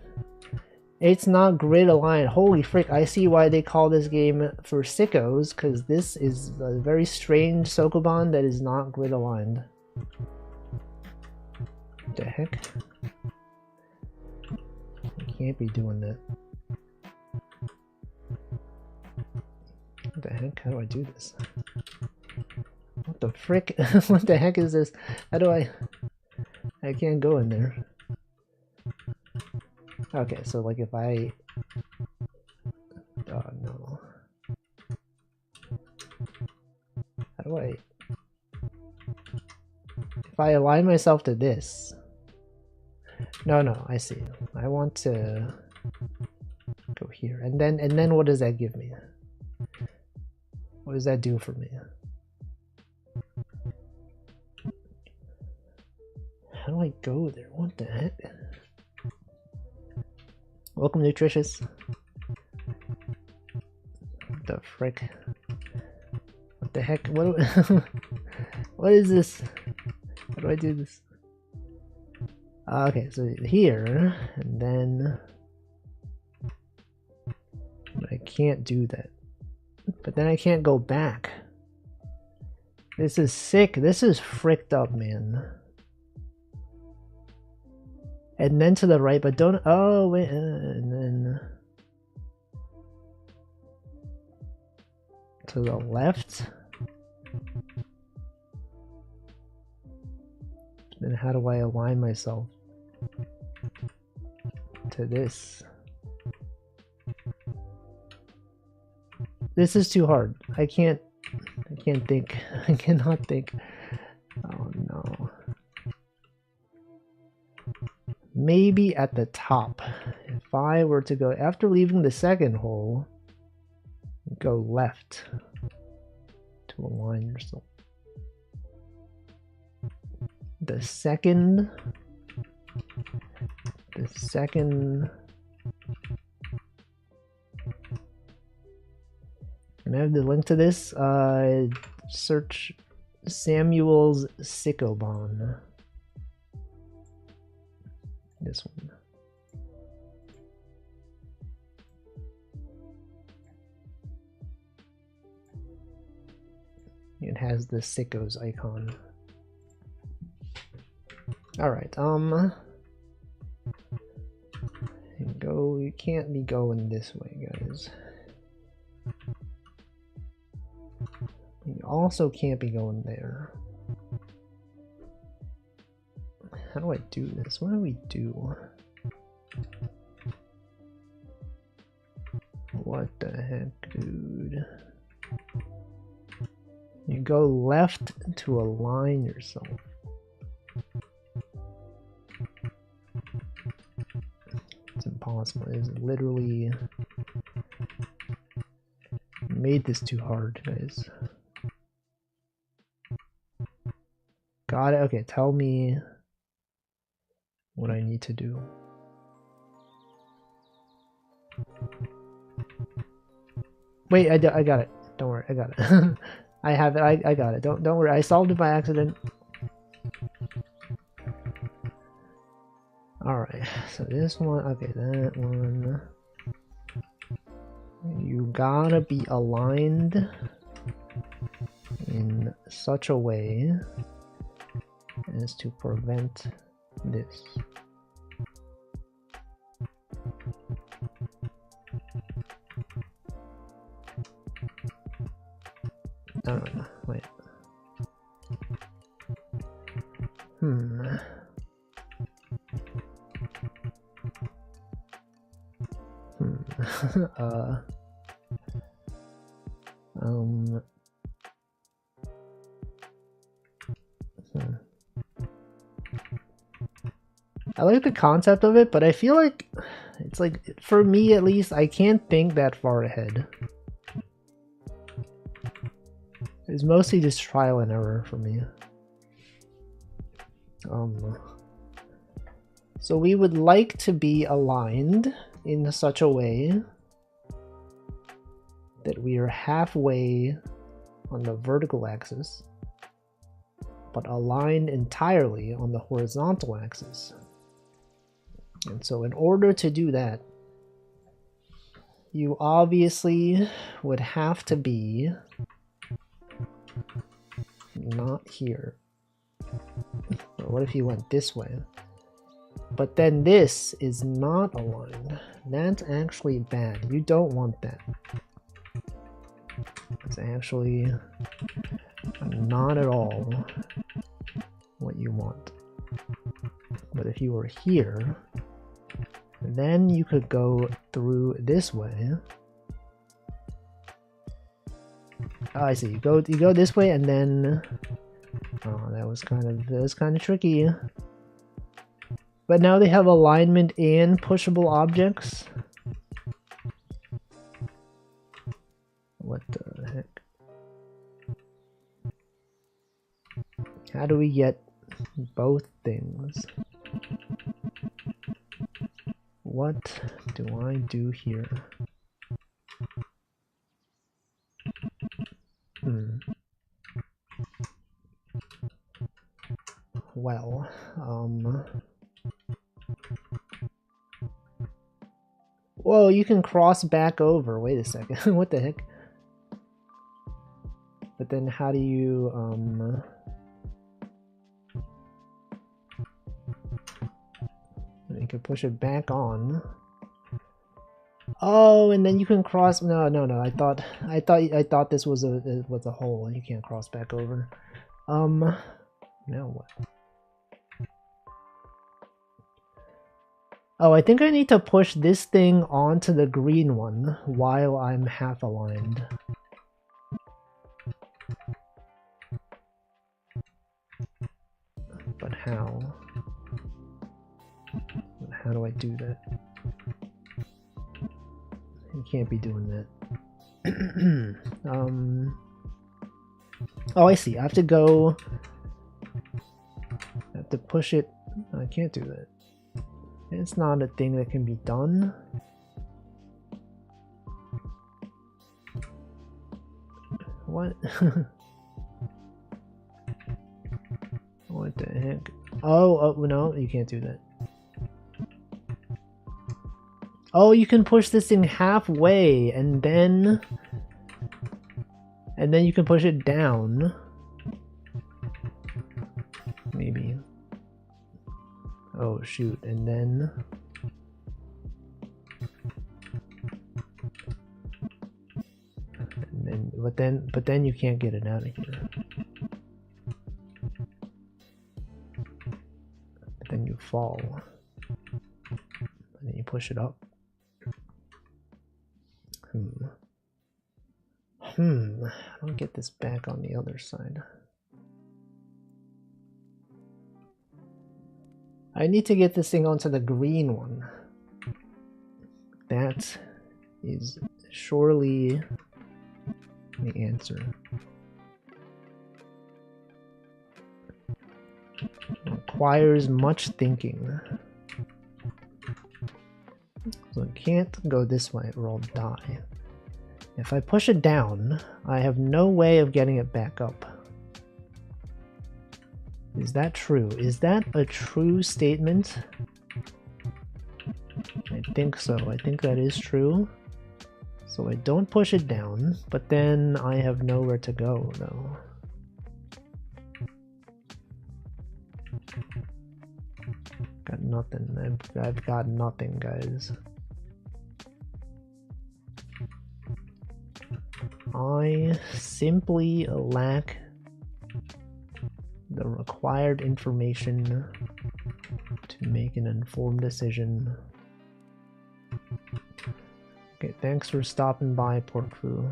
It's not grid aligned. Holy frick, I see why they call this game for sickos, because this is a very strange Sokoban that is not grid aligned. What the heck? I can't be doing that. What the heck? How do I do this? What the frick? What the heck is this? How do I can't go in there. Okay, so like if I... Oh no. How do I... If I align myself to this... No, I see. I want to go here. And then what does that give me? What does that do for me? How do I go there? What the heck? Welcome, Nutritious. What the frick? What the heck? What? What is this? How do I do this? Okay, so here, and then... But I can't do that. But then I can't go back. This is sick. This is fricked up, man. And then to the right, but don't... Oh, wait, and then... To the left? Then how do I align myself to this? This is too hard. I can't think. I cannot think. Oh no. Maybe at the top. If I were to go after leaving the second hole, go left to align yourself. The second. Can I have the link to this? Search Samuel's Sickoban. This one. It has the sickos icon. Alright, go, you can't be going this way, guys. You also can't be going there. How do I do this? What do we do? What the heck, dude? You go left to align yourself. It's impossible. It's literally made this too hard, guys. Got it. Okay, tell me what I need to do. Wait, I got it. Don't worry, I got it. I have it. I got it. Don't worry. I solved it by accident. All right. So this one. Okay, that one. You gotta be aligned in such a way as to prevent this. I don't know. Wait. I like the concept of it, but I feel like it's like, for me at least, I can't think that far ahead. It's mostly just trial and error for me. So we would like to be aligned in such a way that we are halfway on the vertical axis, but aligned entirely on the horizontal axis. And so in order to do that, you obviously would have to be not here. Or what if you went this way? But then this is not aligned. That's actually bad. You don't want that. It's actually not at all what you want. But if you were here, then you could go through this way. Oh, I see. You go this way, and then that was kind of tricky. But now they have alignment and pushable objects. What the heck? How do we get both things? What do I do here? Well, whoa, you can cross back over. Wait a second. What the heck? But then how do you, you can push it back on. Oh, and then you can cross. No. I thought this was a hole. You can't cross back over. Now what? Oh, I think I need to push this thing onto the green one while I'm half aligned. But how? How do I do that? You can't be doing that. Oh, I see. I have to go. I have to push it. I can't do that. It's not a thing that can be done. What? What the heck? Oh, no, you can't do that. Oh, you can push this thing halfway, and then you can push it down. Maybe. Oh shoot, and then but then you can't get it out of here. But then you fall. And then you push it up. I don't get this back on the other side. I need to get this thing onto the green one. That is surely the answer. Requires much thinking. So it can't go this way or I'll die. If I push it down, I have no way of getting it back up. Is that true? Is that a true statement? I think so. I think that is true. So I don't push it down, but then I have nowhere to go though. Got nothing. I've got nothing, guys. I simply lack the required information to make an informed decision. Okay, thanks for stopping by, Porkfu.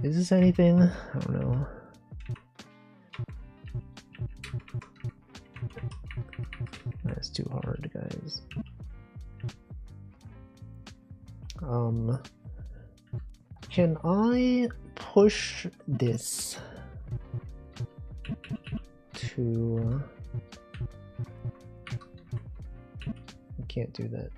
Is this anything? I don't know. That's too hard, guys. Can I push this to... I can't do that.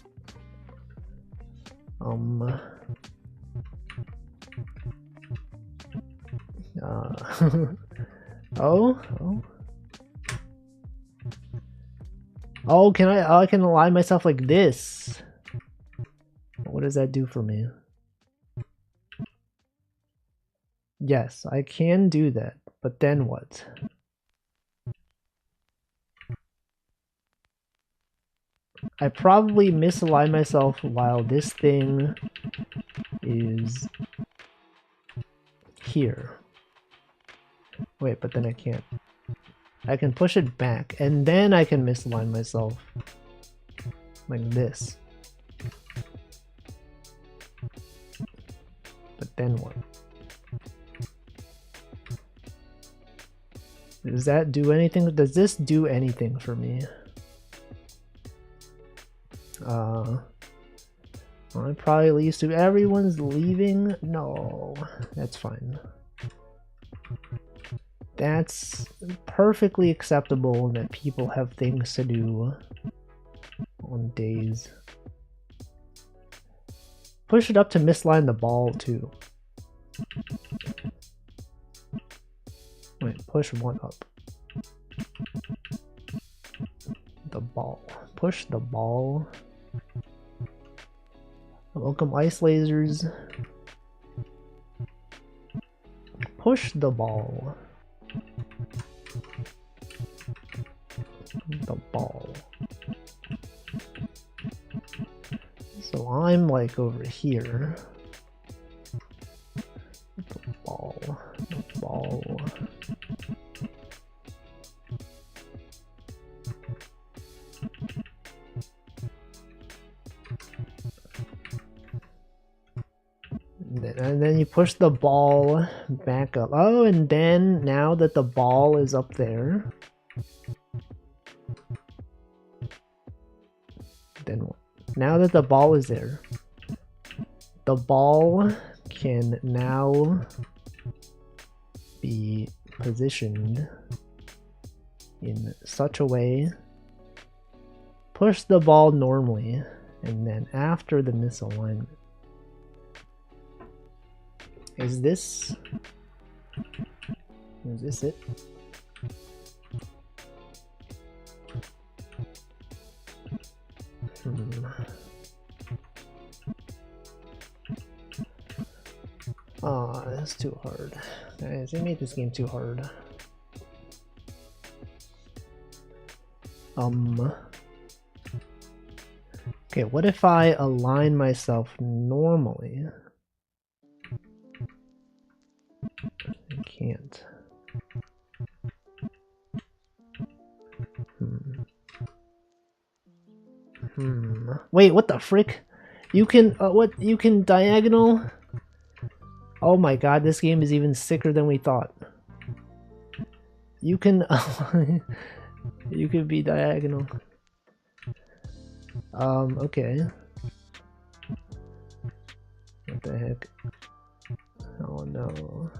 Oh, can I can align myself like this. What does that do for me? Yes, I can do that, but then what? I probably misalign myself while this thing is here. Wait, but then I can't. I can push it back, and then I can misalign myself. Like this. But then what? Does that do anything? Does this do anything for me? I probably leave to everyone's leaving. No, that's fine. That's perfectly acceptable that people have things to do on days. Push it up to misline the ball too. Wait, push one up. The ball. Push the ball. Welcome, ice lasers. Push the ball. The ball. So I'm like over here. The ball. The ball. And then you push the ball back up. Oh, and then now that the ball is up there, then what? Now that the ball is there, the ball can now be positioned in such a way. Push the ball normally, and then after the misalignment. Is this it? Ah, that's too hard. Guys, they made this game too hard. Okay, what if I align myself normally? I can't. Wait, what the frick? You can, what? You can diagonal? Oh my god, this game is even sicker than we thought. You can you could be diagonal. Okay. What the heck? Oh no.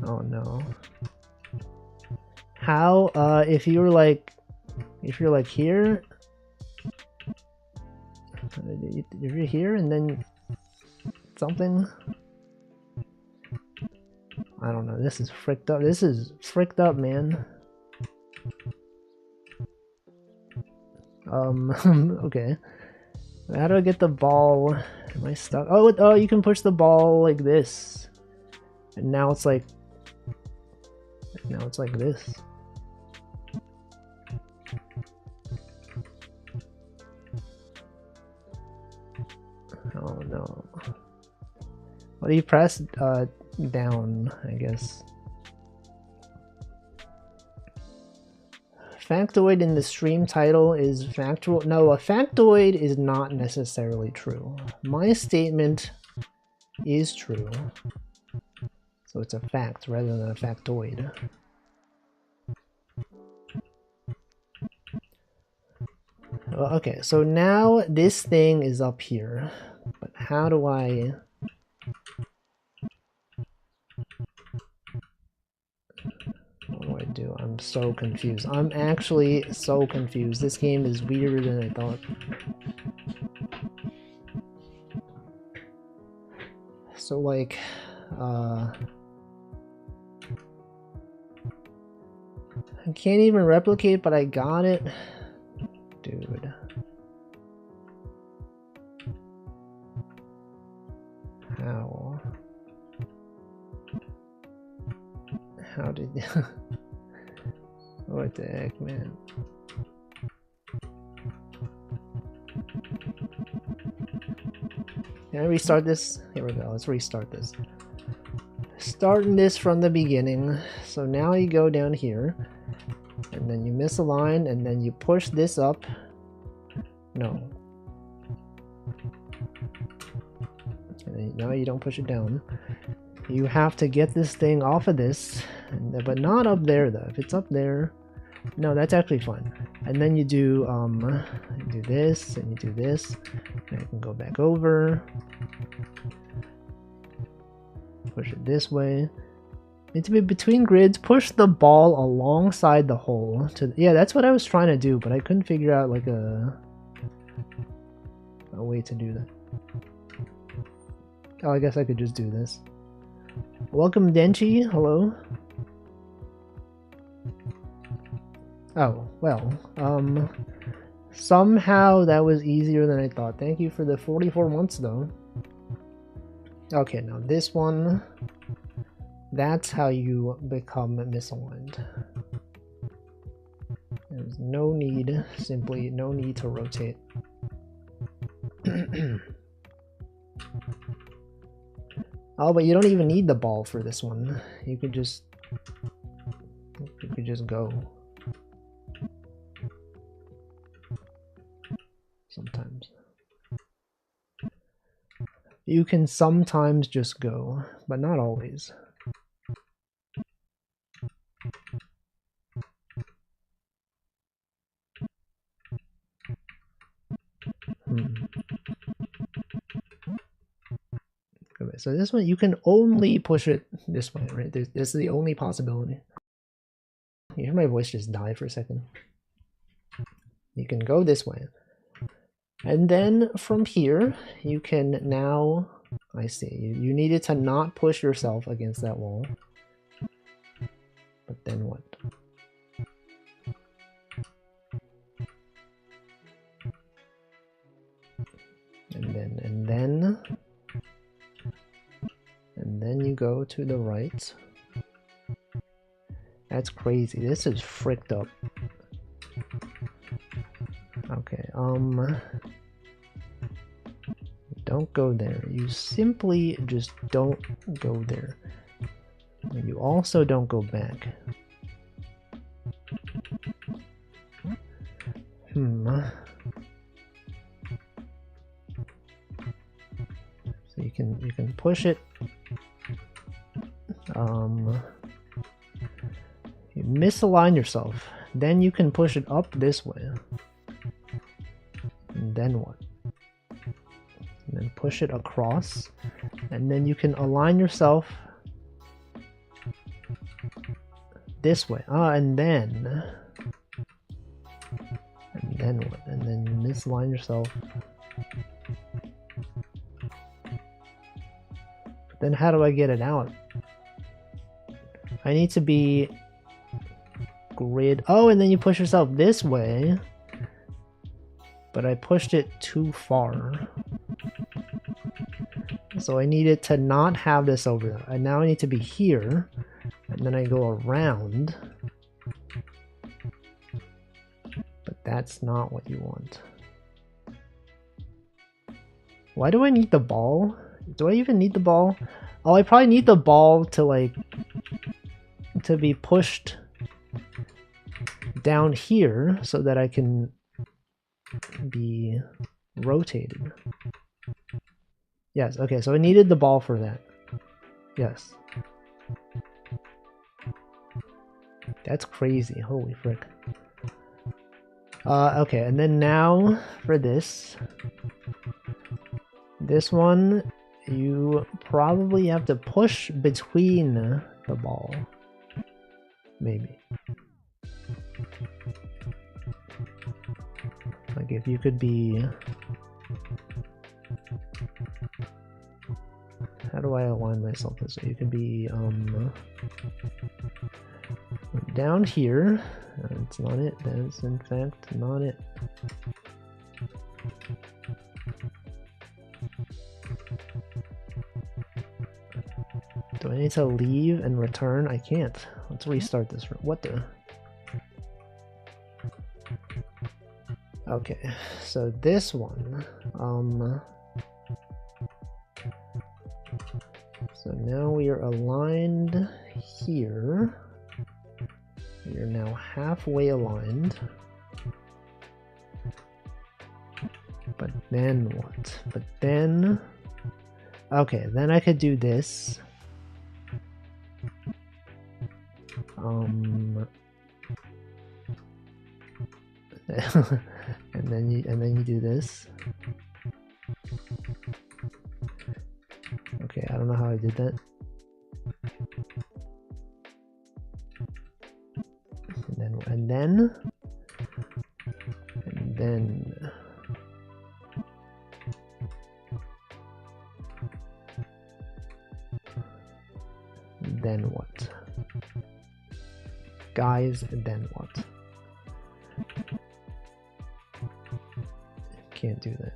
Oh no. How if you're like here, if you're here and then something, I don't know, this is fricked up. This is fricked up, man. Okay. How do I get the ball? Am I stuck? Oh, you can push the ball like this. And now it's like this. Oh no. What do you press? Down, I guess. Factoid in the stream title is factual. No, a factoid is not necessarily true. My statement is true. So it's a fact rather than a factoid. Well, okay, so now this thing is up here. But how do I... What do I do? I'm so confused. I'm actually so confused. This game is weirder than I thought. So like, I can't even replicate, but I got it. Dude. How? How did... What the heck, man? Can I restart this? Here we go, let's restart this. Starting this from the beginning. So now you go down here, and then you misalign, and then you push this up. No. And now you don't push it down. You have to get this thing off of this, but not up there though. If it's up there, no, that's actually fine. And then you do this, and you do this, and you can go back over, push it this way. Need to be between grids. Push the ball alongside the hole. Yeah, that's what I was trying to do, but I couldn't figure out like a way to do that. Oh, I guess I could just do this. Welcome, Denchi. Hello. Oh, well, somehow that was easier than I thought. Thank you for the 44 months, though. Okay, now this one, that's how you become misaligned. There's no need, simply no need to rotate. Oh, but you don't even need the ball for this one. You could just go. Sometimes. You can sometimes just go, but not always. Okay, so this one, you can only push it this way, right? This is the only possibility. You hear my voice just die for a second. You can go this way. And then from here, you can now, I see, you needed to not push yourself against that wall. But then what? And then you go to the right. That's crazy. This is fricked up. Okay, don't go there. You simply just don't go there. And you also don't go back. So you can push it. You misalign yourself. Then you can push it up this way. And then what? And then push it across. And then you can align yourself this way. And then what? And then you misalign yourself. But then how do I get it out? I need to be grid. Oh, and then you push yourself this way. But I pushed it too far. So I needed to not have this over there. And now I need to be here. And then I go around. But that's not what you want. Why do I need the ball? Do I even need the ball? Oh, I probably need the ball to like to be pushed down here so that I can be rotated. Yes, okay, so I needed the ball for that. Yes. That's crazy, holy frick. Okay, and then now for this one, you probably have to push between the ball. Maybe. Like if you could be... How do I align myself this way? You could be down here. That's not it. That's in fact not it. Do I need to leave and return? I can't. Let's restart this. What the? Okay, so this one, so now we are aligned here. We are now halfway aligned. But then what? But then, okay, then I could do this. and then you do this. Okay, I don't know how I did that. And then what? Guys, then what? Can't do that.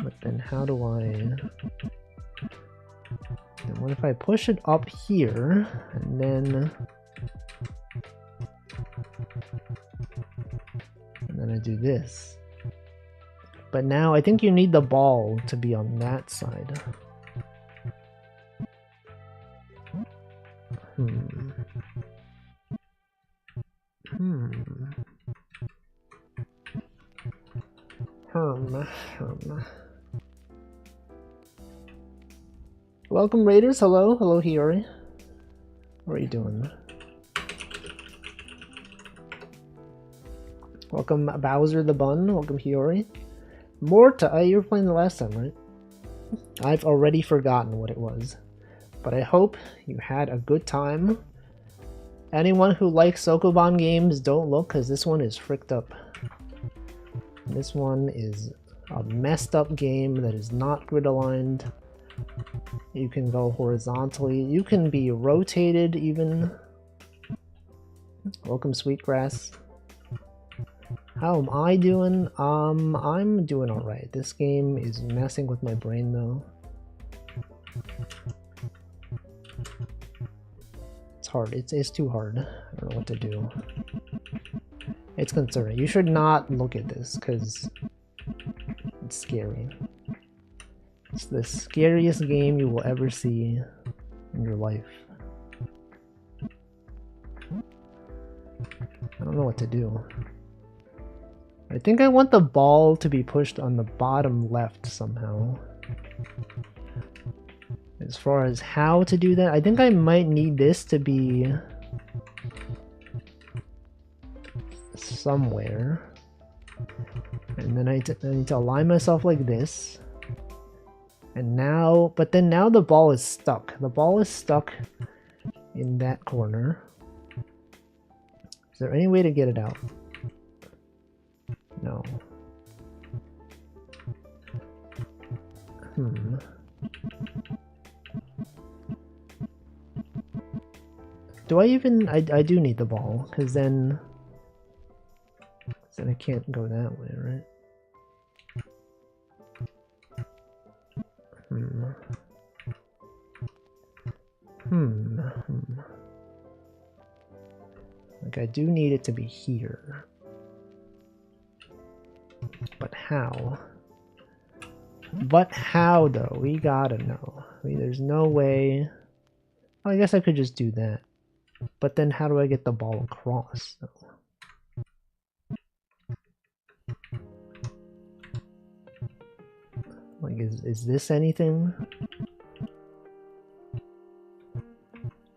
But then how do I... Then what if I push it up here, and then I do this? But now I think you need the ball to be on that side. Welcome Raiders, hello Hiyori. What are you doing? Welcome Bowser the Bun, welcome Hiyori. Morta, you were playing the last time, right? I've already forgotten what it was. But I hope you had a good time. Anyone who likes Sokoban games, don't look, because this one is fricked up. This one is a messed up game that is not grid aligned. You can go horizontally. You can be rotated even. Welcome Sweetgrass. How am I doing? I'm doing alright. This game is messing with my brain though. It's hard. It's too hard. I don't know what to do. It's concerning. You should not look at this because it's scary. It's the scariest game you will ever see in your life. I don't know what to do. I think I want the ball to be pushed on the bottom left somehow. As far as how to do that, I think I might need this to be somewhere. And then I need to align myself like this. And now, but then now the ball is stuck. The ball is stuck in that corner. Is there any way to get it out? No. Do I even... I do need the ball, because then I can't go that way, right? Like, I do need it to be here. But how? But how, though? We gotta know. I mean, there's no way... Oh, I guess I could just do that. But then how do I get the ball across? Like, is this anything?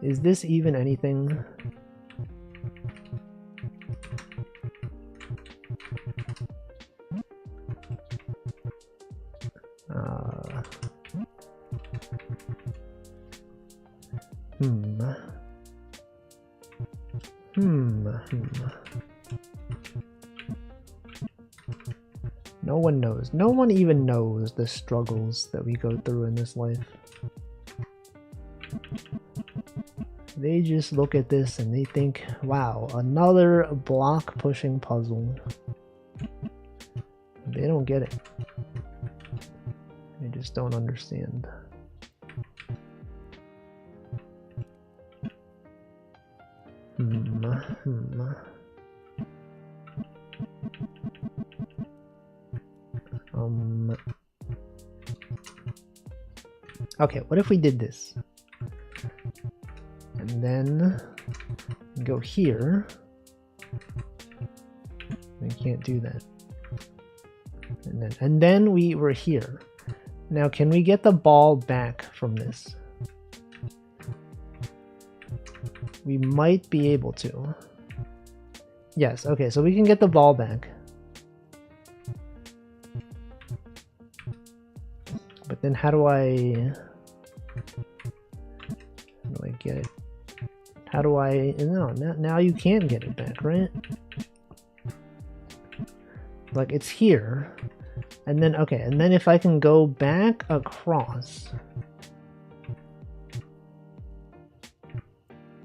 Is this even anything? No one knows. No one even knows the struggles that we go through in this life. They just look at this and they think, wow, another block pushing puzzle. They don't get it. They just don't understand. Okay, what if we did this? And then go here. We can't do that. And then we were here. Now, can we get the ball back from this? We might be able to. Yes, okay, so we can get the ball back. But then how do I get it? How do I... No, now you can't get it back, right? Like, it's here. And then, okay, and then if I can go back across,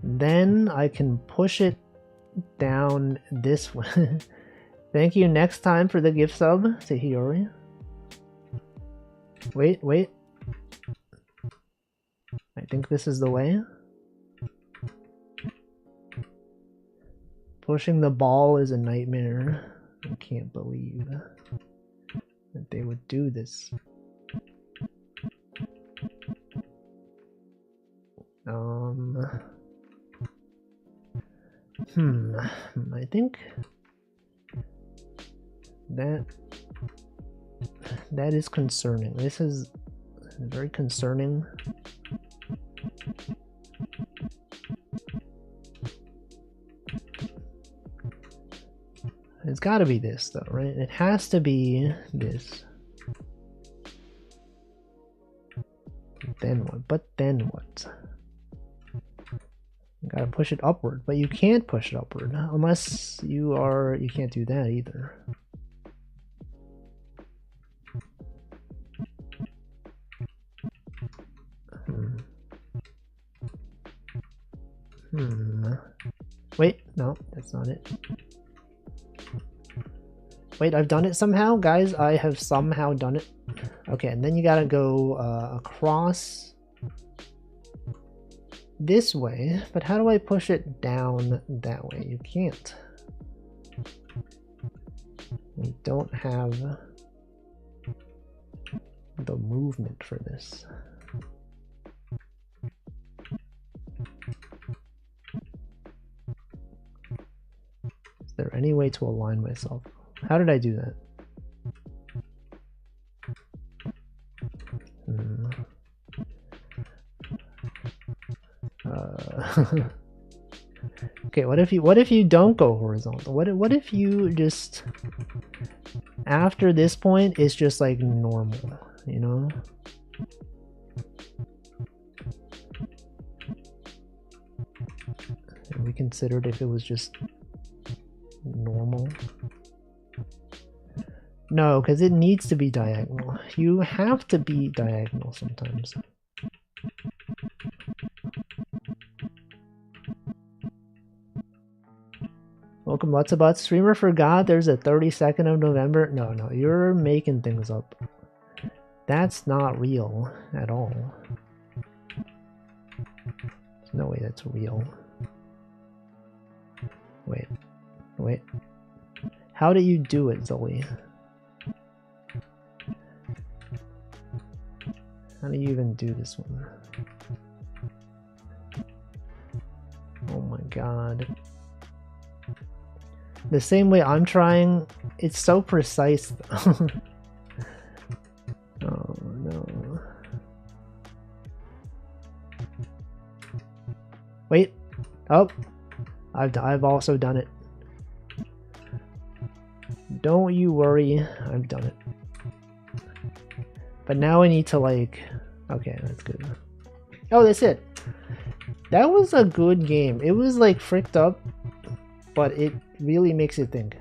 then I can push it down this way. Thank you next time for the gift sub to Hiyori. Wait. I think this is the way. Pushing the ball is a nightmare. I can't believe that they would do this. I think that is concerning. This is very concerning. It's got to be this, though, right? It has to be this. Then what? But then what? You gotta push it upward, but you can't push it upward unless you can't do that either. Wait, no, that's not it. Wait, I've done it somehow? Guys, I have somehow done it. Okay, and then you gotta go across this way, but how do I push it down that way? You can't. We don't have the movement for this. Is there any way to align myself? How did I do that? Okay, what if you don't go horizontal? What if you just, after this point, it's just like normal, you know? And we considered if it was just normal. No, because it needs to be diagonal. You have to be diagonal sometimes. Welcome, Lutzabot. Streamer forgot there's a 32nd of November. No, you're making things up. That's not real at all. There's no way that's real. Wait. How do you do it, Zoe? How do you even do this one? Oh my god. The same way I'm trying, it's so precise though. Oh no. Wait. Oh. I've also done it. Don't you worry, I've done it. But now I need to like... Okay, that's good. Oh, that's it. That was a good game. It was like fricked up, but it really makes you think.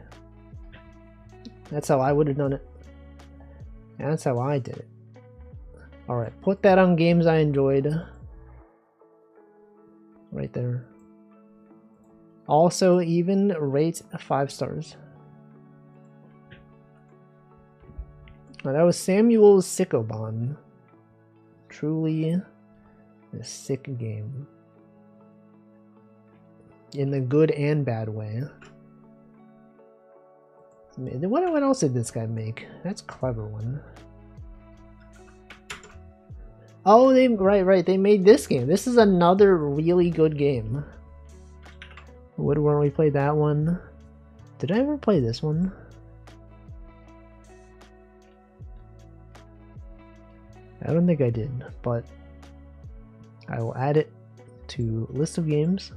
That's how I would have done it. That's how I did it. Alright, put that on games I enjoyed. Right there. Also, even rate 5 stars. Now, that was Samuel Sickobon. Truly a sick game. In the good and bad way. What else did this guy make? That's a clever one. Oh, right, they made this game. This is another really good game. Weren't we play that one? Did I ever play this one? I don't think I did, but I will add it to list of games.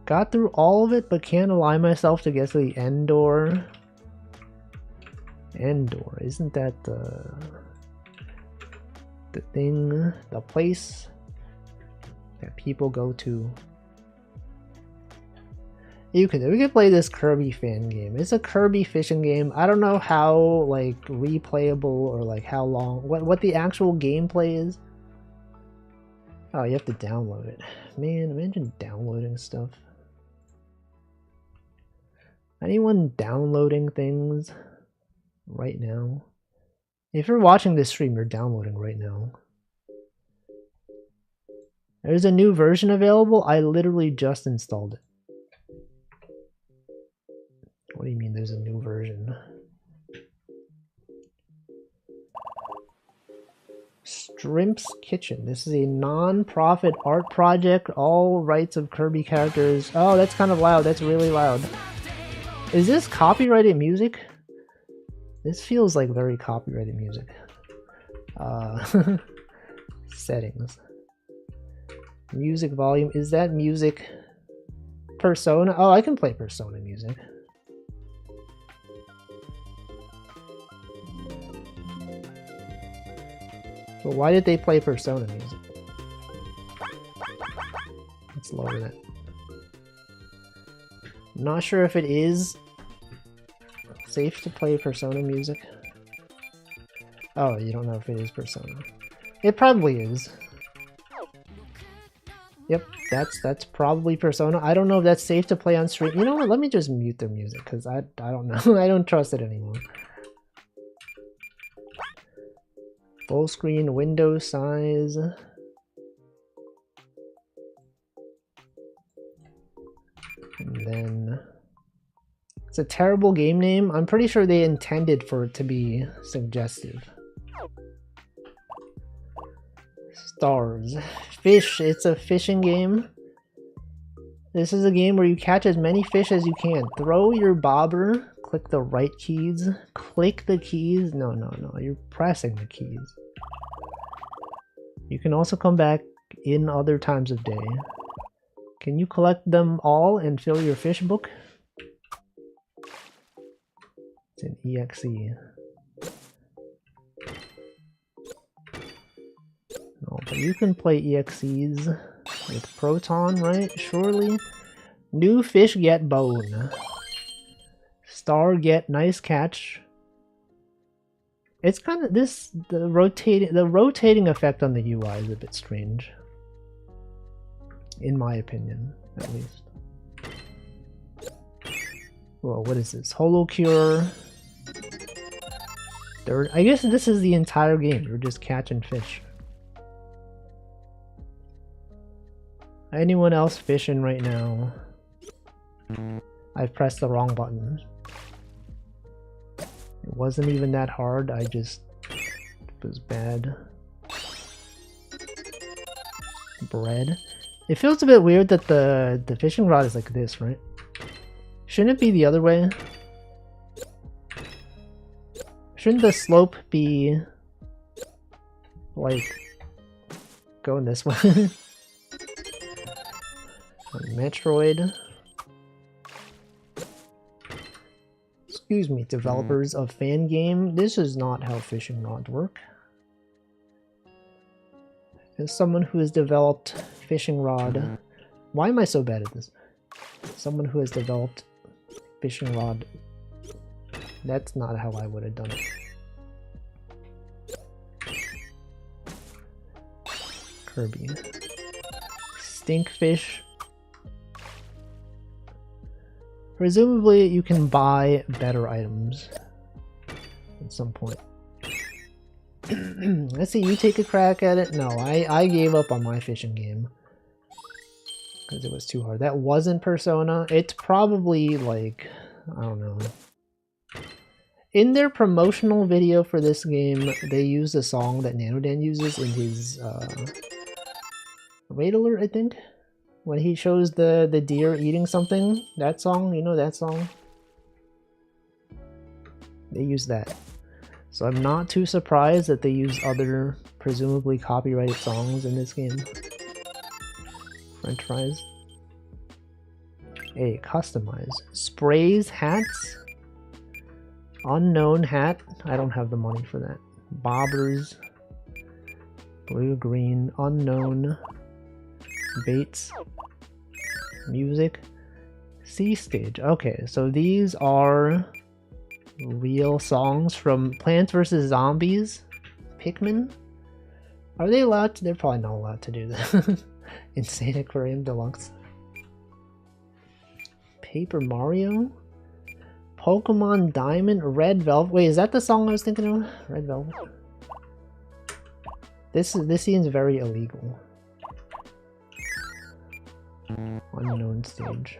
Got through all of it, but can't align myself to get to the end door. End door, isn't that the thing, the place that people go to? We could play this Kirby fan game. It's a Kirby fishing game. I don't know how like replayable or like how long, what the actual gameplay is. Oh, you have to download it. Man, imagine downloading stuff. Anyone downloading things right now? If you're watching this stream, you're downloading right now. There's a new version available. I literally just installed it. What do you mean there's a new version? Strimp's Kitchen. This is a non-profit art project. All rights of Kirby characters. Oh, that's kind of loud. That's really loud. Is this copyrighted music? This feels like very copyrighted music. Settings. Music volume. Is that music? Persona? Oh, I can play Persona music. But why did they play Persona music? Let's lower that. I'm not sure if it is safe to play Persona music. Oh, you don't know if it is Persona. It probably is. Yep, that's probably Persona. I don't know if that's safe to play on stream. You know what? Let me just mute their music because I don't know. I don't trust it anymore. Full screen window size. And then It's a terrible game name. I'm pretty sure they intended for it to be suggestive. Stars. Fish. It's a fishing game. This is a game where you catch as many fish as you can. Throw your bobber. Click the right keys. Click the keys. No, no, no. You're pressing the keys. You can also come back in other times of day. Can you collect them all and fill your fish book? It's an EXE. No, but you can play EXEs with Proton, right? Surely. New fish get bone. Star get nice catch. It's kind of the rotating effect on the UI is a bit strange. In my opinion, at least. Well, what is this? Holocure. I guess this is the entire game. You're just catching fish. Anyone else fishing right now? I've pressed the wrong button. It wasn't even that hard, it was bad. Bread. It feels a bit weird that the fishing rod is like this, right? Shouldn't it be the other way? Shouldn't the slope be like going this way? Metroid. Excuse me, developers of fan game. This is not how fishing rods work. As someone who has developed fishing rod, why am I so bad at this? Someone who has developed fishing rod, that's not how I would have done it. Kirby. Stinkfish. Presumably you can buy better items at some point. Let's see, you take a crack at it. No, I gave up on my fishing game because it was too hard. That wasn't Persona. It's probably like, I don't know. In their promotional video for this game, they used a song that Nanodan uses in his Raid Alert, I think. When he shows the deer eating something. That song, you know that song? They use that. So I'm not too surprised that they use other, presumably copyrighted songs in this game. French fries. Hey, customize. Sprays, hats. Unknown hat. I don't have the money for that. Bobbers. Blue, green, unknown. Baits. Music. C stage. Okay, so these are real songs from Plants vs. Zombies. Pikmin. Are they allowed to? They're probably not allowed to do that. Insane Aquarium Deluxe. Paper Mario. Pokemon Diamond. Red Velvet. Wait, is that the song I was thinking of? Red Velvet. This seems very illegal. Unknown stage.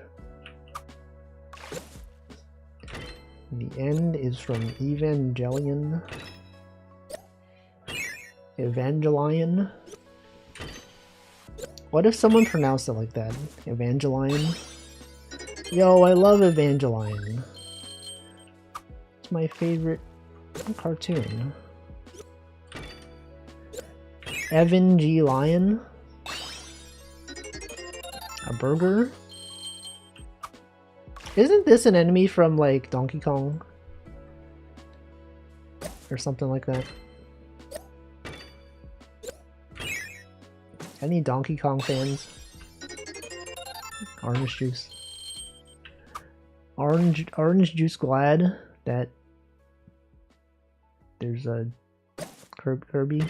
The end is from Evangelion. Evangelion. What if someone pronounced it like that? Evangelion? Yo, I love Evangelion. It's my favorite cartoon. Evan G. Lion. A burger? Isn't this an enemy from like Donkey Kong? Or something like that? Any Donkey Kong fans? Orange juice. Orange juice glad that there's a Kirby.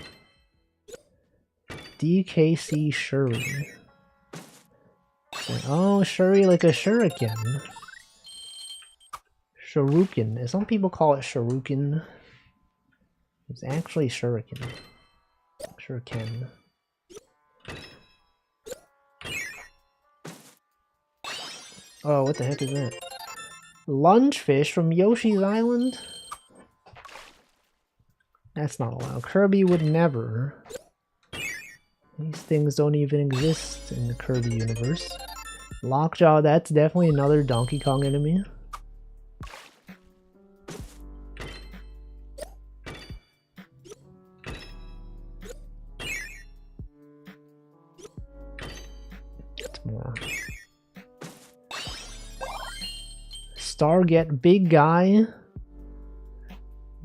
DKC Shuri. Oh, Shuri like a shuriken. Shuriken. Some people call it shuriken. It's actually shuriken. Shuriken. Oh, what the heck is that? Lungefish from Yoshi's Island? That's not allowed. Kirby would never. These things don't even exist in the Kirby universe. Lockjaw, that's definitely another Donkey Kong enemy. What's more? Starget, big guy.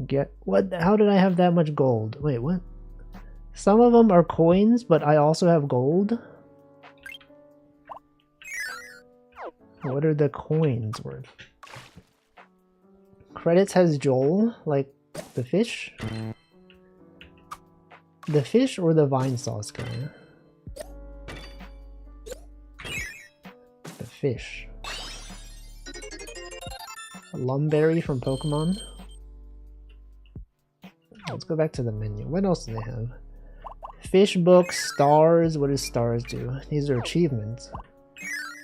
Get what? How did I have that much gold? Wait, what? Some of them are coins, but I also have gold. What are the coins worth? Credits has Joel, like the fish. The fish or the vine sauce guy? The fish. Lumberry from Pokemon. Let's go back to the menu. What else do they have? Fish book, stars. What does stars do? These are achievements.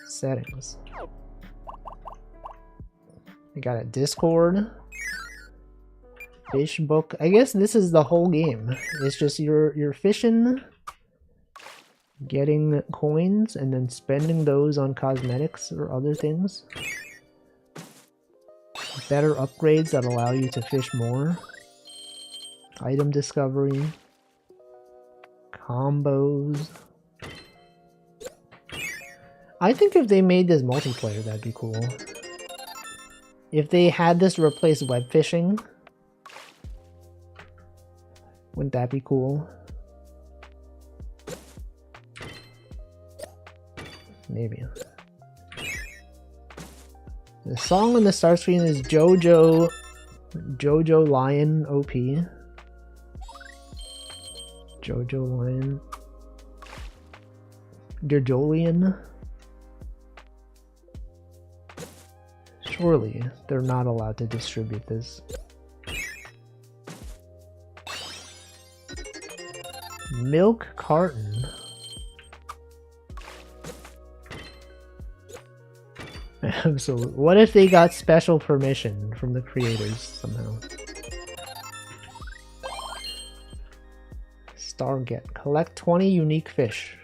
Settings. I got a Discord. Fish book. I guess this is the whole game. It's just you're fishing, getting coins, and then spending those on cosmetics or other things. Better upgrades that allow you to fish more. Item discovery. Combos. I think if they made this multiplayer, that'd be cool. If they had this replace web fishing, wouldn't that be cool? Maybe. The song on the start screen is Jojo Lion OP. Jojo Lion. Gajolian. Surely they're not allowed to distribute this. Milk carton. Absolutely. What if they got special permission from the creators somehow? Starget. Collect 20 unique fish.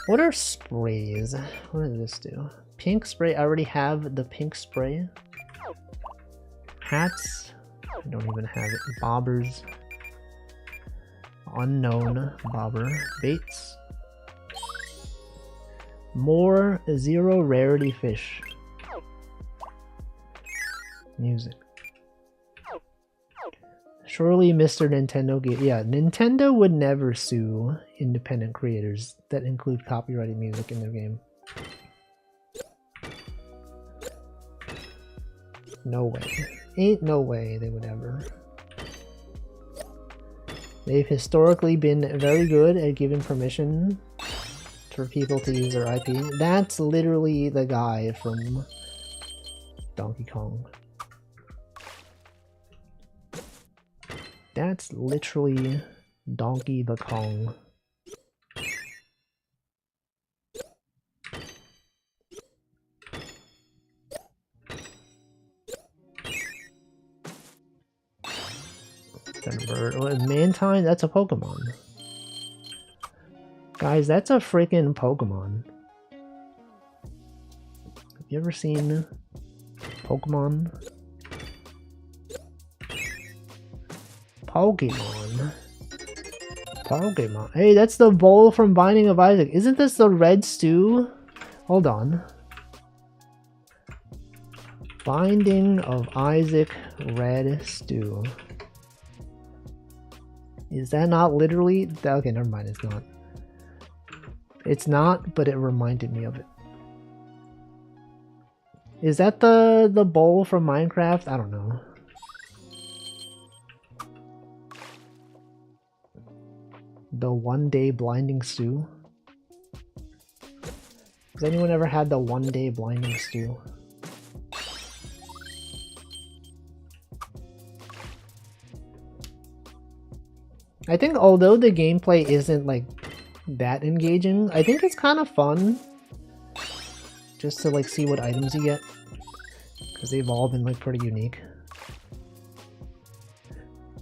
What are sprays? What does this do? Pink spray. I already have the pink spray. Hats. I don't even have it. Bobbers. Unknown bobber. Baits. More 0 rarity fish. Music. Surely Mr. Nintendo gave... Yeah, Nintendo would never sue independent creators that include copyrighted music in their game. No way. Ain't no way they would ever. They've historically been very good at giving permission for people to use their IP. That's literally the guy from Donkey Kong. That's literally Donkey the Kong. That bird. What, Mantine? That's a Pokemon. Guys, that's a freaking Pokemon. Have you ever seen Pokemon? Pokemon. Pokemon. Hey, that's the bowl from Binding of Isaac. Isn't this the red stew? Hold on. Binding of Isaac red stew. Is that not literally? Okay, never mind, it's not. It's not, but it reminded me of it. Is that the bowl from Minecraft? I don't know. The one-day blinding stew? Has anyone ever had the one-day blinding stew? I think although the gameplay isn't like that engaging, I think it's kind of fun just to like see what items you get. because they've all been like pretty unique.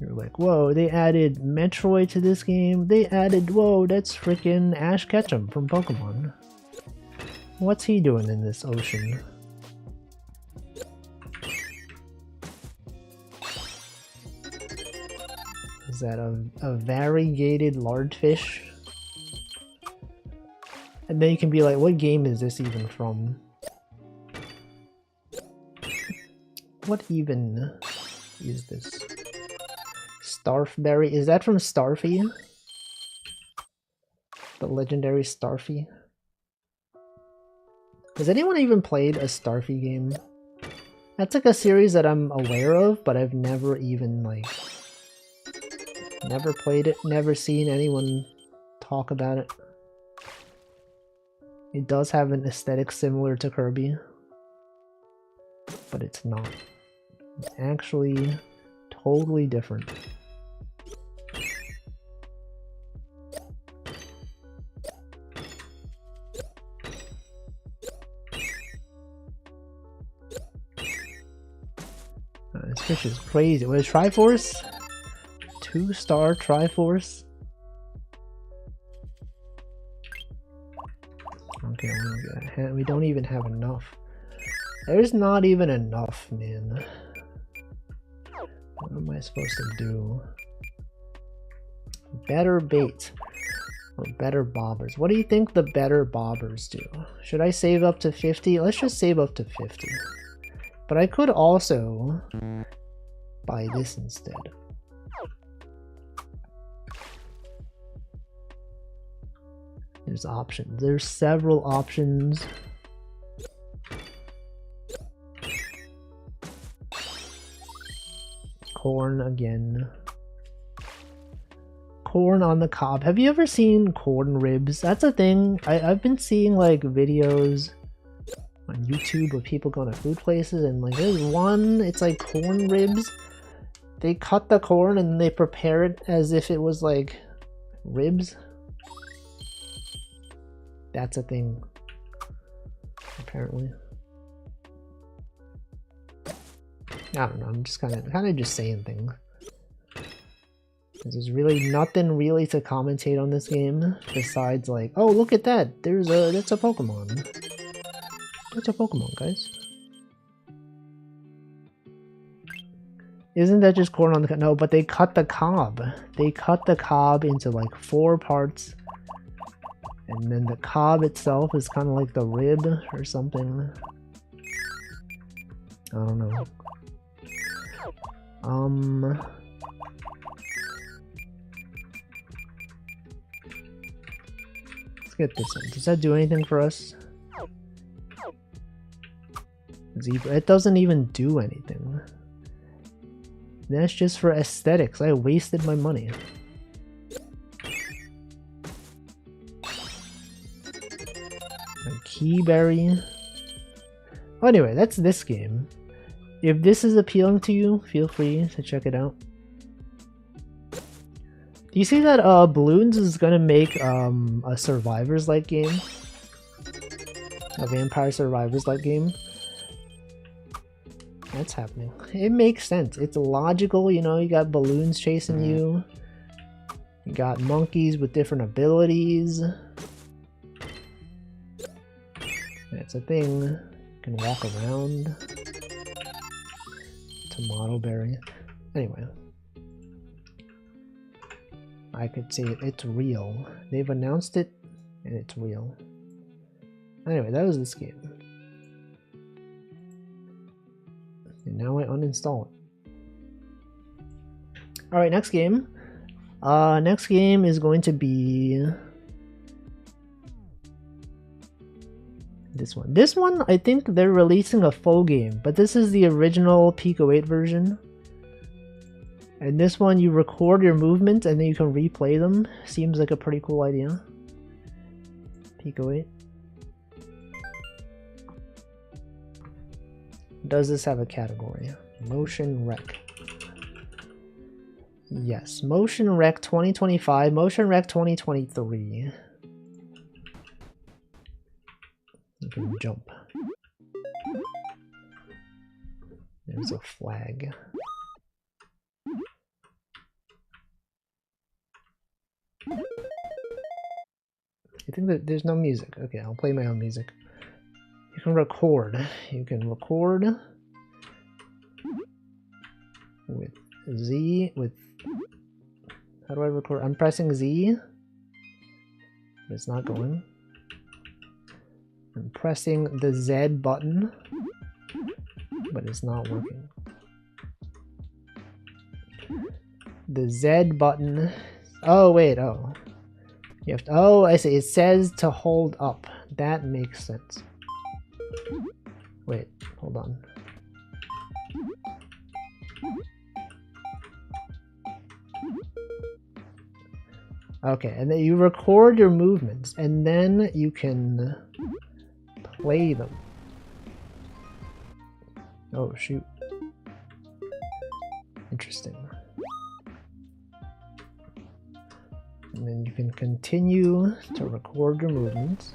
You're like, whoa, they added Metroid to this game. They added, whoa, that's freaking Ash Ketchum from Pokemon. What's he doing in this ocean? Is that a variegated large fish? And then you can be like, what game is this even from? What even is this? Starfberry? Is that from Starfy? The legendary Starfy? Has anyone even played a Starfy game? That's like a series that I'm aware of, but I've never even like... never played it, never seen anyone talk about it. It does have an aesthetic similar to Kirby, but it's not. It's actually totally different. This fish is crazy. What is Triforce? 2-star Triforce? Okay, we don't even have enough. There's not even enough, man. What am I supposed to do? Better bait. Or better bobbers. What do you think the better bobbers do? Should I save up to 50? Let's just save up to 50. But I could also buy this instead. There's options. There's several options. Corn again. Corn on the cob. Have you ever seen corn ribs? That's a thing. I've been seeing like videos on YouTube of people going to food places, and like there's one, it's like corn ribs. They cut the corn and they prepare it as if it was like ribs. That's a thing, apparently. I don't know, I'm just kind of just saying things. There's really nothing really to commentate on this game besides like, oh look at that, that's a Pokemon. That's a Pokemon, guys. Isn't that just corn on the no? But they cut the cob. They cut the cob into like 4 parts. And then the cob itself is kind of like the rib or something. I don't know. Let's get this one. Does that do anything for us? Zebra. It doesn't even do anything. That's just for aesthetics. I wasted my money. Keyberry. Well, anyway, that's this game. If this is appealing to you, feel free to check it out. Do you see that Balloons is gonna make a Survivors-like game? A Vampire Survivors-like game? That's happening. It makes sense. It's logical, you know, you got balloons chasing you. You got monkeys with different abilities. That's a thing. You can walk around. Tomato berry. Anyway. I could say it's real. They've announced it, and it's real. Anyway, that was this game. And now I uninstall it. Alright, next game. Next game is going to be this one. This one, I think they're releasing a full game, but this is the original Pico 8 version. And this one, you record your movements and then you can replay them. Seems like a pretty cool idea. Pico 8. Does this have a category? Motion Rec. Yes, Motion Rec 2025, Motion Rec 2023. You can jump. There's a flag. I think that there's no music. Okay, I'll play my own music. You can record. You can record with Z, with... How do I record? I'm pressing Z. It's not going. I'm pressing the Z button, but it's not working. The Z button... Oh, wait, oh. You have to... Oh, I see. It says to hold up. That makes sense. Wait, hold on. Okay, and then you record your movements, and then you can play them. Oh, shoot. Interesting. And then you can continue to record your movements.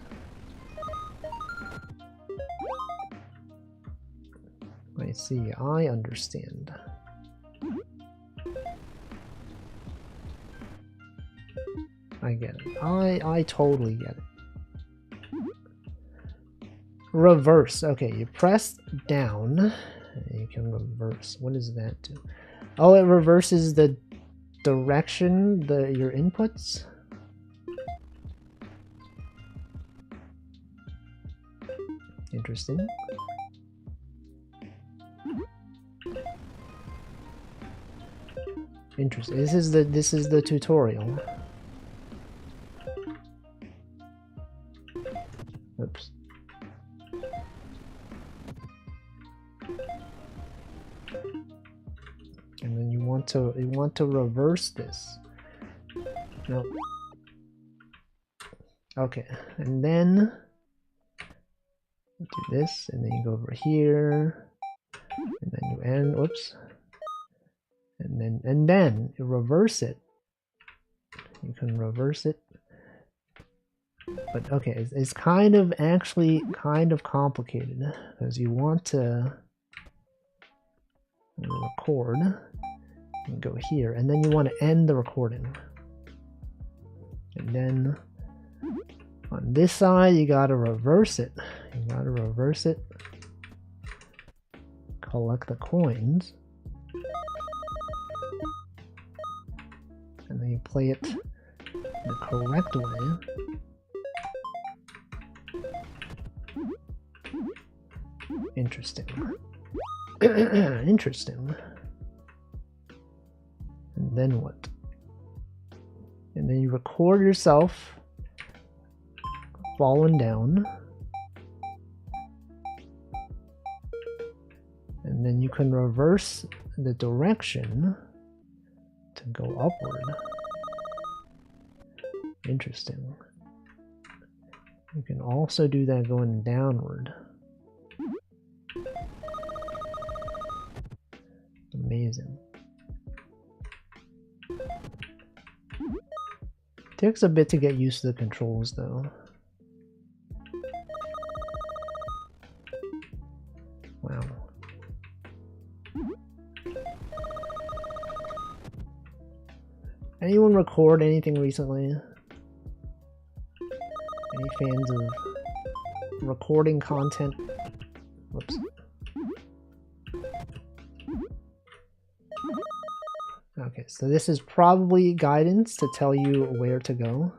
I see, I understand. I get it. I totally get it. Reverse. Okay, you press down, and you can reverse. What does that do? Oh, it reverses the direction, your inputs. Interesting. Interesting. This is the tutorial. Oops. And then you want to reverse this. No. Okay, and then do this, and then you go over here, and then you end. Whoops. And then you reverse it. You can reverse it. But okay, it's kind of complicated because you want to record and go here, and then you want to end the recording. And then on this side, you gotta reverse it. You gotta reverse it. Collect the coins. And then you play it the correct way. Interesting. Interesting. And then what? And then you record yourself falling down. And then you can reverse the direction to go upward. Interesting. You can also do that going downward. Amazing. Takes a bit to get used to the controls though. Wow. Anyone record anything recently? Any fans of recording content? Whoops. Okay, so this is probably guidance to tell you where to go.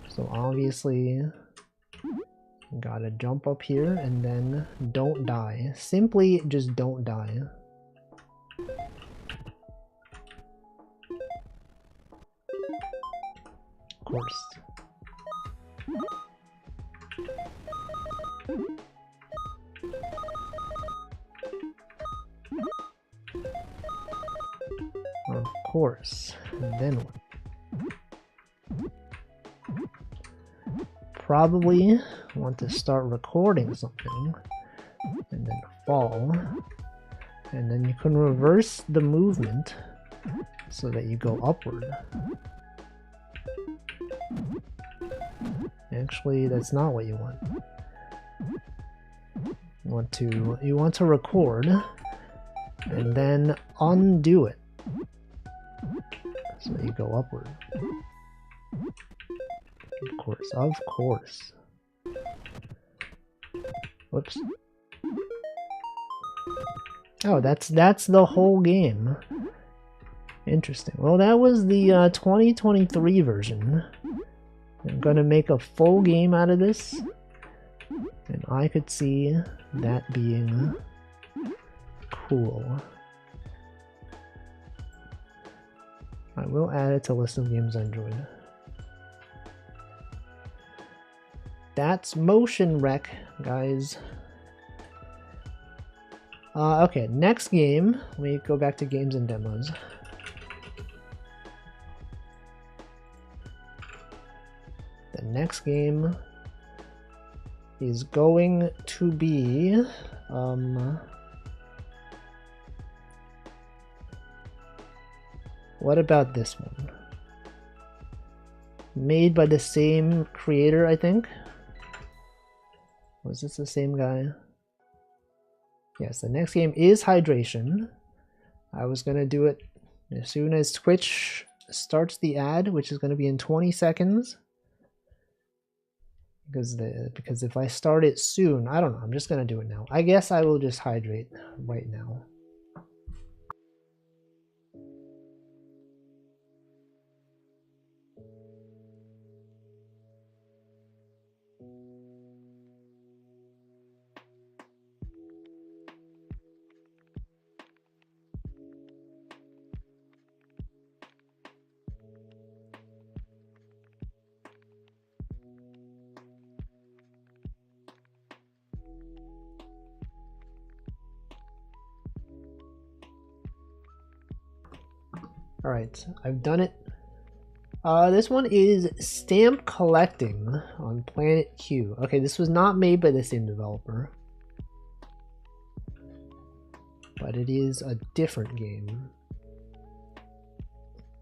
So obviously, you gotta jump up here and then don't die. Simply just don't die. Of course. Of course. And then what? Probably want to start recording something and then fall, and then you can reverse the movement so that you go upward. Actually, that's not what you want. You want to record and then undo it. So you go upward. Of course. Whoops. Oh, that's the whole game. Interesting. Well, that was the 2023 version. I'm gonna make a full game out of this, and I could see that being cool. I will add it to list of games I enjoyed. That's Motion Wreck, guys. Okay, next game. Let me go back to games and demos. The next game is going to be what about this one? Made by the same creator, I think. Was this the same guy? Yes, the next game is Hydration. I was gonna do it as soon as Twitch starts the ad, which is gonna be in 20 seconds. Because if I start it soon, I don't know, I'm just gonna do it now. I guess I will just hydrate right now. Alright, I've done it. This one is Stamp Collecting on Planet Q. Okay, this was not made by the same developer, but it is a different game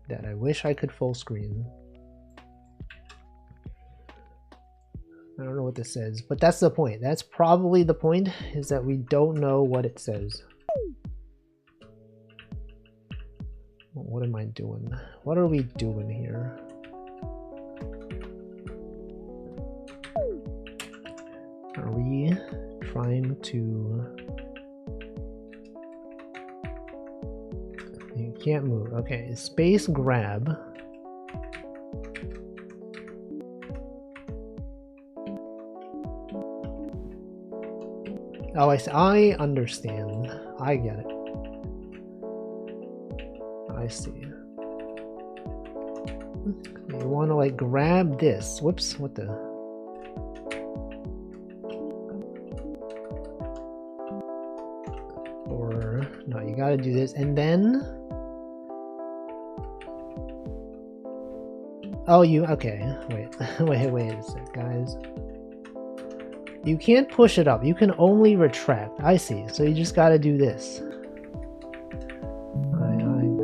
that I wish I could full screen. I don't know what this says, but that's the point. That's probably the point, is that we don't know what it says. What am I doing? What are we doing here? Are we trying to... You can't move. Okay, space grab. Oh, I understand. I get it. I see. You want to like grab this. Whoops, what the? Or no, you gotta do this and then. Oh, you okay? Wait, wait a sec, guys. You can't push it up. You can only retract. I see. So you just gotta do this.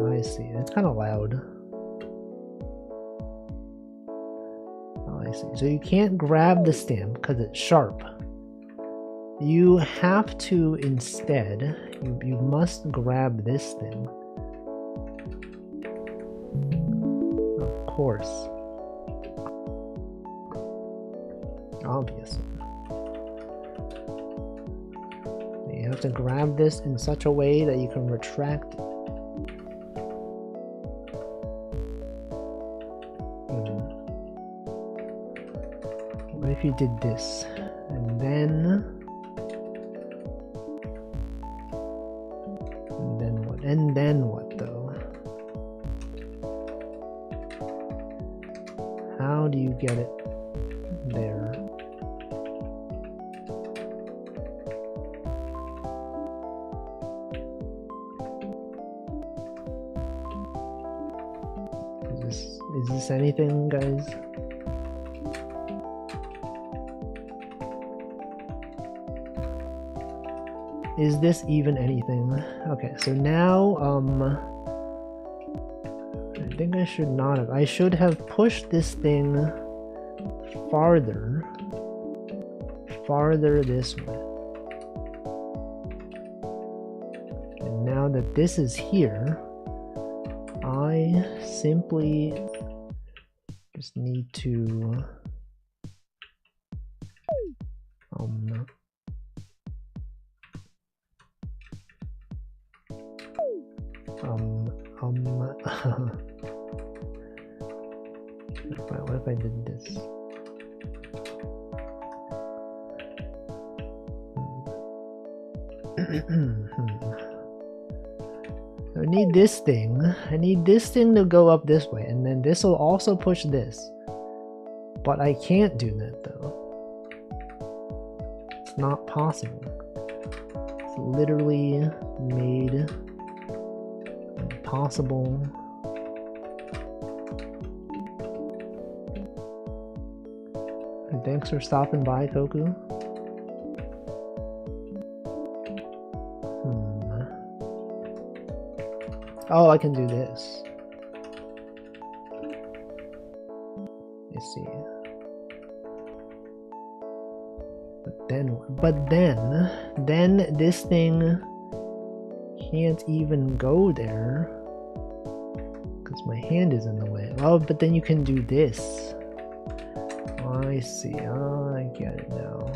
I see. It's kind of loud. Oh, I see. So you can't grab the stamp because it's sharp. You have to instead, you must grab this thing. Of course. Obviously. You have to grab this in such a way that you can retract it. What if you did this? And then what? And then what though? How do you get it there? Is this anything, guys? Is this even anything? Okay, so now, I think I should not have. I should have pushed this thing farther this way. now that this is here, I simply just need to what if I did this? I need this thing. I need this thing to go up this way, and then this will also push this. But I can't do that though. It's not possible. It's literally made impossible. Thanks for stopping by, Koku. Oh, I can do this. Let's see. But then this thing can't even go there because my hand is in the way. Oh, but then you can do this. I see. Oh, I get it now.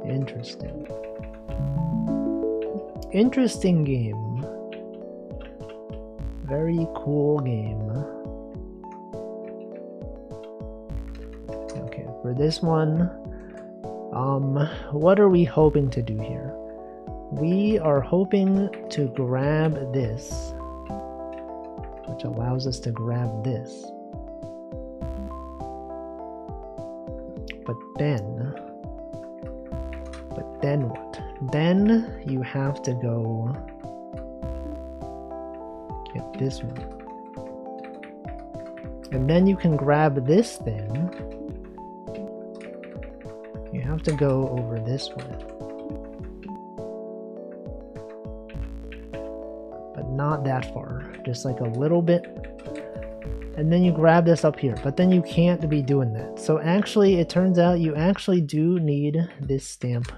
Interesting. Interesting game. Very cool game. Okay, for this one, what are we hoping to do here? We are hoping to grab this, which allows us to grab this. But then what? Then you have to go get this one. And then you can grab this thing. You have to go over this way. But not that far. Just like a little bit. And then you grab this up here. But then you can't be doing that. So actually, it turns out you actually do need this stamp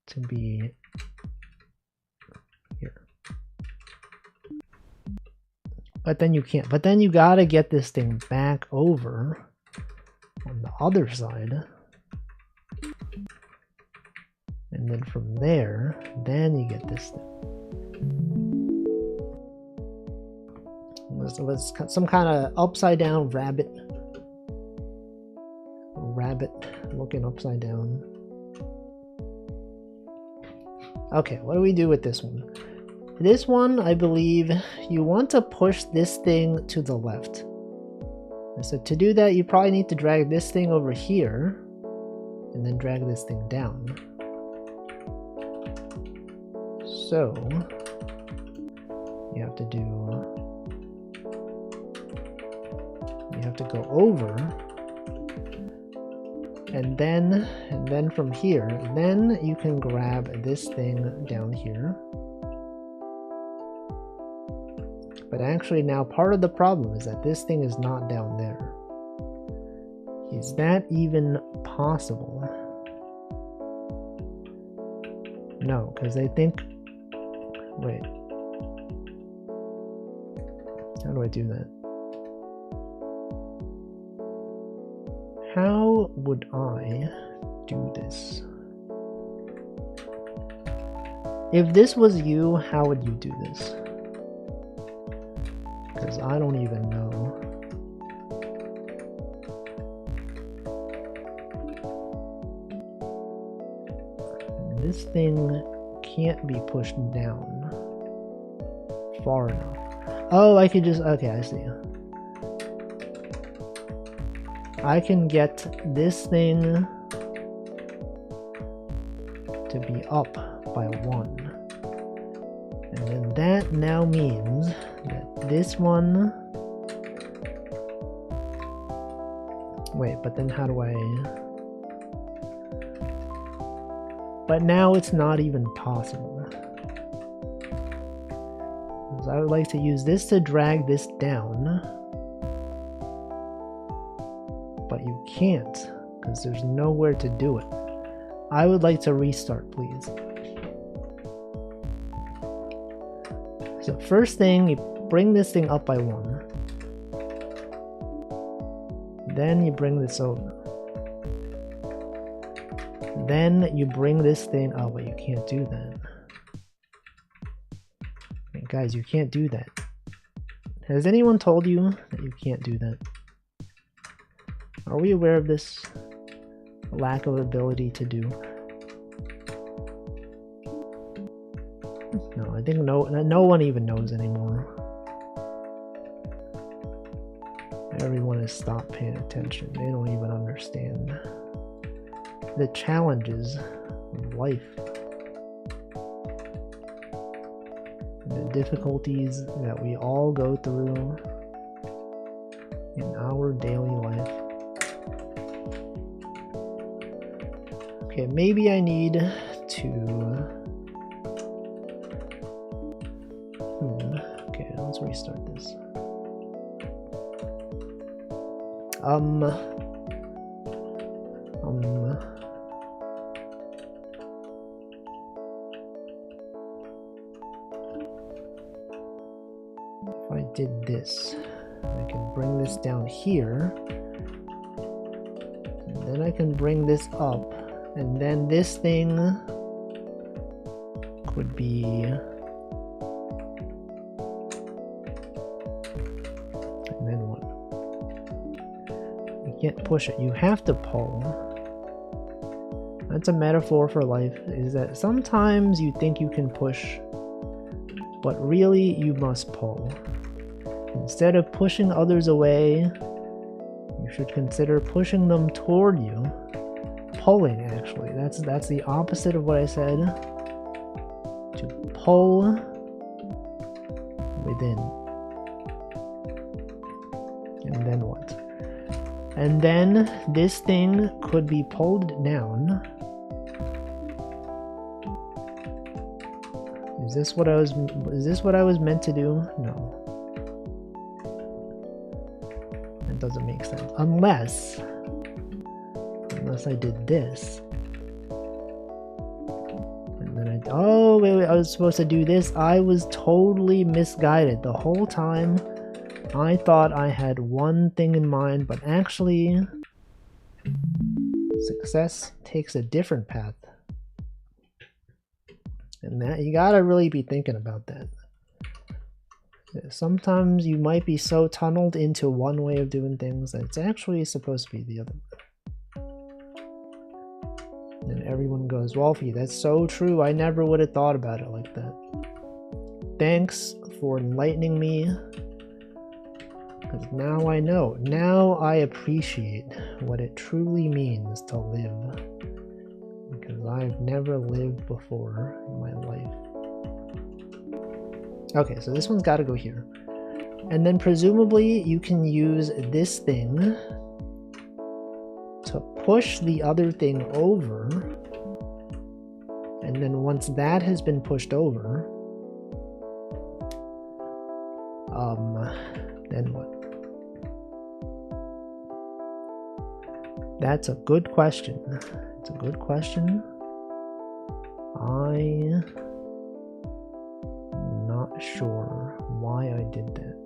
to be here. But then you can't. But then you gotta get this thing back over on the other side. And then from there, then you get this thing. It was some kind of upside down rabbit. Rabbit looking upside down. Okay, what do we do with this one? This one, I believe, you want to push this thing to the left. And so to do that, you probably need to drag this thing over here, and then drag this thing down. So, you have to go over, and then from here, then you can grab this thing down here. But actually now part of the problem is that this thing is not down there. Is that even possible? No, because I think, wait. How do I do that? How would I do this? If this was you, how would you do this? Because I don't even know. This thing can't be pushed down far enough. Oh, I could just, okay, I see. I can get this thing to be up by 1. And then that now means that this one... Wait, but then how do I... But now it's not even possible. Because I would like to use this to drag this down. But you can't, because there's nowhere to do it. I would like to restart, please. first thing, you bring this thing up by 1. Then you bring this over. Then you bring this thing, oh but you can't do that. Hey, guys, you can't do that. Has anyone told you that you can't do that? Are we aware of this lack of ability to do? No, I think no one even knows anymore. Everyone has stopped paying attention. They don't even understand the challenges of life. The difficulties that we all go through in our daily life. Okay, maybe I need to... Okay, let's restart this. If I did this, I can bring this down here, and then I can bring this up, and then this thing could be, and then what? You can't push it, you have to pull. That's a metaphor for life, is that sometimes you think you can push, but really you must pull. Instead of pushing others away, you should consider pushing them toward you. Pulling, actually. That's the opposite of what I said. To pull within. And then what? And then this thing could be pulled down. Is this what I was meant to do? No. That doesn't make sense. Unless I did this. And then oh wait, I was supposed to do this. I was totally misguided the whole time. I thought I had one thing in mind, but actually success takes a different path. And that you gotta really be thinking about that. Sometimes you might be so tunneled into one way of doing things that it's actually supposed to be the other. And everyone goes, Wolfie, that's so true. I never would have thought about it like that. Thanks for enlightening me. Because now I know. Now I appreciate what it truly means to live. Because I've never lived before in my life. Okay, so this one's got to go here. And then presumably you can use this thing to push the other thing over. And then once that has been pushed over, then what? That's a good question. It's a good question. I'm not sure why I did that.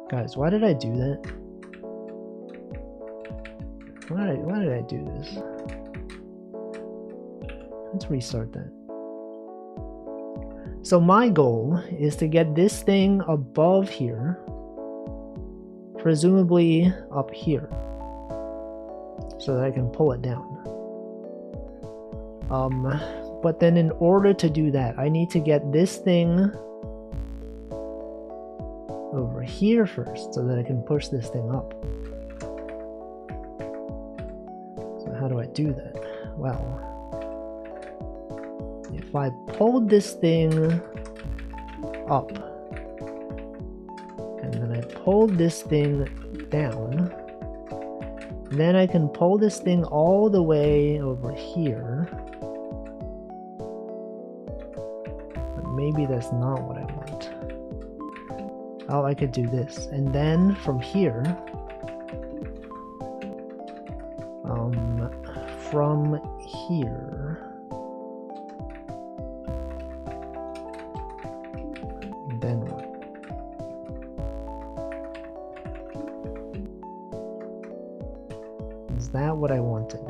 Guys, why did I do that? Why did I do this? Let's restart that. So my goal is to get this thing above here, presumably up here, so that I can pull it down. But then in order to do that, I need to get this thing over here first, so that I can push this thing up. So how do I do that? Well, if I pulled this thing up, and then I pulled this thing down, then I can pull this thing all the way over here. But maybe that's not what I want. Oh, I could do this. And then from here, Was that what I wanted?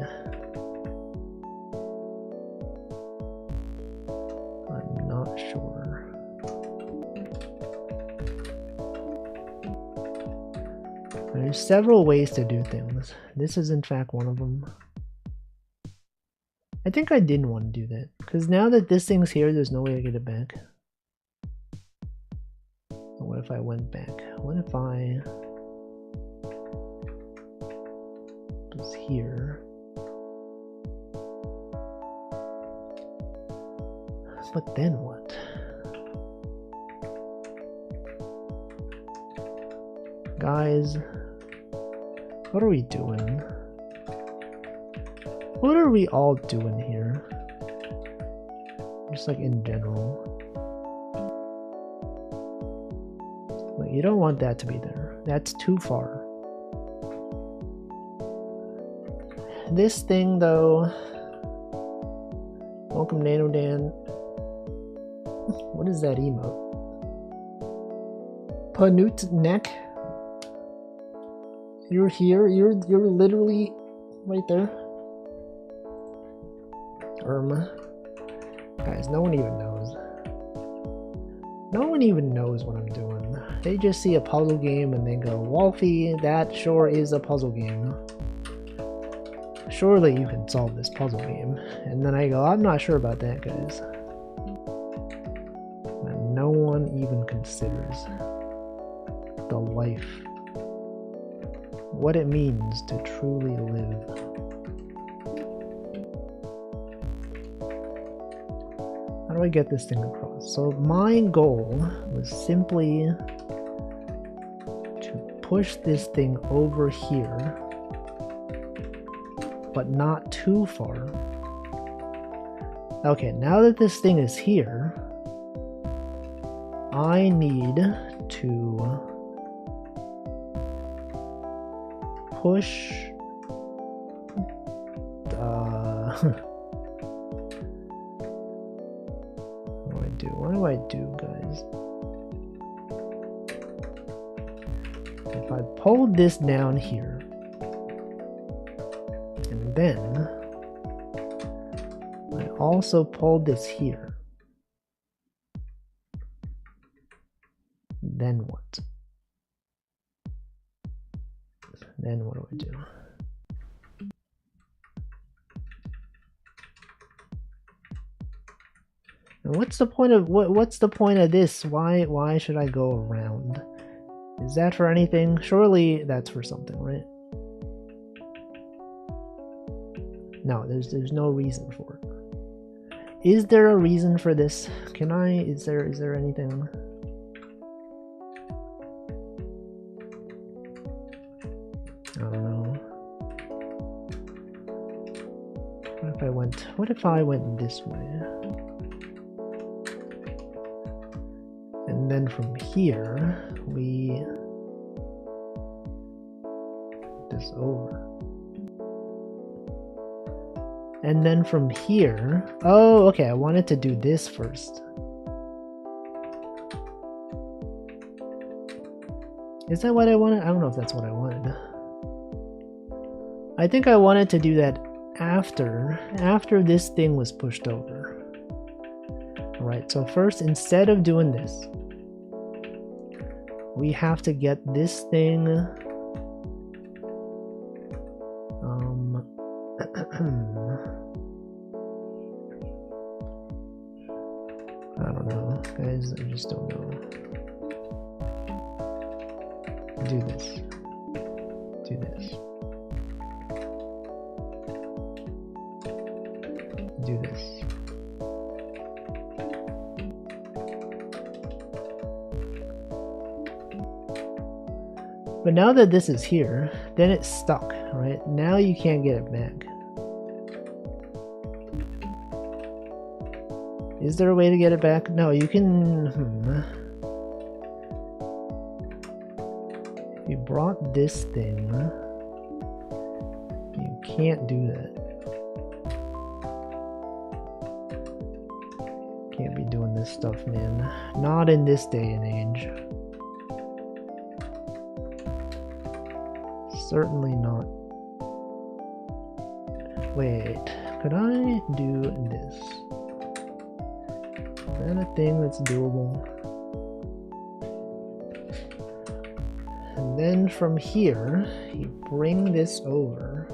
I'm not sure. There's several ways to do things. This is in fact one of them. I think I didn't want to do that, because now that this thing's here, there's no way to get it back. What if I went back? What if I was here? But then what? Guys, what are we doing? What are we all doing here? Just like in general. Like, you don't want that to be there. That's too far. This thing though. Welcome NanoDan. What is that emote? Panut neck. You're here. You're literally right there. Guys, no one even knows. No one even knows what I'm doing. They just see a puzzle game and they go, Wolfie, that sure is a puzzle game. Surely you can solve this puzzle game. And then I go, I'm not sure about that, guys. And no one even considers the life. What it means to truly live. How do I get this thing across? So my goal was simply to push this thing over here, but not too far. Okay, now that this thing is here, I need to push What do I do, guys? If I pull this down here, and then I also pull this here, then what? Then what do I do? And what's the point of what's the point of this? Why should I go around? Is that for anything? Surely that's for something, right? No, there's no reason for it. Is there a reason for this? Can I? Is there anything? I don't know. What if I went this way? And then from here, we put this over. And then from here, oh, okay, I wanted to do this first. Is that what I wanted? I don't know if that's what I wanted. I think I wanted to do that after this thing was pushed over. Alright, so first, instead of doing this, we have to get this thing I don't know, guys, I just don't know. Do this. Do this. Do this. But now that this is here, then it's stuck, right? Now you can't get it back. Is there a way to get it back? No, you can... If you brought this thing, you can't do that. Can't be doing this stuff, man. Not in this day and age. Certainly not. Wait, could I do this? Is that a thing that's doable? And then from here, you bring this over.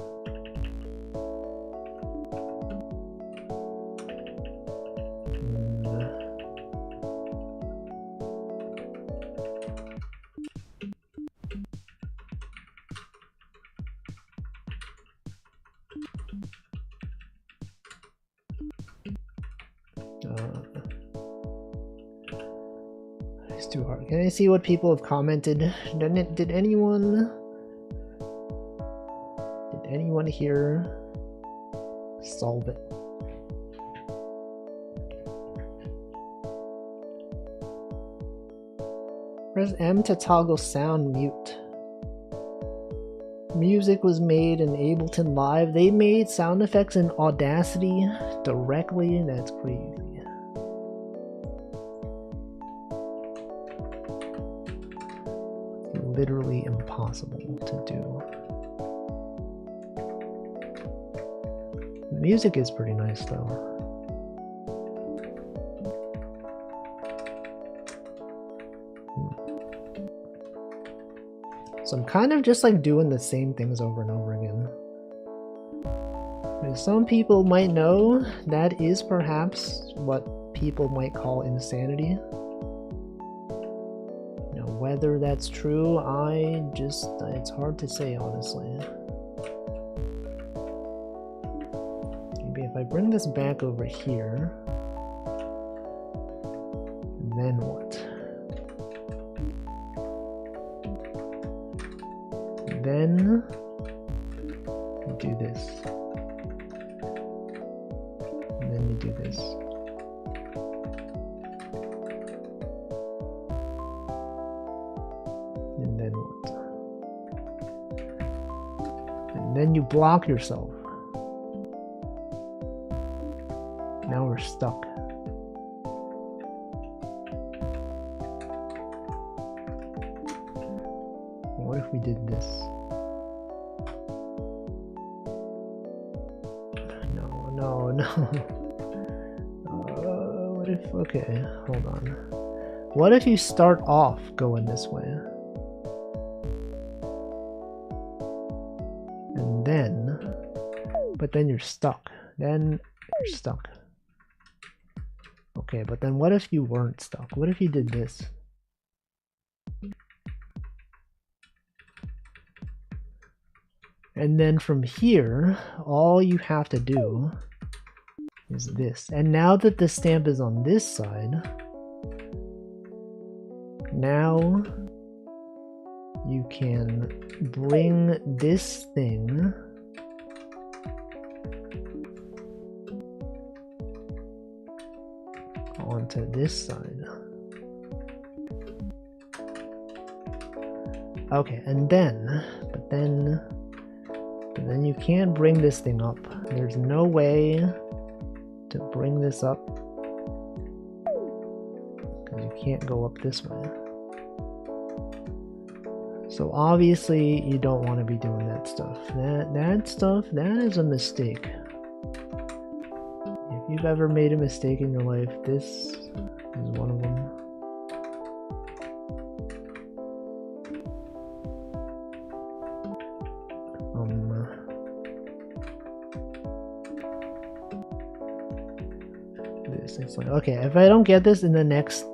It's too hard. Can I see what people have commented? Did anyone here solve it? Press M to toggle sound mute. Music was made in Ableton Live. They made sound effects in Audacity directly. That's crazy. Literally impossible to do. The music is pretty nice though. So I'm kind of just like doing the same things over and over again. As some people might know, that is perhaps what people might call insanity. Whether that's true, it's hard to say, honestly. Maybe if I bring this back over here, then what? Then you do this. And then you do this. And then what? And then you block yourself. Now we're stuck. What if we did this? No. What if, okay, hold on. What if you start off going this way? And then, but then you're stuck. Then you're stuck. Okay, but then what if you weren't stuck? What if you did this? And then from here, all you have to do is this. And now that the stamp is on this side, now you can bring this thing onto this side. Okay, and then, but then you can't bring this thing up. There's no way to bring this up because you can't go up this way. So obviously you don't want to be doing that stuff. That is a mistake. If you've ever made a mistake in your life, this is one of them. It's like, okay, if I don't get this in the next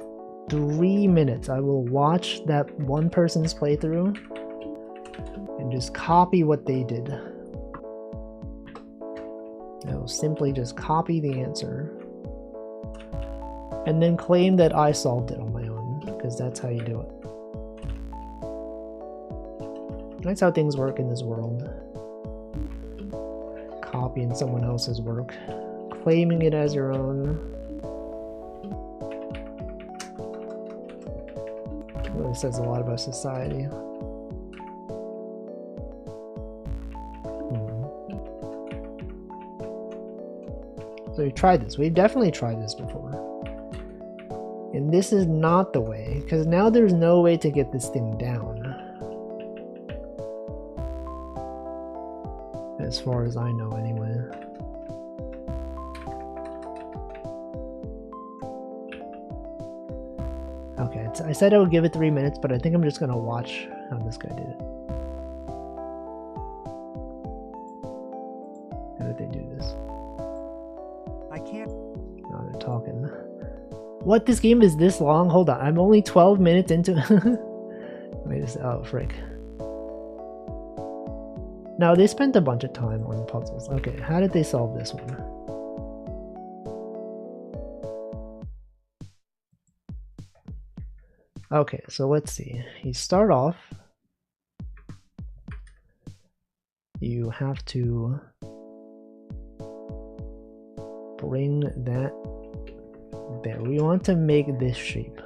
3 minutes, I will watch that one person's playthrough and just copy what they did. I will simply just copy the answer and then claim that I solved it on my own, because that's how you do it. That's how things work in this world. Copying someone else's work, claiming it as your own. Really says a lot about society. So we tried this. We've definitely tried this before. And this is not the way, because now there's no way to get this thing down. As far as I know, anyway. Okay, I said I would give it 3 minutes, but I think I'm just gonna watch how this guy did it. How did they do this? I can't. Oh, they're talking. What? This game is this long? Hold on, I'm only 12 minutes into. Wait, oh frick. No, they spent a bunch of time on puzzles. Okay, how did they solve this one? Okay, so let's see. You start off. You have to bring that there. We want to make this shape.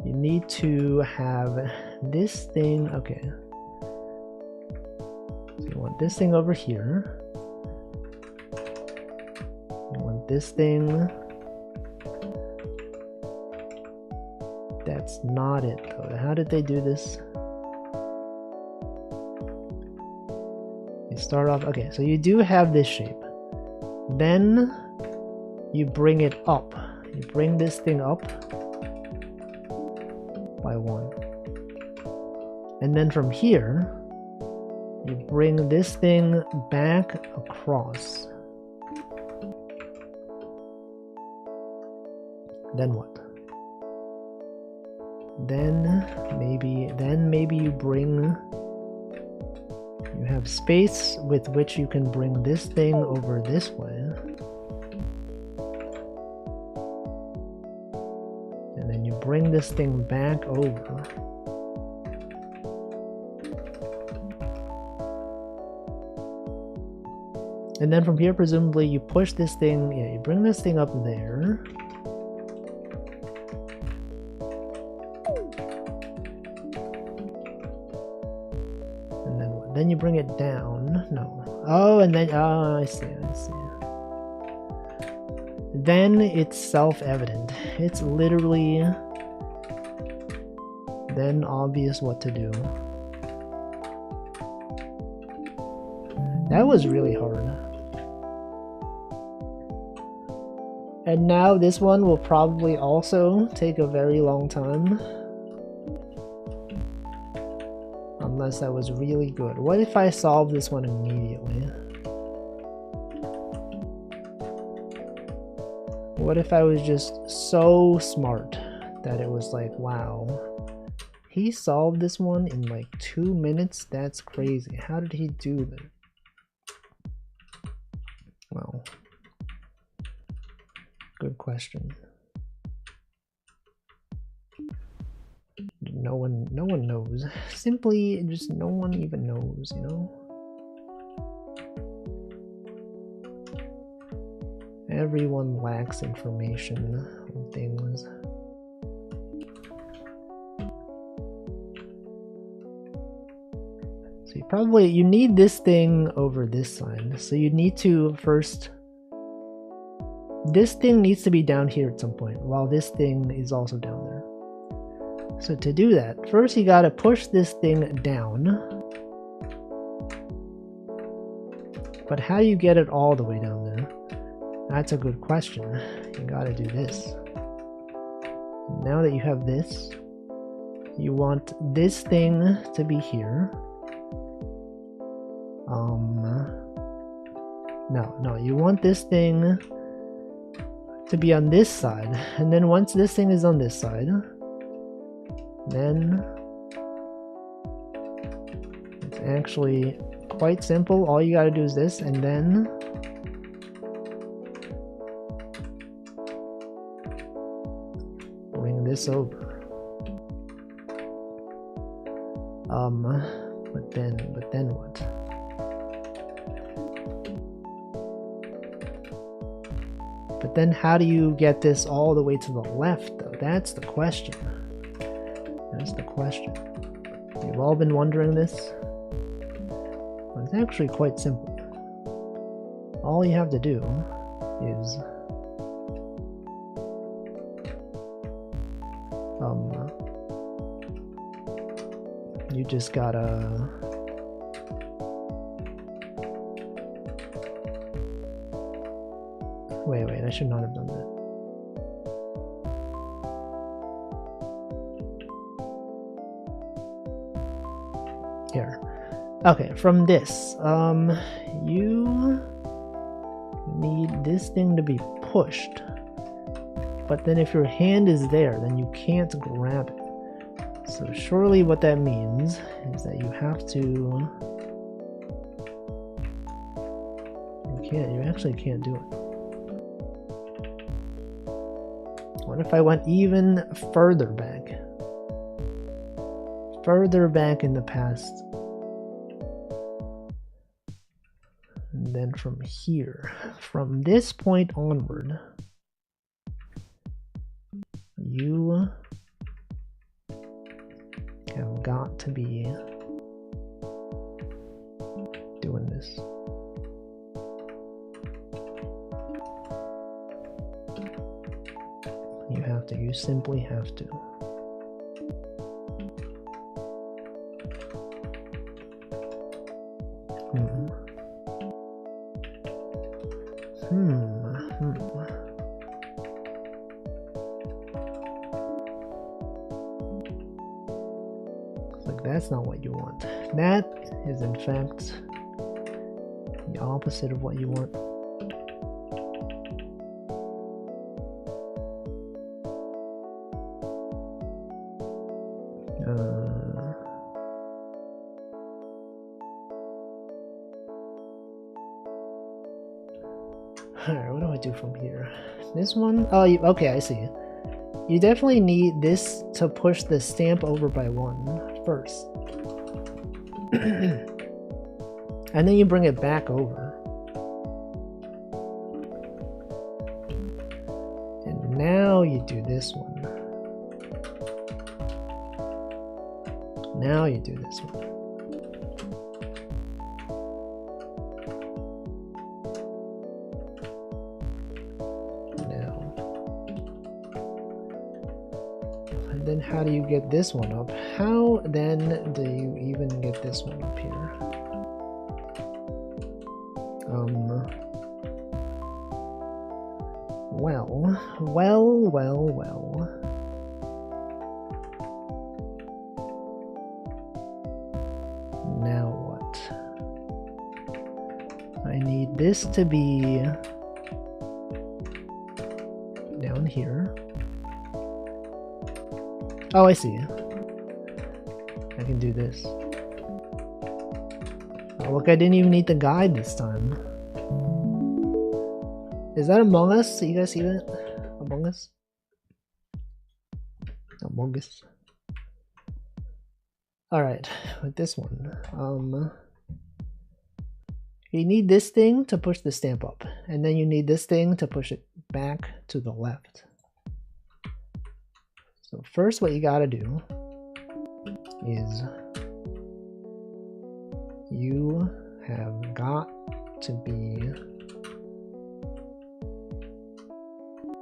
You need to have this thing. Okay. So you want this thing over here. You want this thing. That's not it though. How did they do this? You start off, okay, so you do have this shape. Then you bring it up. You bring this thing up by 1. And then from here, you bring this thing back across. Then what? Then maybe you bring, you have space with which you can bring this thing over this way. And then you bring this thing back over. And then from here, presumably you push this thing, yeah, you bring this thing up there. Then you bring it down. No. Oh, and then, oh, I see. Then it's self-evident. It's literally then obvious what to do. That was really hard. And now this one will probably also take a very long time. Unless that was really good. What if I solve this one immediately? What if I was just so smart that it was like, wow, he solved this one in like 2 minutes? That's crazy. How did he do that? Well, good question. No one knows. Simply, just no one even knows, you know? Everyone lacks information on things. So you need this thing over this side. So you need to first, this thing needs to be down here at some point, while this thing is also down there. So to do that, first you gotta push this thing down. But how do you get it all the way down there? That's a good question. You gotta do this. Now that you have this, you want this thing to be here. No, you want this thing to be on this side. And then once this thing is on this side, then it's actually quite simple. All you gotta do is this, and then bring this over. But then what? But then how do you get this all the way to the left though? That's the question. That's the question. You've all been wondering this? Well, it's actually quite simple. All you have to do is you just gotta wait, I should not have done that. care. Okay, from this, you need this thing to be pushed. But then if your hand is there, then you can't grab it. So surely what that means is that you have to... You actually can't do it. What if I went even further back? Further back in the past. And then from here, from this point onward, you have got to be doing this. You have to, you simply have to. Looks like that's not what you want. That is in fact the opposite of what you want. Alright, what do I do from here? This one? Oh, okay, I see. You definitely need this to push the stamp over by 1 first. And then you bring it back over. And now you do this one. Now you do this one. Then how do you get this one up? How then do you even get this one up here? Well. Now what? I need this to be down here. Oh, I see. I can do this. Oh, look, I didn't even need the guide this time. Is that Among Us? You guys see that? Among Us? Among Us. Alright, with this one. You need this thing to push the stamp up. And then you need this thing to push it back to the left. So first what you gotta do is you have got to be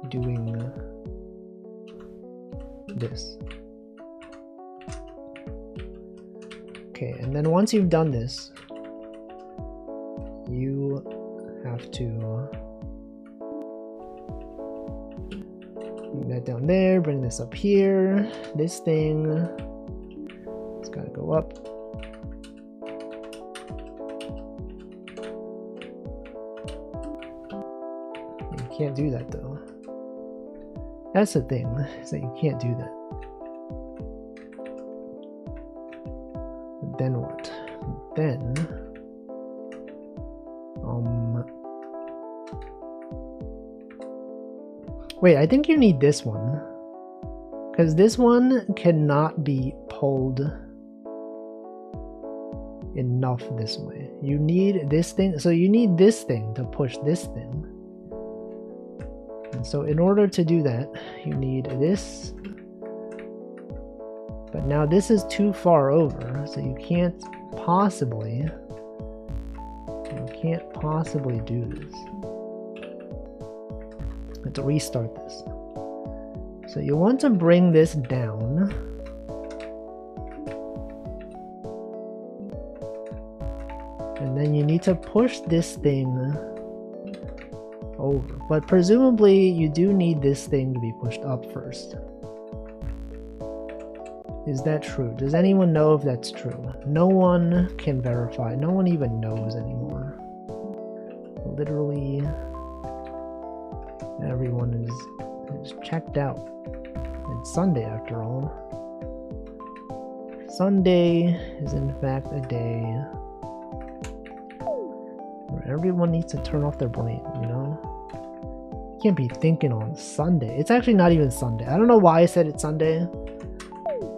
doing this. Okay, and then once you've done this, you have to bring that down there, bring this up here. This thing, it's gotta go up. You can't do that though. That's the thing, is that you can't do that. Then what? Then wait, I think you need this one, because this one cannot be pulled enough this way. You need this thing, so you need this thing to push this thing. And so in order to do that, you need this. But now this is too far over, so you can't possibly do this. I have to restart this. So you want to bring this down. And then you need to push this thing over. But presumably you do need this thing to be pushed up first. Is that true? Does anyone know if that's true? No one can verify. No one even knows anymore. Literally everyone is checked out. It's Sunday after all. Sunday is in fact a day where everyone needs to turn off their brain, you know? You can't be thinking on Sunday. It's actually not even Sunday. I don't know why I said it's Sunday,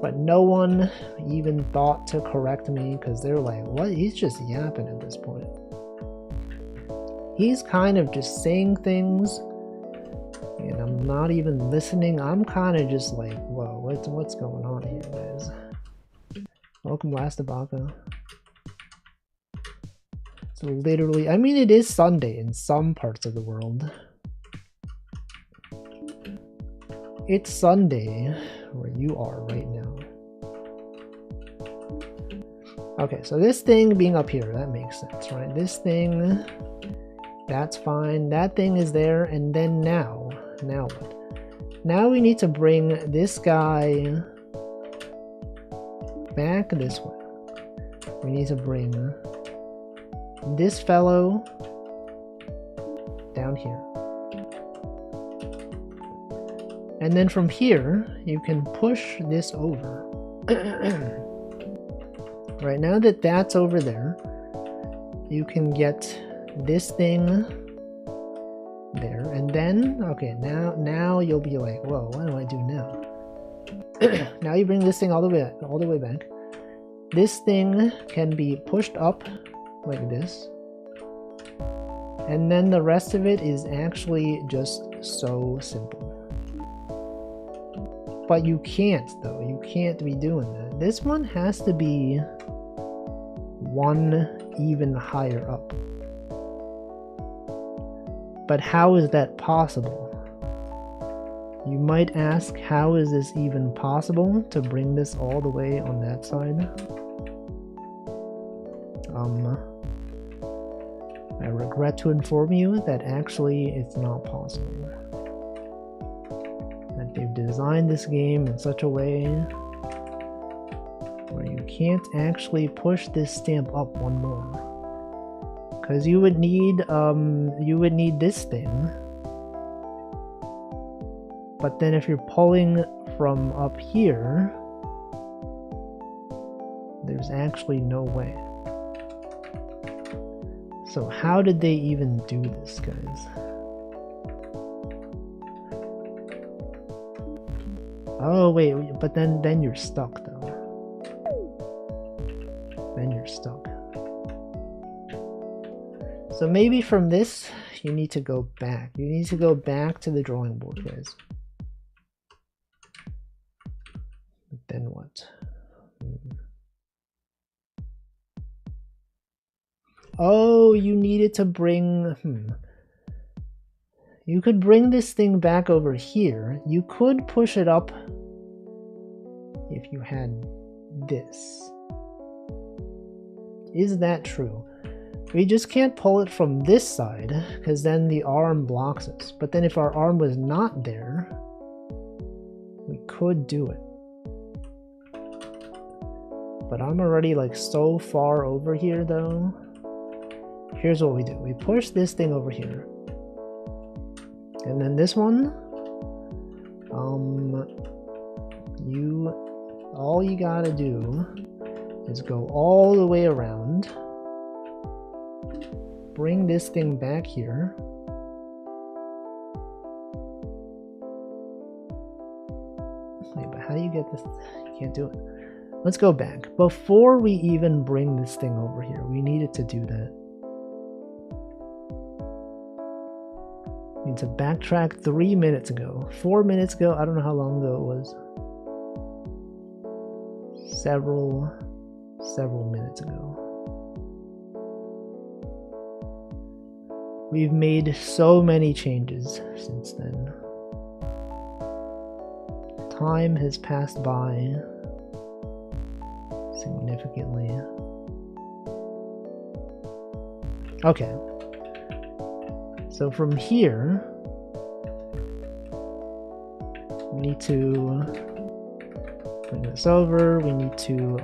but no one even thought to correct me because they're like, what? He's just yapping at this point. He's kind of just saying things and I'm not even listening. I'm kind of just like, whoa, what's going on here, guys? Welcome, Lastabaka. So literally, I mean, it is Sunday in some parts of the world. It's Sunday where you are right now. Okay, so this thing being up here, that makes sense, right? This thing, that's fine. That thing is there, and then now what? Now we need to bring this guy back this way. We need to bring this fellow down here. And then from here, you can push this over. Right now that that's over there, you can get this thing there. And then, okay, now you'll be like, whoa, what do I do now? Now you bring this thing all the way back. This thing can be pushed up like this. And then the rest of it is actually just so simple. But you can't, though. You can't be doing that. This one has to be one even higher up. But how is that possible? You might ask, how is this even possible to bring this all the way on that side? I regret to inform you that actually it's not possible. That they've designed this game in such a way where you can't actually push this stamp up one more. Because you would need this thing. But then if you're pulling from up here, there's actually no way. So how did they even do this, guys? Oh wait, but then you're stuck though. Then you're stuck. So maybe from this, you need to go back. You need to go back to the drawing board, guys. But then what? Oh, you needed to bring... You could bring this thing back over here. You could push it up if you had this. Is that true? We just can't pull it from this side because then the arm blocks us. But then if our arm was not there, we could do it. But I'm already like so far over here though. Here's what we do. We push this thing over here. And then this one, all you gotta do is go all the way around, bring this thing back here, wait, but how do you get this? You can't do it. Let's go back. Before we even bring this thing over here, we needed to do that. We need to backtrack 3 minutes ago. 4 minutes ago, I don't know how long ago it was. Several minutes ago. We've made so many changes since then. Time has passed by significantly. Okay. So from here, we need to Bring this over. We need to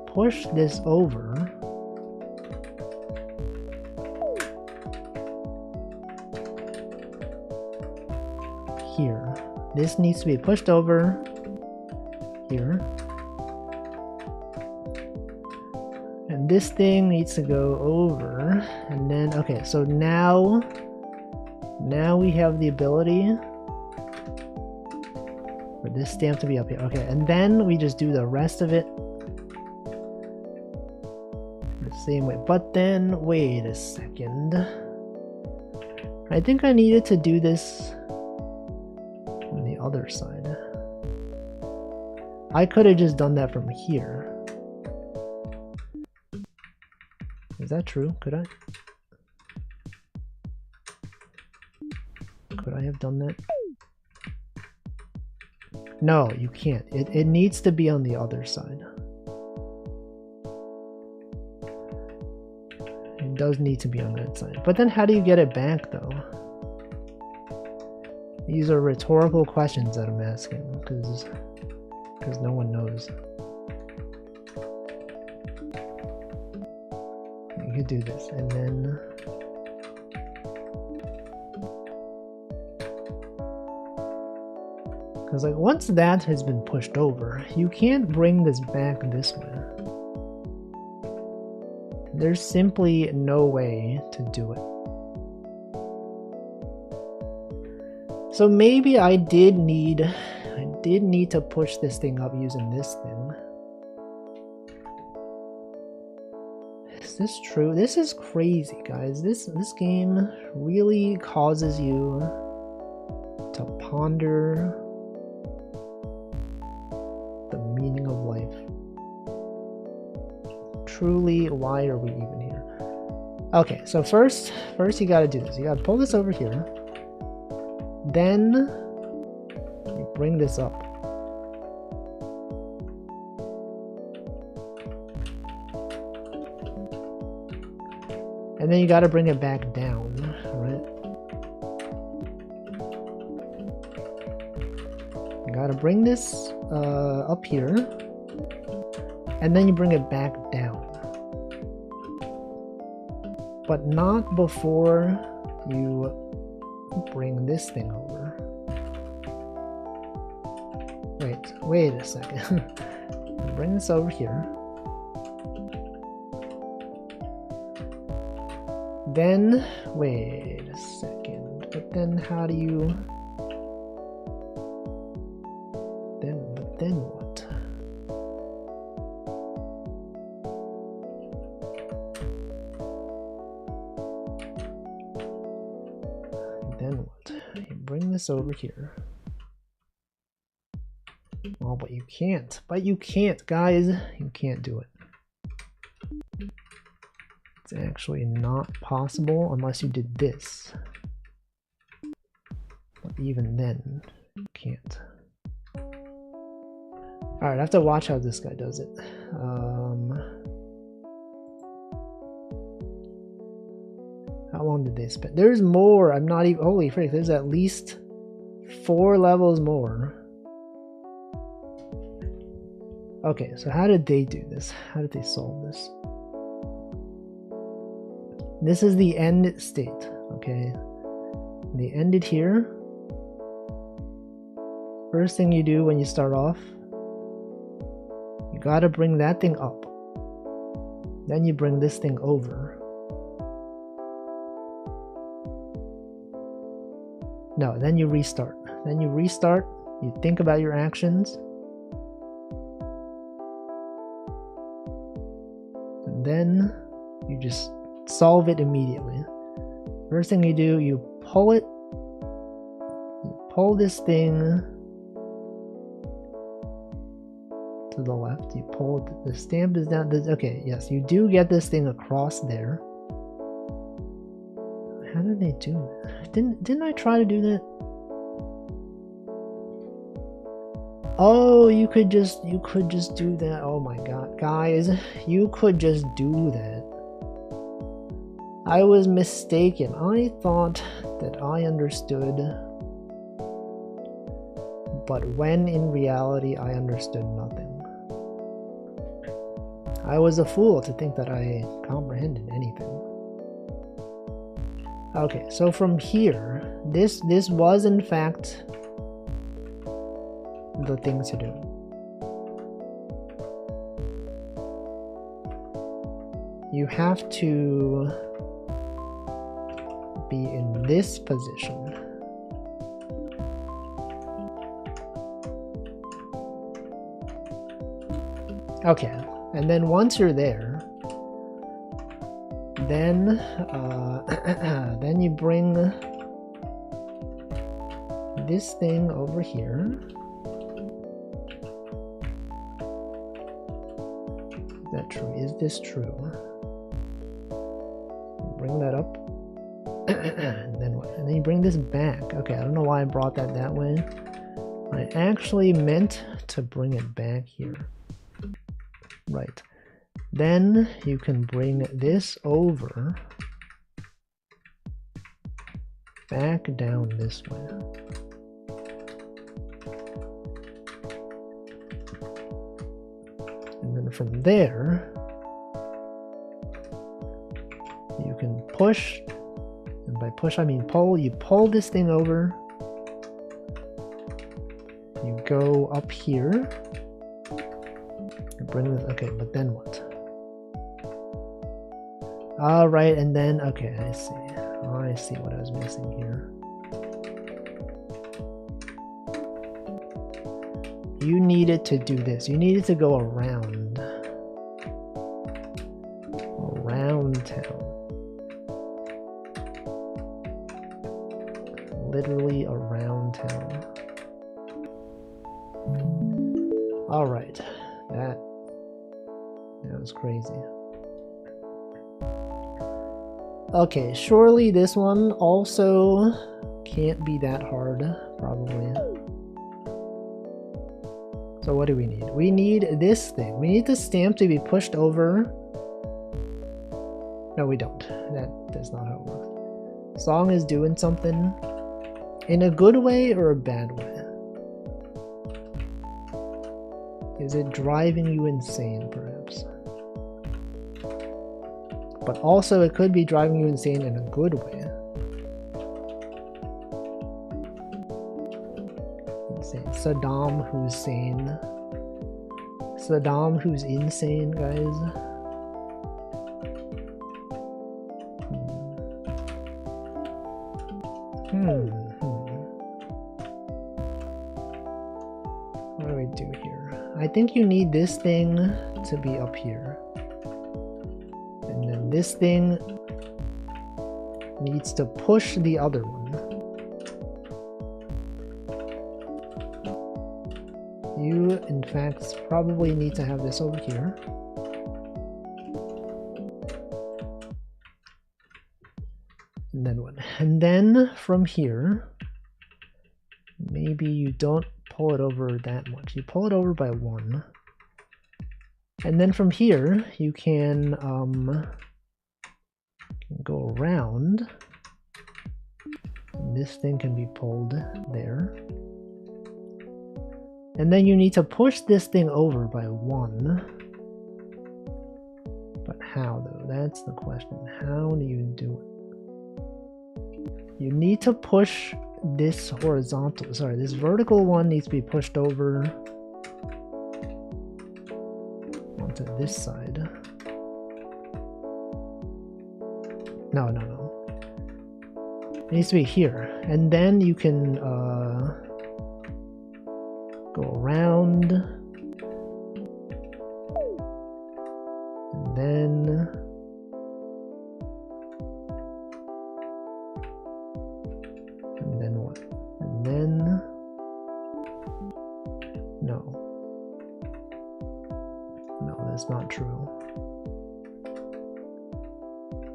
push this over. Here. This needs to be pushed over here. And this thing needs to go over. And then, okay, so now we have the ability for this stamp to be up here. Okay, and then we just do the rest of it the same way. But then, wait a second. I think I needed to do this on the other side. I could have just done that from here. Is that true? Could I? Could I have done that? No, you can't. It needs to be on the other side. It does need to be on that side. But then how do you get it back though? These are rhetorical questions that I'm asking because no one knows. You could do this and then because like once that has been pushed over, you can't bring this back this way. There's simply no way to do it. So maybe I did need to push this thing up using this thing. Is this true? This is crazy, guys. This game really causes you to ponder the meaning of life. Truly, why are we even here? Okay, so first you gotta do this. You gotta pull this over here. Then you bring this up. And then you gotta bring it back down, right? You gotta bring this up here. And then you bring it back down. But not before you bring this thing over. Wait a second. Bring this over here. Then, wait a second. But then how do you... Then what? Then what? You bring this over here. Oh, but you can't. But you can't, guys. You can't do it. It's actually not possible unless you did this. But even then, you can't. Alright, I have to watch how this guy does it. How long did they spend? There's more. I'm not even... Holy frick, there's at least 4 levels more. Okay, so how did they do this? How did they solve this? This is the end state, okay? They ended here. First thing you do when you start off, you gotta bring that thing up. Then you bring this thing over. No, then you restart. Then you restart, you think about your actions. And then you just solve it immediately. First thing you do, you pull it. You pull this thing to the left. You pull it, the stamp is down. Okay, yes, you do get this thing across there. How did they do that? Didn't I try to do that? Oh, you could just do that. Oh my god, guys, you could just do that. I was mistaken. I thought that I understood, but when in reality I understood nothing. I was a fool to think that I comprehended anything. Okay, so from here, this was in fact the thing to do. You have to be in this position. Okay, and then once you're there, then then you bring this thing over here. Is that true? Is this true? Bring that up. And then what? And then you bring this back. Okay, I don't know why I brought that way. I actually meant to bring it back here. Right. Then you can bring this over back down this way. And then from there, you can push, and by push I mean pull. You pull this thing over, you go up here, you bring this, okay, but then what? Alright, and then, okay, I see what I was missing here. You needed to do this. You needed to go around town. Literally around town. Alright, that was crazy. Okay, surely this one also can't be that hard, probably. So what do we need? We need this thing. We need the stamp to be pushed over. No, we don't. That's not how it works. Song is doing something in a good way or a bad way. Is it driving you insane, perhaps? But also it could be driving you insane in a good way. Insane. Saddam Hussein. Saddam who's insane, guys. What do we do here? I think you need this thing to be up here. And then this thing needs to push the other one. You, in fact, probably need to have this over here. And then what? And then from here, maybe you don't pull it over that much. You pull it over by 1. And then from here, you can go around. And this thing can be pulled there. And then you need to push this thing over by 1. But how, though? That's the question. How do you do it? You need to push this horizontal, sorry, this vertical one needs to be pushed over onto this side. No. It needs to be here. And then you can go around. And then what? And then no, that's not true.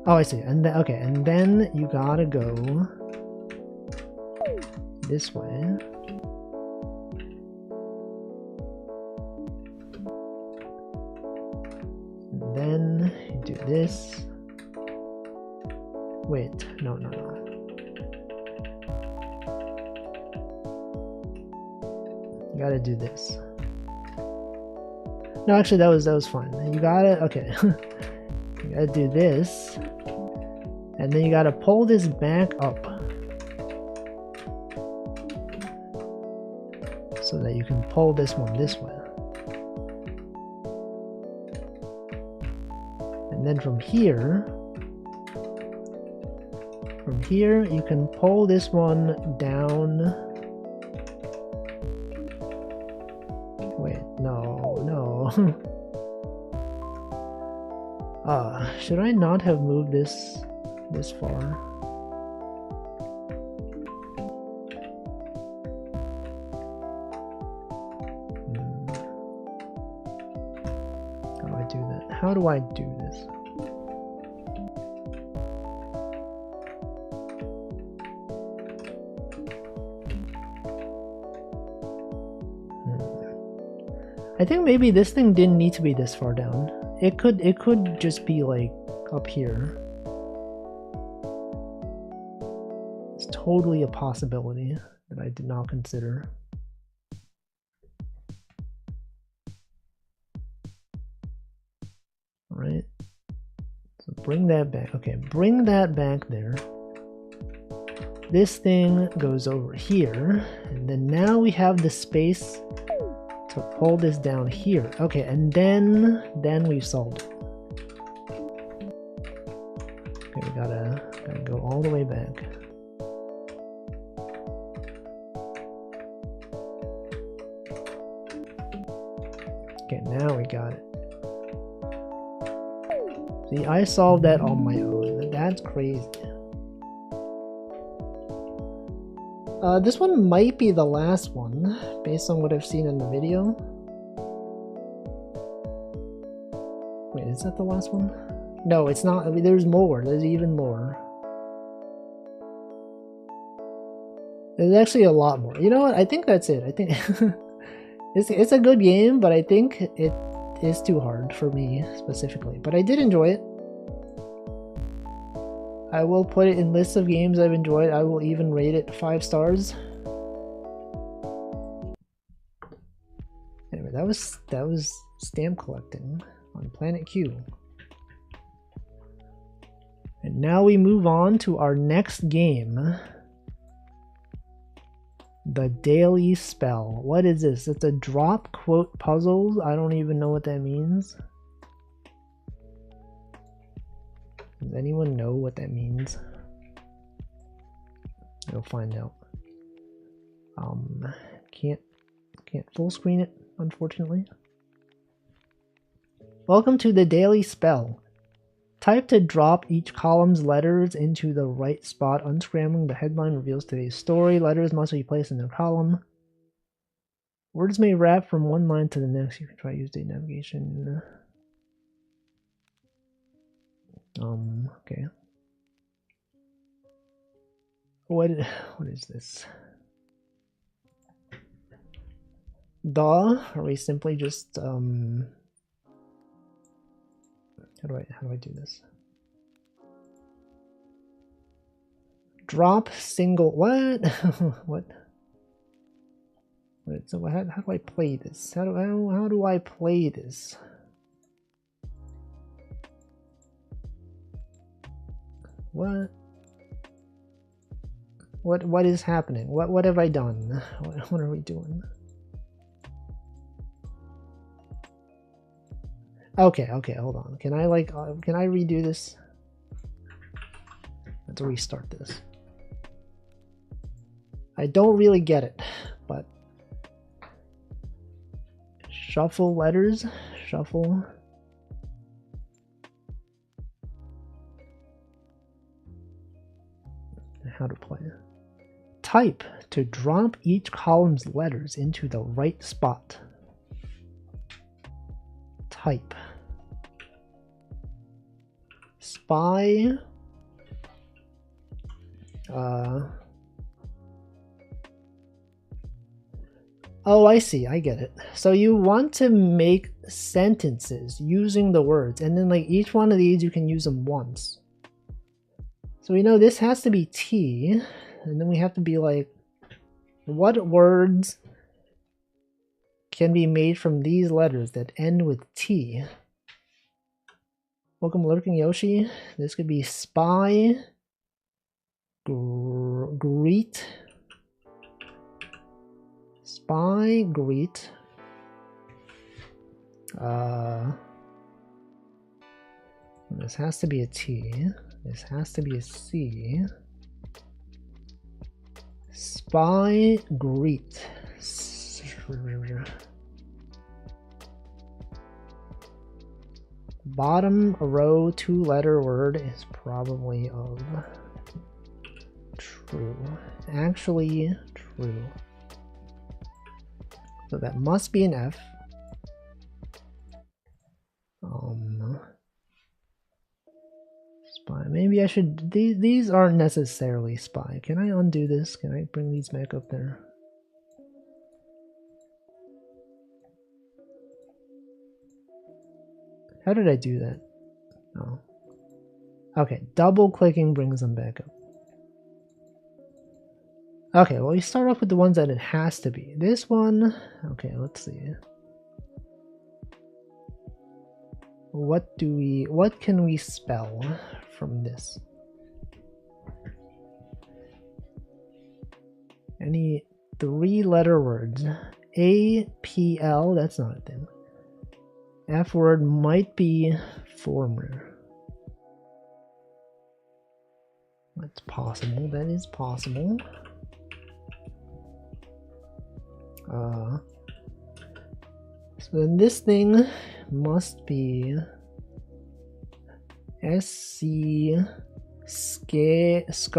Oh, I see. And then, okay, and then you gotta go this way. And then you do this. Wait, no, no, no. You gotta do this. No, actually, that was fine. You gotta, okay. You gotta do this. And then you gotta pull this back up. So that you can pull this one this way. And then from here, you can pull this one down. Wait, no. Should I not have moved this far? How do I do that? How do I do this? I think maybe this thing didn't need to be this far down. It could just be like up here. It's totally a possibility that I did not consider. All right. So bring that back. Okay, bring that back there. This thing goes over here, and then now we have the space to pull this down here. Okay, and then we've solved it. Okay, we gotta go all the way back. Okay, now we got it. See, I solved that on my own. That's crazy. This one might be the last one, based on what I've seen in the video. Wait, is that the last one? No, it's not. I mean, there's more. There's even more. There's actually a lot more. You know what? I think that's it. I think it's a good game, but I think it is too hard for me specifically. But I did enjoy it. I will put it in lists of games I've enjoyed. I will even rate it 5 stars. Anyway, that was stamp collecting on Planet Q. And now we move on to our next game. The Daily Spell. What is this? It's a drop quote puzzles. I don't even know what that means. Does anyone know what that means? I'll find out. Can't full screen it, unfortunately. Welcome to the Daily Spell. Type to drop each column's letters into the right spot. Unscrambling the headline reveals today's story. Letters must be placed in their column. Words may wrap from one line to the next. You can try to use date navigation. Okay. What is this? Are we simply just how do I do this? Drop single what? What? Wait, so how do I play this? How do I play this? What is happening? What have I done? What are we doing? Okay, hold on. Can I redo this? Let's restart this. I don't really get it, but shuffle letters, shuffle. How to play it. Type to drop each column's letters into the right spot. Type. Spy. Oh, I see. I get it. So you want to make sentences using the words, and then like each one of these you can use them once. So we know this has to be T, and then we have to be like, what words can be made from these letters that end with T? Welcome, Lurking Yoshi. This could be spy, greet, spy, greet. This has to be a T. This has to be a C. Spy, greet. Bottom row 2-letter word is probably of. True. Actually, true. So that must be an F. Spy. Maybe I should. These aren't necessarily spy. Can I undo this? Can I bring these back up there? How did I do that? Oh. Okay, double clicking brings them back up. Okay, well, we start off with the ones that it has to be. This one, okay, let's see. What can we spell from this? Any 3-letter words? APL, that's not a thing. F word might be former. That's possible. That is possible. So then this thing must be SC Scarbiz.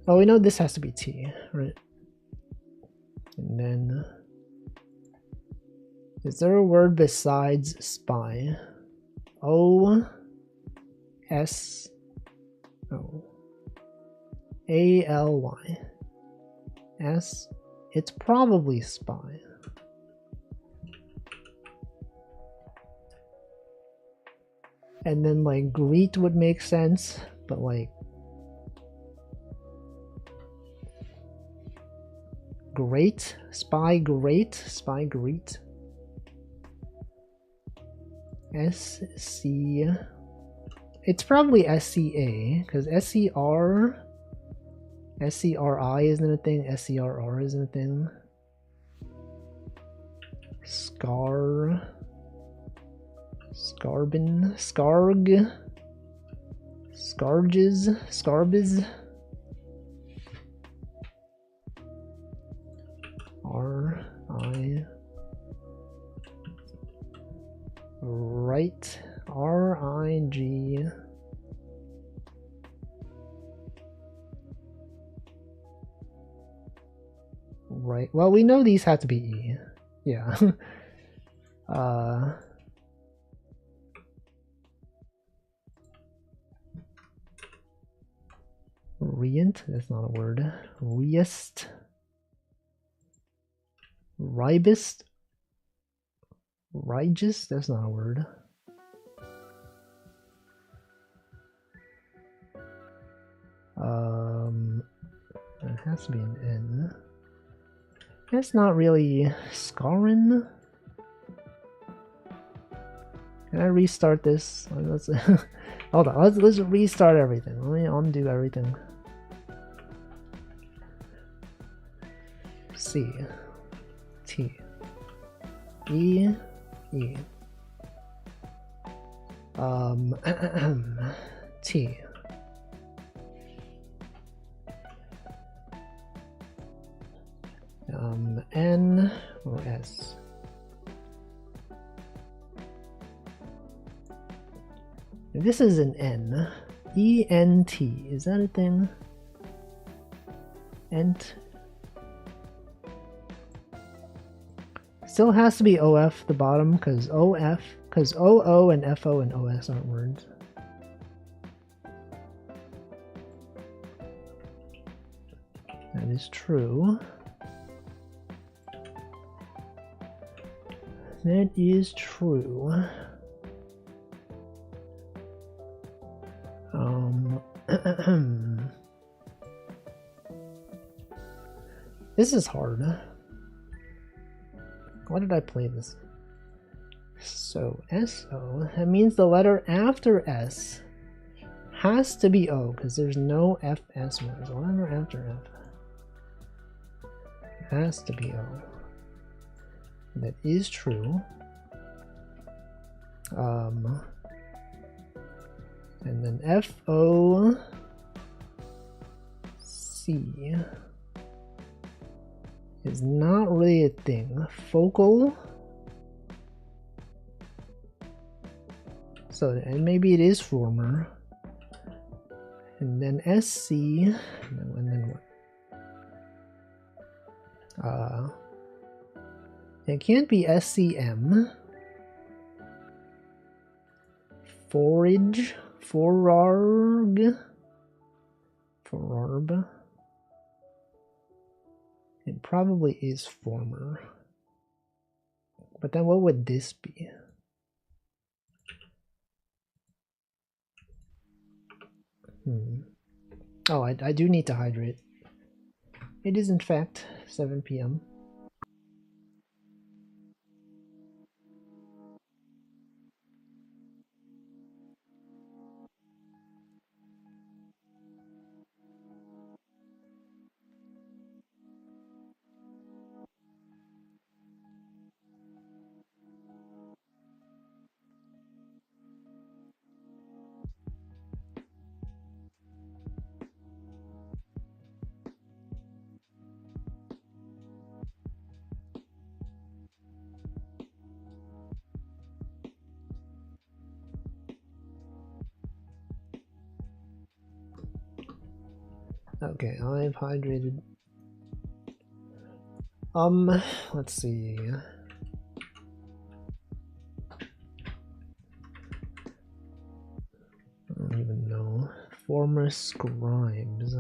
Oh, we know this has to be T, right? And then, is there a word besides spy? O S O A L Y S. It's probably spy. And then like greet would make sense, but like great, spy great, spy greet. SC. It's probably SCA because SCRI isn't a thing. SCRR isn't a thing. Scarbin, Scarg, Scarbiz. R-I. Right. R-I-G. Right. Well, we know these have to be E. Yeah. Rient, that's not a word. Riest. Ribist. Rigist, that's not a word. It has to be an N. That's not really Scarin. Can I restart this? Let's hold on. Let's restart everything. Let me undo everything. C T E E T N or S. This is an N. E-N-T. Is that a thing? Ent. Still has to be OF the bottom because OF, because OO and FO and OS aren't words. That is true. That is true. This is hard. Why did I play this? So SO, that means the letter after S has to be O, because there's no FS words. The letter after F has to be O. That is true. And then FOC is not really a thing. Focal. So and maybe it is former. And then SC, and then what? It can't be SCM. Forage, forarg, forarb. It probably is former. But then what would this be? Oh, I do need to hydrate. It is in fact 7 p.m. Okay, I've hydrated. Let's see. I don't even know. Former scribes.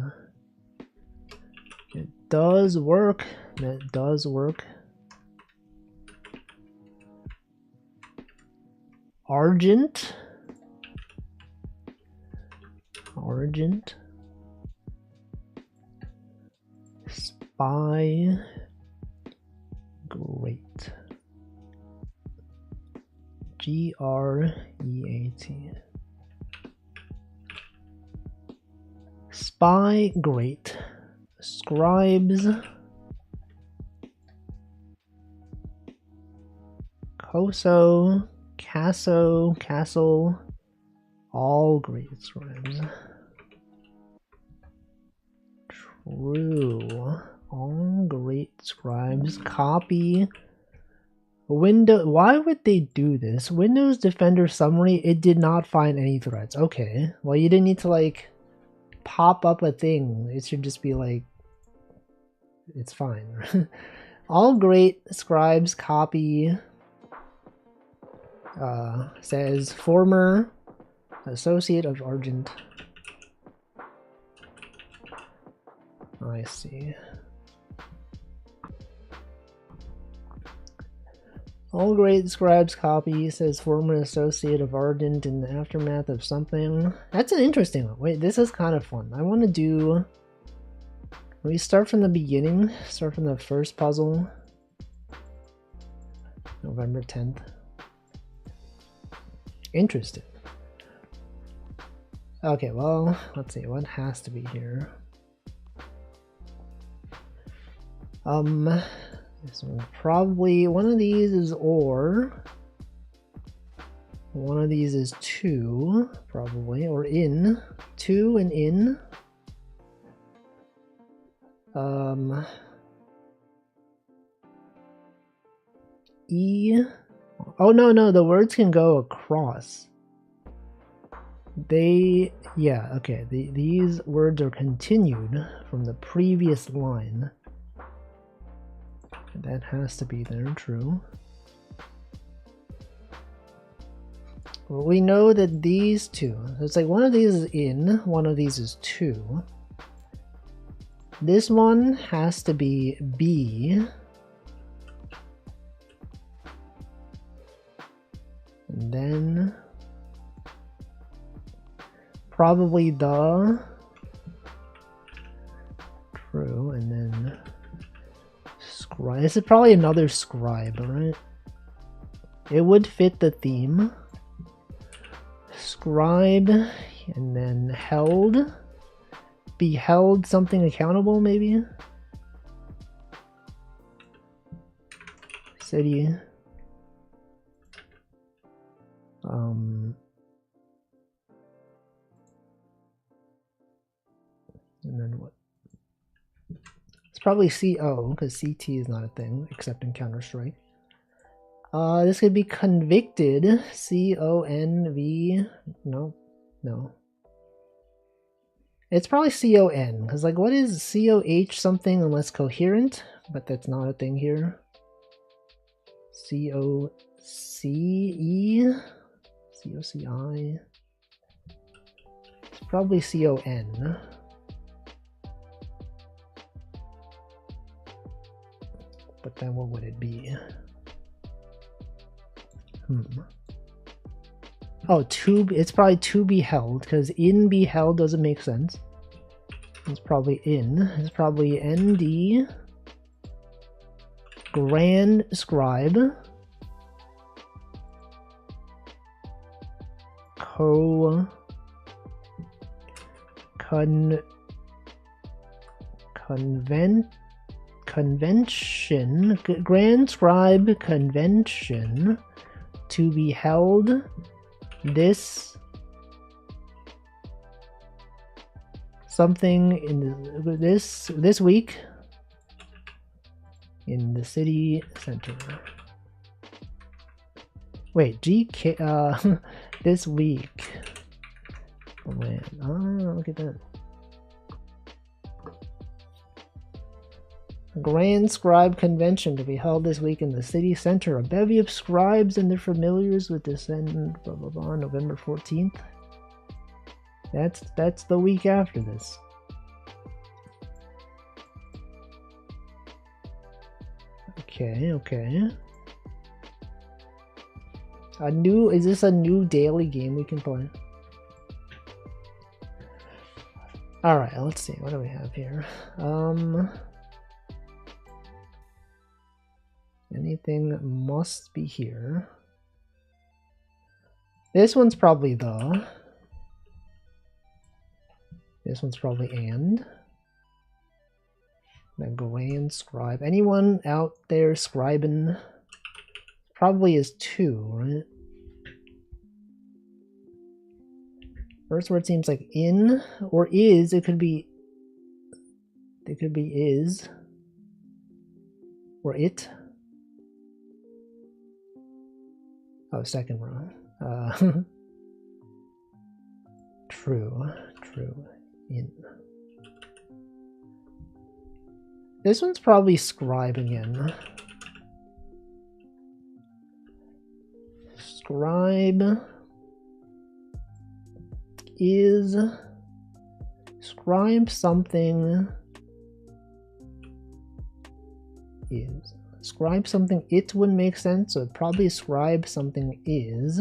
It does work. That does work. Argent. Argent. Spy. Great. Great. Spy great. Scribes. Coso. Casso. Castle. All great scribes. True. All great scribes. Copy. Window. Why would they do this? Windows Defender summary. It did not find any threads. Okay. Well, you didn't need to like pop up a thing. It should just be like, it's fine. All great scribes copy. Says former associate of Argent. I see. All great scribes copy says former associate of Ardent in the aftermath of something. That's an interesting one. Wait, this is kind of fun. I want to do... We start from the beginning. Start from the first puzzle. November 10th. Interesting. Okay, well, let's see. What has to be here? This one probably one of these is or. One of these is to, probably, or in. To and in. E. Oh no, the words can go across. They, yeah, okay. These words are continued from the previous line. That has to be there, true. Well, we know that these two, it's like one of these is in, one of these is to. This one has to be B. And then probably the true, and then scribe. This is probably another scribe, right? It would fit the theme. Scribe, and then held. Be held something accountable, maybe? City. And then what? It's probably CO, because CT is not a thing, except in Counter-Strike. This could be convicted. CONV. No. No. It's probably CON, because, like, what is COH something unless coherent? But that's not a thing here. COCE? COCI? It's probably CON. But then what would it be? Oh, it's probably to be held, because in be held doesn't make sense. It's probably in. It's probably ND. Grand scribe. Convention. Grand scribe convention. To be held this something in this week in the city center. Wait, GK this week. Oh man, look at that. Grand Scribe Convention to be held this week in the city center. A bevy of scribes and their familiars with descend blah blah blah November 14th. That's the week after this. Okay. Is this a new daily game we can play? Alright, let's see. What do we have here? Anything must be here. This one's probably the. This one's probably and. Then grand scribe. Anyone out there scribing? Probably is 2, right? First word seems like in or is. It could be is or it. Oh, second row. True. In. This one's probably scribe again. Scribe is scribe something is. Scribe something it wouldn't make sense, so probably scribe something is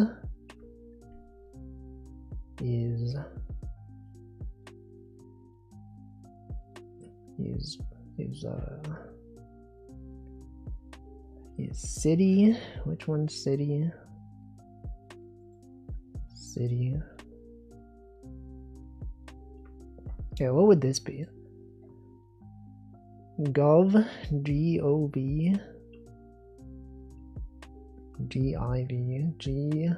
city. Which one's city? City. Okay, what would this be? Gov, G-O-V, G-I-V, G.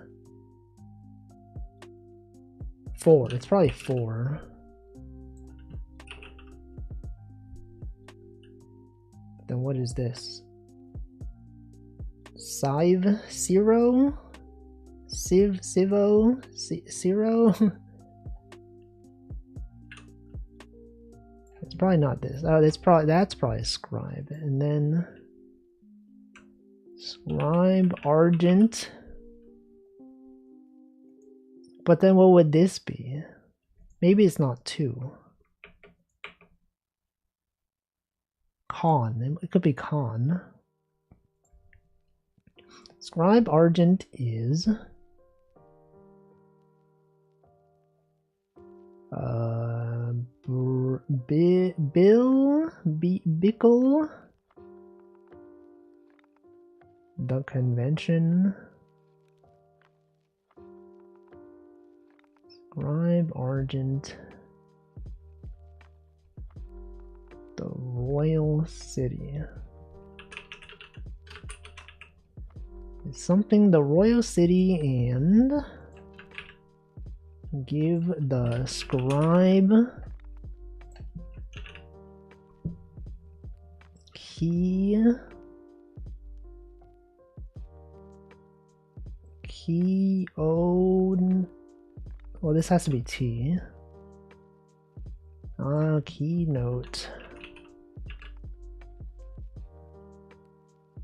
4. It's probably 4. Then what is this? Sive, Ciro, Civo, Ciro. It's probably not this. Oh, that's probably a scribe. And then scribe argent. But then what would this be? Maybe it's not 2. Con. It could be con. Scribe argent is Bickle, the convention, scribe argent, the royal city. It's something the royal city, and give the scribe key own. Well, this has to be T.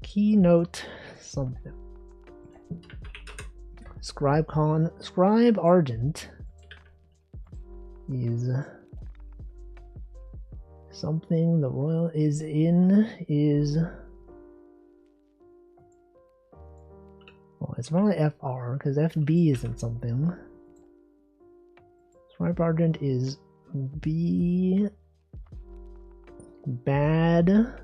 Keynote something. Scribe argent is something the royal is well, it's probably FR because FB isn't something. Scribe argent is B bad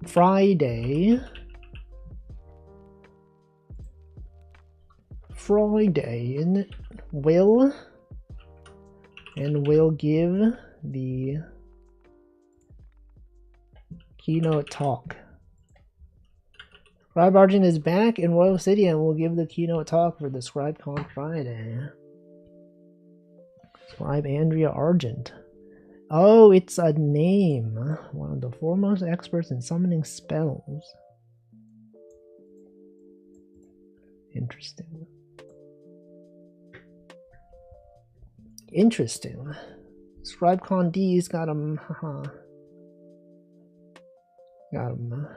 Friday and will give the keynote talk. Scribe Argent is back in Royal City and will give the keynote talk for the ScribeCon Friday. Scribe Andrea Argent. Oh, it's a name. One of the foremost experts in summoning spells. Interesting. Interesting. ScribeCon D's got him. Haha. Got him.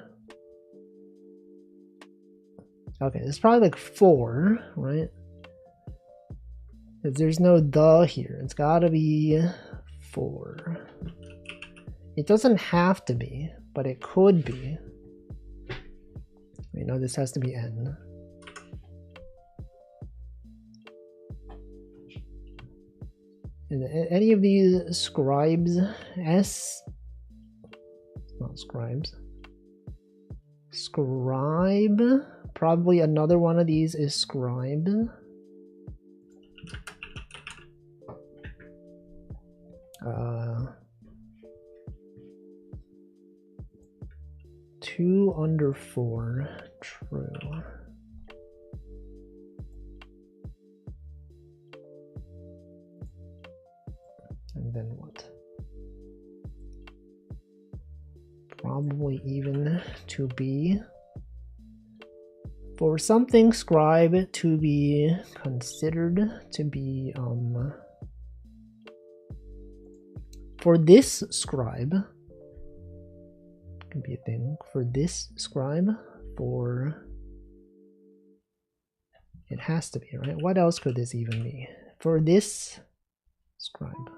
Okay, it's probably like 4, right? Because there's no the here. It's gotta be 4. It doesn't have to be, but it could be. We know this has to be N. And any of these scribes, S, not scribes, scribe, probably another one of these is scribe. Two under 4, true. And then what? Probably even to be. For something scribe to be considered to be, for this scribe, can be a thing, for this scribe, for, it has to be, right? What else could this even be? For this scribe.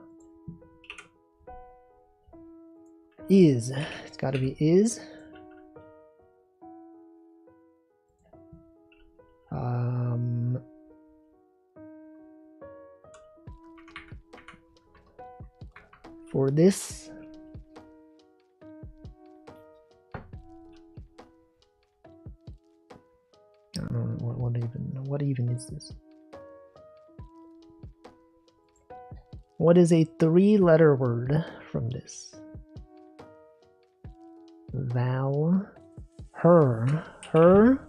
Is, it's gotta be is. For this, I don't know what even is this? What is a 3-letter word from this? Val, her. For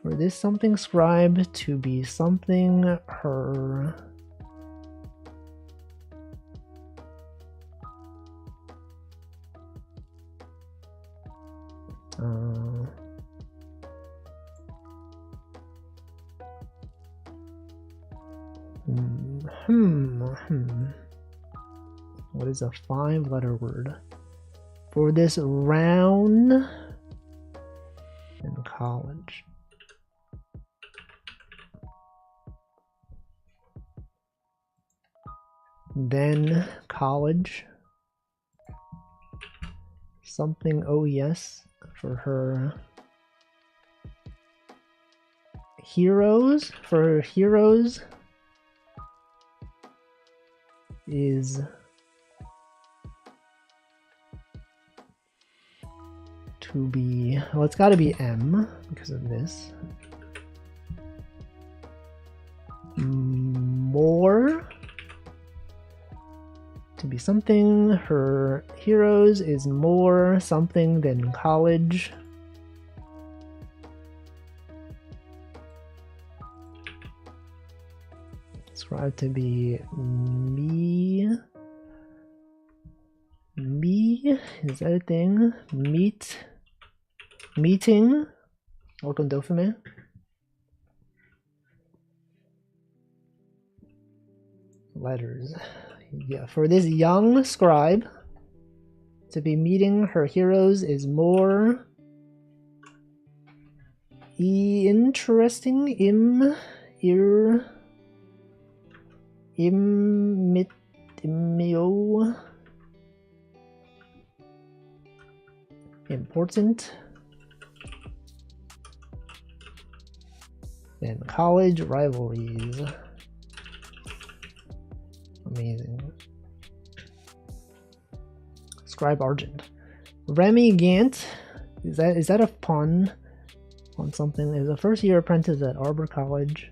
this something scribe to be something her. What is a 5-letter word? For this round in college. Then college. something OES for her heroes. For her heroes is to be, well, it's got to be M because of this. More to be something. Her heroes is more something than college. Describe to be me. Is that a thing? Meeting. Welcome, Dopamine. Letters. Yeah, for this young scribe to be meeting her heroes is more interesting. Important than college rivalries. Amazing. Scribe Argent. Remy Gant. Is that a pun on something? Is a first year apprentice at Arbor College.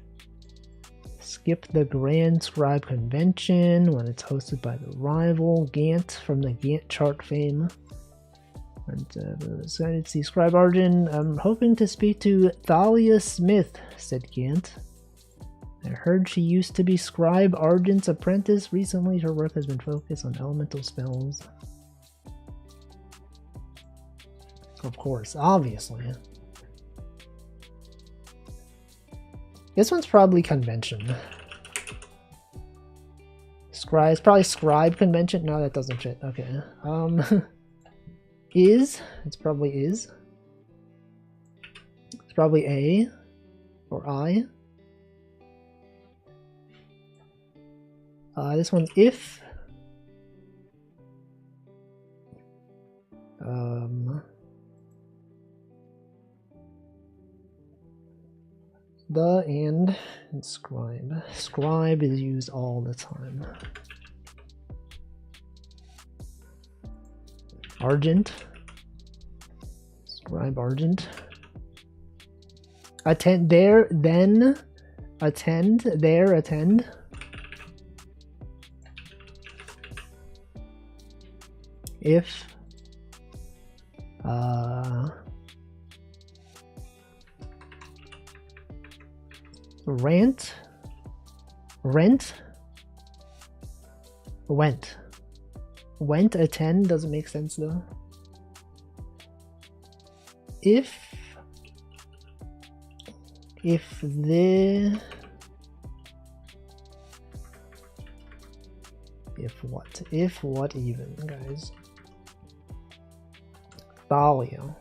Skip the Grand Scribe Convention when it's hosted by the rival Gant from the Gantt chart fame. And excited to see Scribe Argent. I'm hoping to speak to Thalia Smith, said Gant. I heard she used to be Scribe Argent's apprentice. Recently, her work has been focused on elemental spells. Of course, obviously. This one's probably convention. Scribe, probably Scribe Convention. No, that doesn't fit. Okay. Is. It's probably is. It's probably A or I. This one's if. The and scribe. Scribe is used all the time. Argent. Scribe Argent. Attend there, then. Attend there, attend. If rent went attend doesn't make sense though. If what even, guys? Thalia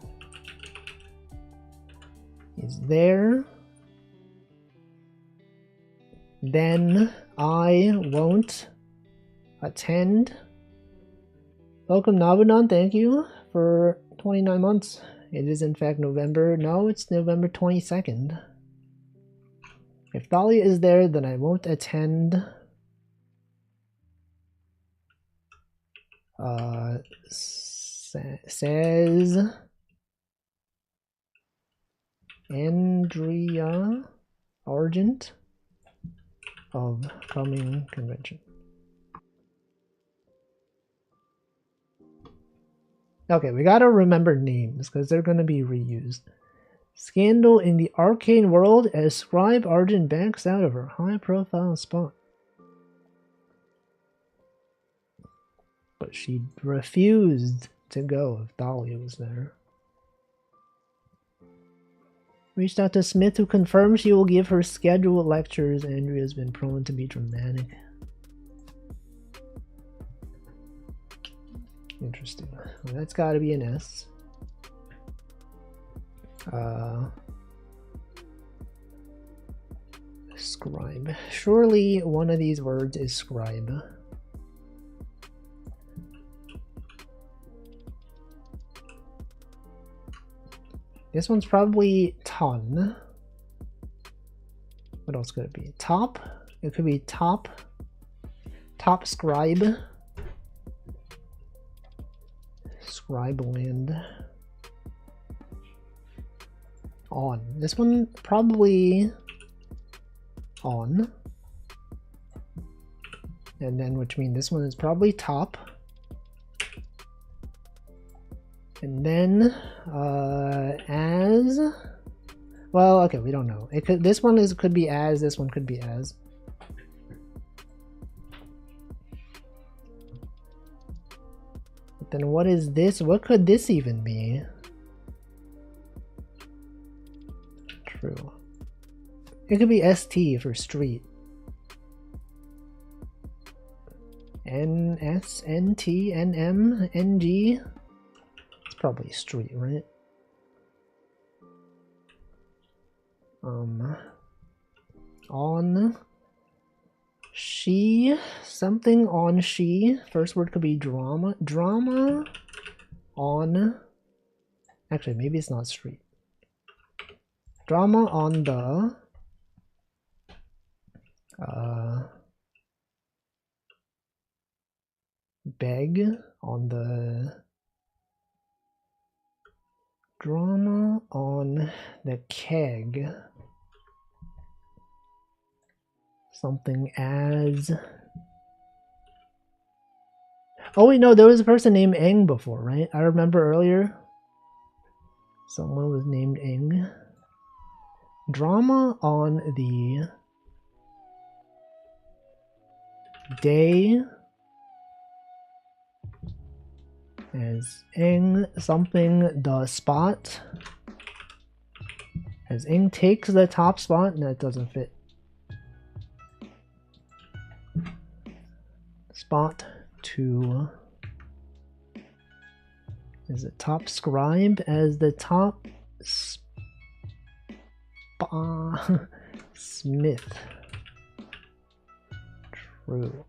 is there, then I won't attend. Welcome Nabunan, thank you for 29 months. It is in fact November. No, it's November 22nd. If Thalia is there, then I won't attend. Says Andrea Argent of coming convention. Okay, we gotta remember names because they're gonna be reused. Scandal in the arcane world as Scribe Argent backs out of her high-profile spot. But she refused to go if Thalia was there. Reached out to Smith, who confirms she will give her scheduled lectures. Andrea's been prone to be dramatic. Interesting. Well, that's got to be an S. Scribe. Surely one of these words is scribe. This one's probably ton. What else could it be? Top? It could be top. Top scribe. Scribe land. On. This one probably on. And then, which means this one is probably top. And then, as, well, okay, we don't know. It could, this one is, could be as, this one could be as. But then what is this? What could this even be? True. It could be ST for street. NS, NT, NM, NG. It's probably street, right? On. She. Something on she. First word could be drama. Drama. On. Actually, maybe it's not street. Drama on the. Beg on the. Drama on the keg. Something as. Oh wait, no, there was a person named Eng before, right? I remember earlier. Someone was named Eng. Drama on the day as Eng something the spot. As Eng takes the top spot, no, it doesn't fit. Spot to is the top scribe as the top Smith. True.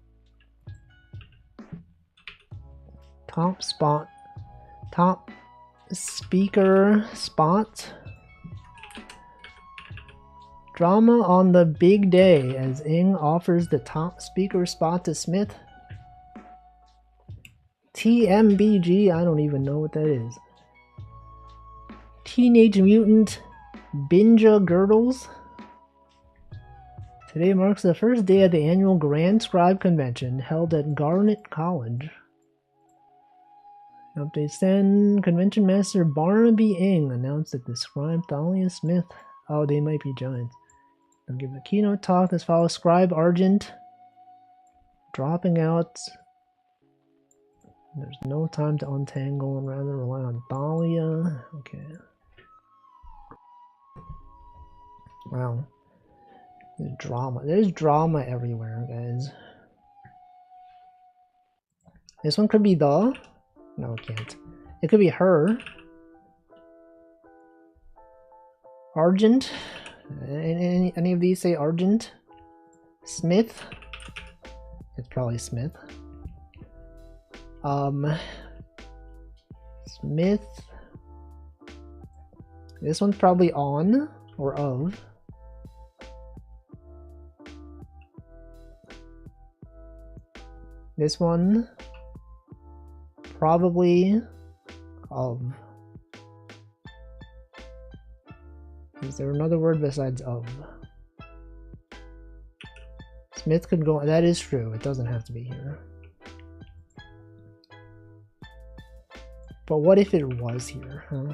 Top spot. Top speaker spot. Drama on the big day as Ing offers the top speaker spot to Smith. TMBG, I don't even know what that is. Teenage Mutant Binja Girdles. Today marks the first day of the annual Grand Scribe Convention held at Garnet College. Update 10. Convention Master Barnaby Ing announced that the scribe Thalia Smith. Oh, they might be giants. They'll give a keynote talk. This follows Scribe Argent dropping out. There's no time to untangle and rather rely on Thalia. Okay. Wow. There's drama. There's drama everywhere, guys. This one could be the. No, it can't. It could be her. Argent. Any of these say Argent? Smith. It's probably Smith. Smith. This one's probably on or of. This one probably of. Is there another word besides of? Smith could go. That is true. It doesn't have to be here. But what if it was here, huh?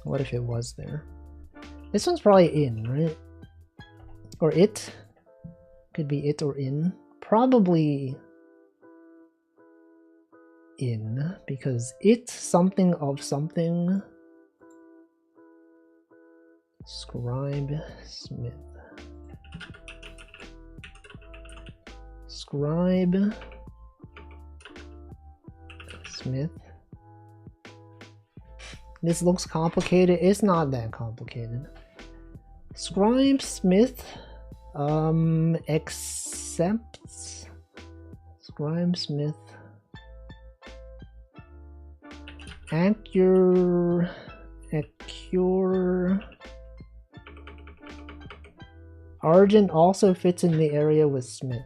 What if it was there? This one's probably in, right? Or it. Could be it or in. Probably in, because it's something of something. Scribe Smith. Scribe Smith. This looks complicated. It's not that complicated. Scribe Smith accepts. Scribe Smith Accure. Argent also fits in the area with Smith.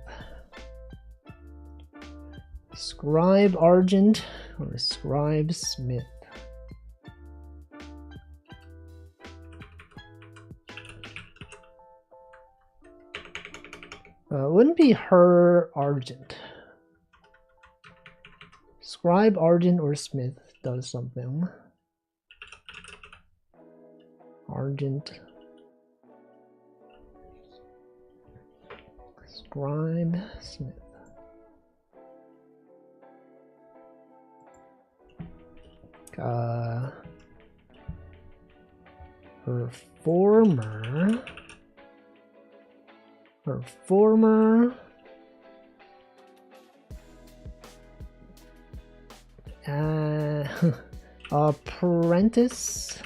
Scribe Argent or Scribe Smith. Wouldn't be her Argent. Scribe Argent or Smith does something. Argent. Scribe Smith. Her former apprentice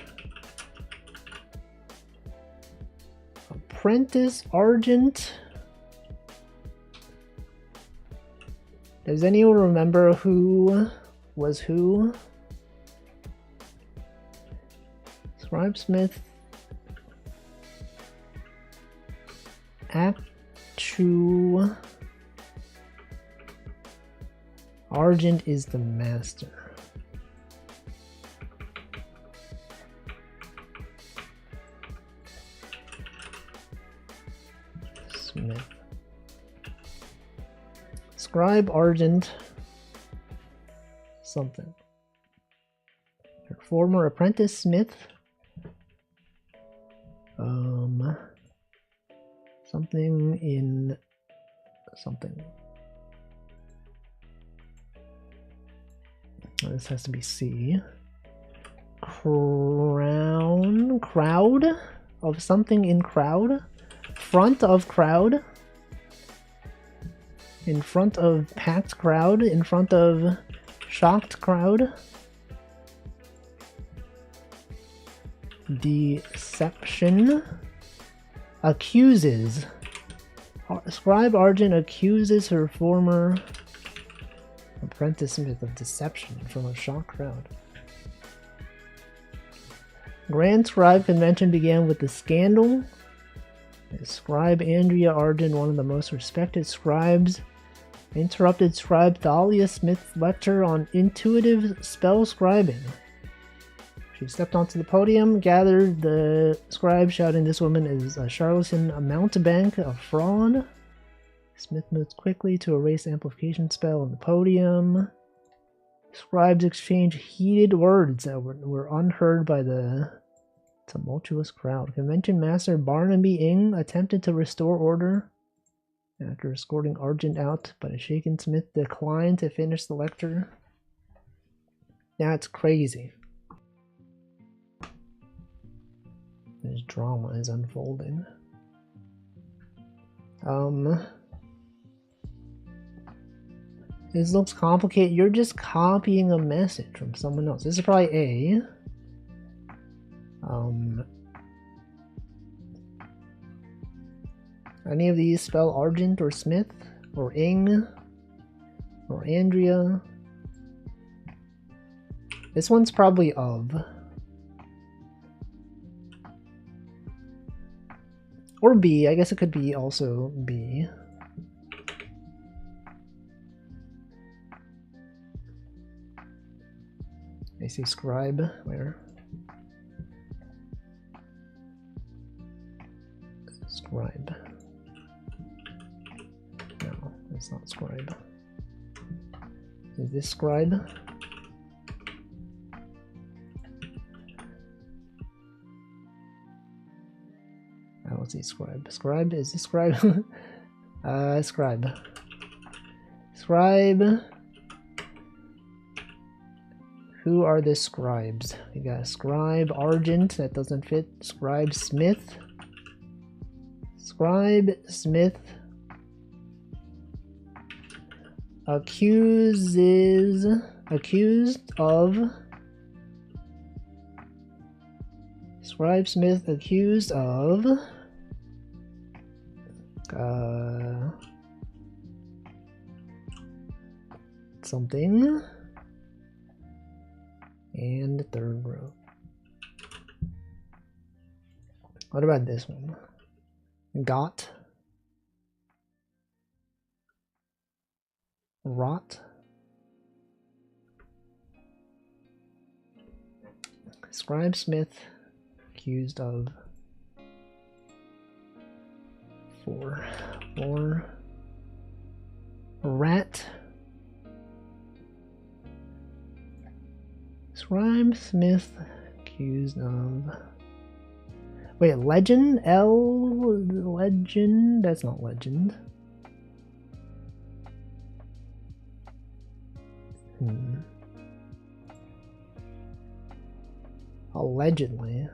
Argent. Does anyone remember who was who? Scribe Smith. Argent is the master. Smith. Scribe Argent something. Her former apprentice Smith. Something in something. Oh, this has to be C. Crowd of something in crowd. Front of crowd. In front of packed crowd. In front of shocked crowd. Deception. Accuses. Scribe Argent accuses her former apprentice Smith of deception from a shocked crowd. Grand Scribe Convention began with the scandal. Scribe Andrea Argent, one of the most respected scribes, interrupted Scribe Thalia Smith's lecture on intuitive spell scribing. She stepped onto the podium, gathered the scribe, shouting, "This woman is a charlatan, a mountebank, a fraud." Smith moved quickly to erase the amplification spell on the podium. Scribes exchanged heated words that were unheard by the tumultuous crowd. Convention Master Barnaby Ing attempted to restore order. After escorting Argent out, but a shaken Smith declined to finish the lecture. That's crazy. This drama is unfolding. This looks complicated. You're just copying a message from someone else. This is probably A. Any of these spell Argent or Smith or Ing or Andrea? This one's probably of. Or B. I guess it could be also B. I see scribe. Where? Scribe. No, it's not scribe. Is this scribe? I don't see scribe. Scribe? Is this scribe? Scribe. Scribe. Who are the scribes? We got Scribe Argent, that doesn't fit. Scribe Smith. Scribe Smith accused of. Scribe Smith accused of something And third row. What about this one? Got. Rot. Scribe Smith accused of 4. Rat. Scribe Smith accused of... Wait, legend? Legend? That's not legend. Allegedly.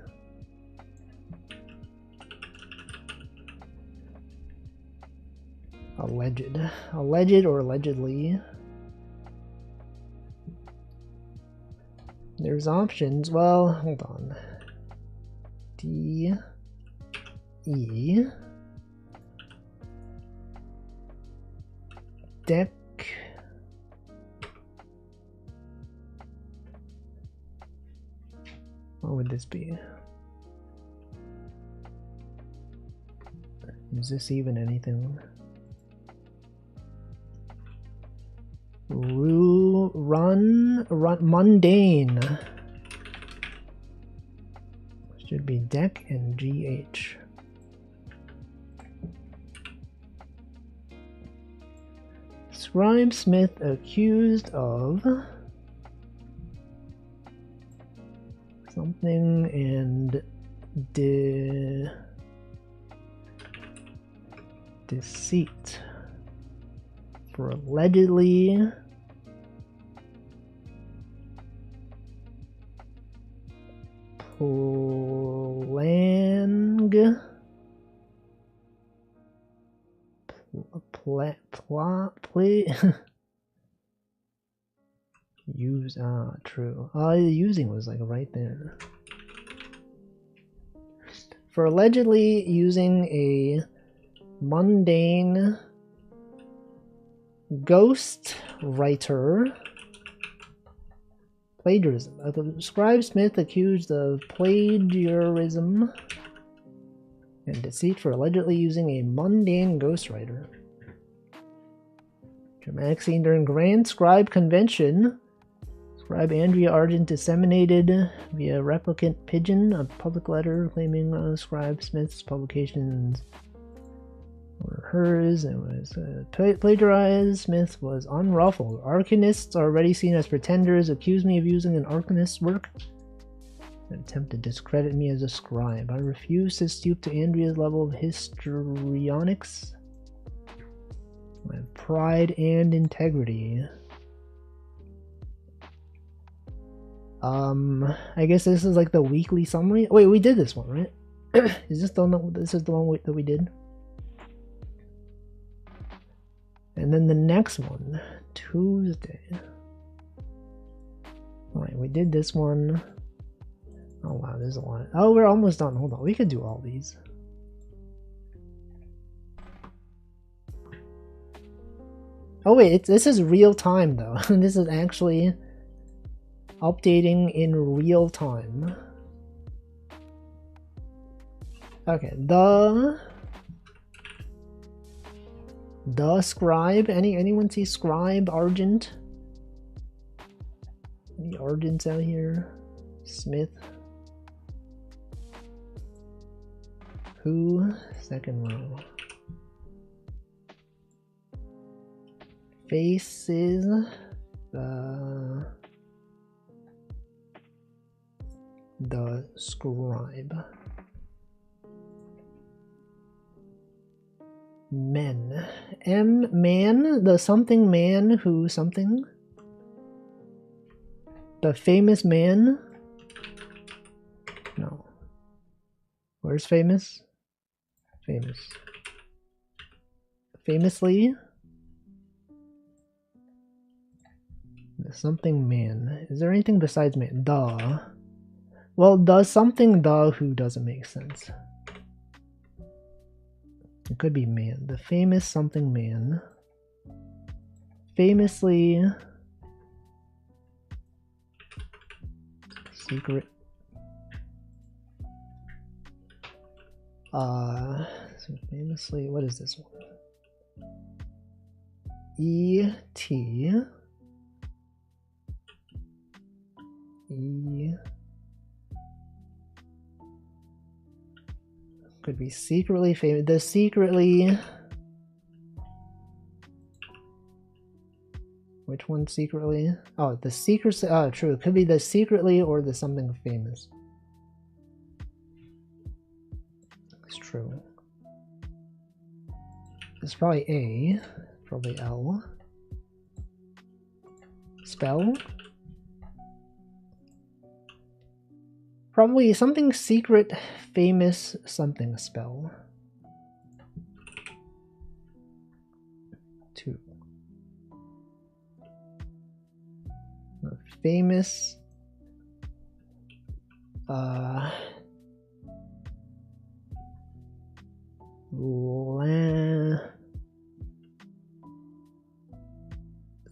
Alleged or allegedly. There's options. Well, hold on. D E deck what would this be? Is this even anything? Run mundane should be deck and GH. Scribe Smith accused of something and deceit for allegedly use true. The using was like right there. For allegedly using a mundane ghost writer plagiarism. Scribe Smith accused of plagiarism and deceit for allegedly using a mundane ghostwriter. Dramatic scene during Grand Scribe Convention. Scribe Andrea Argent disseminated via replicant pigeon a public letter claiming Scribe Smith's publications were hers and was plagiarized. Smith was unruffled. Arcanists, already seen as pretenders, accused me of using an arcanist's work and attempt to discredit me as a scribe. I refuse to stoop to Andrea's level of histrionics. I have pride and integrity. I guess this is like the weekly summary. Wait, we did this one, right? Is this the one? This is the one that we did. And then the next one, Tuesday. Alright, we did this one. Oh wow, there's a lot. Oh, we're almost done. Hold on, we could do all these. Oh wait, this is real time though. This is actually updating in real time. Okay, the Scribe. Anyone see Scribe Argent? Any Argents out here? Smith. Who? Second row. Faces. The Scribe. Men. Man, the something man who something. The famous man. No. Where's famous? Famous. Famously. The something man. Is there anything besides man? The. Well, does something the who doesn't make sense. It could be man. The famous something man. Famously. secret. So famously, what is this one? E.T. Could be secretly famous. The secretly. Which one secretly? Oh, the secret. Oh, true. It could be the secretly or the something famous. It's true. It's probably A. Probably L. Spell? Probably something secret, famous, something spell. 2. A famous.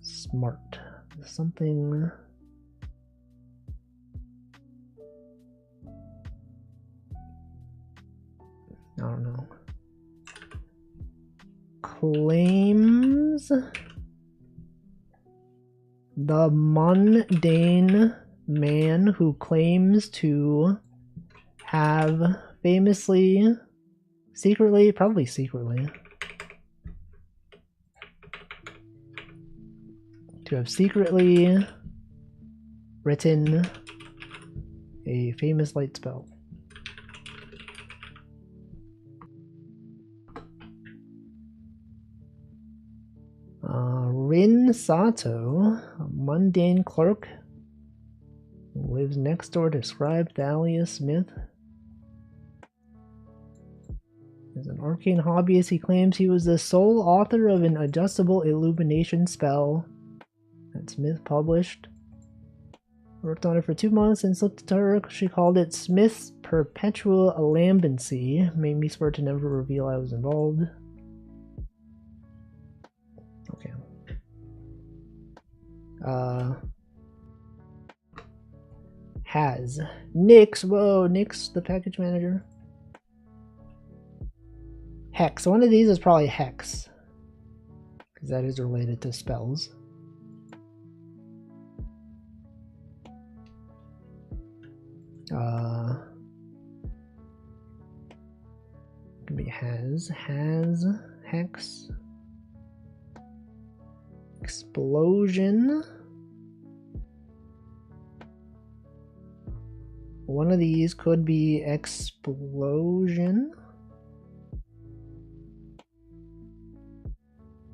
Smart. Something. I don't know. Claims the mundane man who claims to have famously, secretly, probably secretly, to have secretly written a famous light spell. Rin Sato, a mundane clerk who lives next door to Scribe Thalia Smith. As an arcane hobbyist, he claims he was the sole author of an adjustable illumination spell that Smith published. Worked on it for 2 months and slipped it to her. She called it Smith's Perpetual Lambency. Made me swear to never reveal I was involved. Okay. Has. Nyx. Whoa, Nyx, the package manager. Hex. One of these is probably Hex, because that is related to spells. Could be has, Hex. Explosion. One of these could be explosion.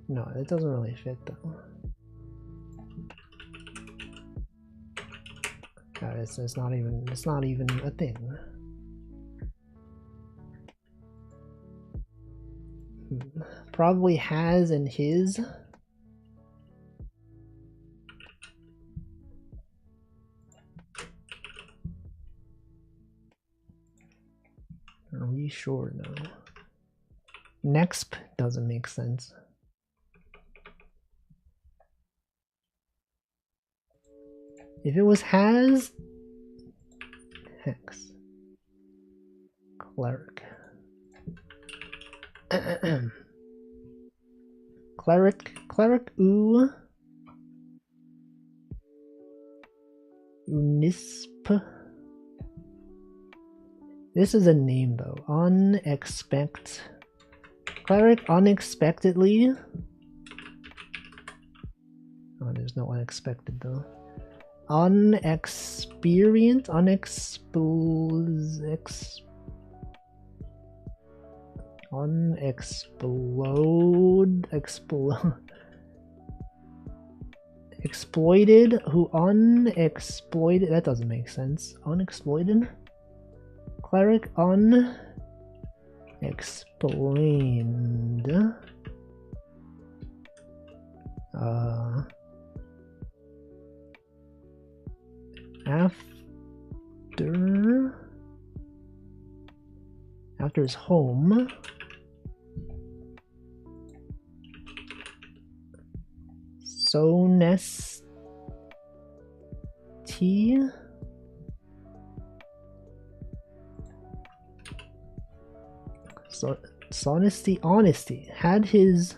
No, it doesn't really fit though. No, it's not even a thing. Probably has and his. Are we sure though? Nexp doesn't make sense. If it was has, Hex. Cleric. Cleric, ooh. Unisp. This is a name though. Cleric unexpectedly. Oh, there's no unexpected though. Unexperienced, exploited, who unexploited, that doesn't make sense. Unexploited? Cleric unexplained. After his home. Sonesti. So, honesty. Had his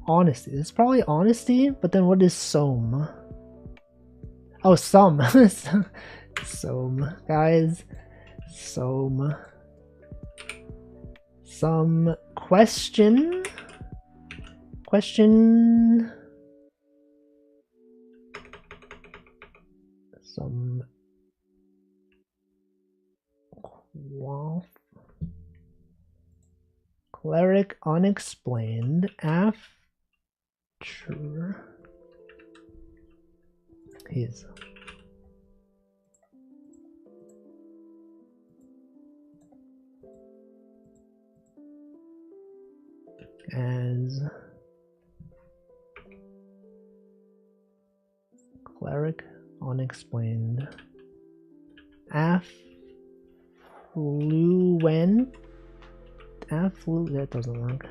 honesty. It's probably honesty, but then what is some? Oh, some. Some, guys. Some question. Some cleric unexplained after his as cleric unexplained that doesn't work.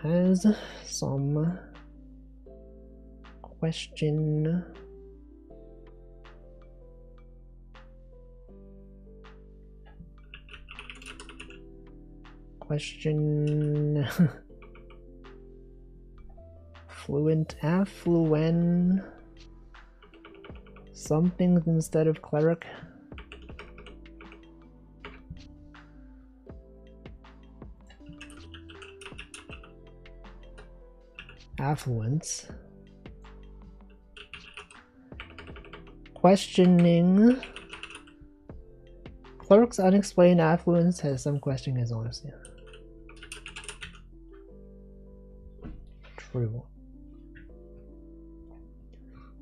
Has some question fluent affluent something instead of cleric. Affluence. Questioning. Clerk's unexplained affluence has some questioning his honesty. True.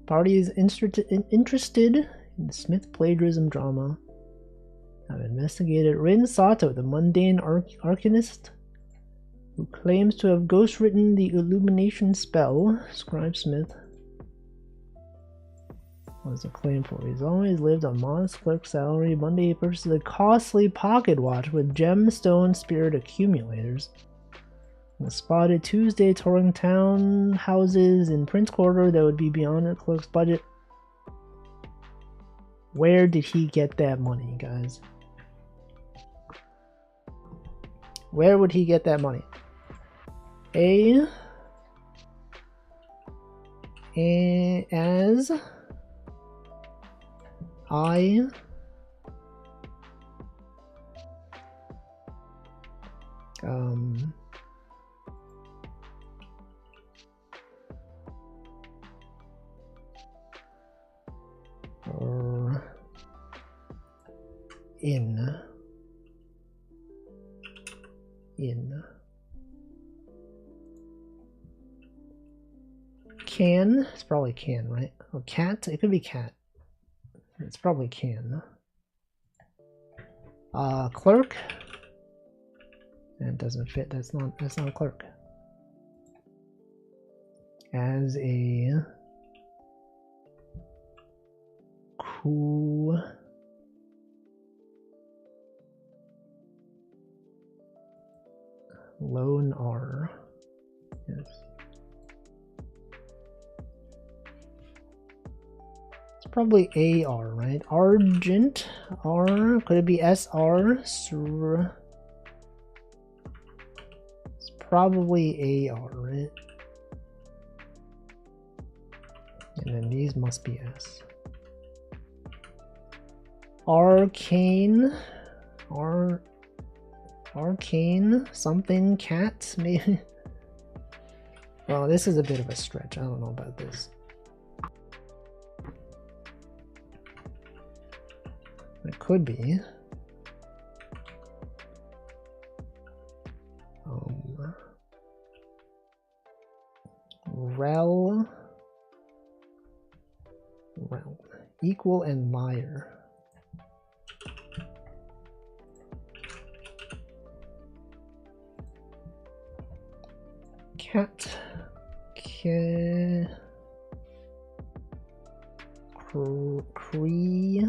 Party is interested in the Smith plagiarism drama. I've investigated Rin Sato, the mundane arcanist, who claims to have ghostwritten the illumination spell. Scribe Smith was a claim for. He's always lived on modest clerk salary. Monday he purchases a costly pocket watch with gemstone spirit accumulators. Was spotted Tuesday touring town houses in Prince Quarter that would be beyond a clerk's budget. Where did he get that money, guys? Where would he get that money? As I in can, it's probably can, right? Or cat, it could be cat. It's probably can. Clerk. That doesn't fit. That's not a clerk. As a cool lone R. Yes. It's probably AR, right? Argent R. Could it be SR? It's probably AR, right? And then these must be S. Arcane. Arcane something cat maybe. Well, this is a bit of a stretch. I don't know about this. It could be. Rel. Equal and liar. Cat. Cree.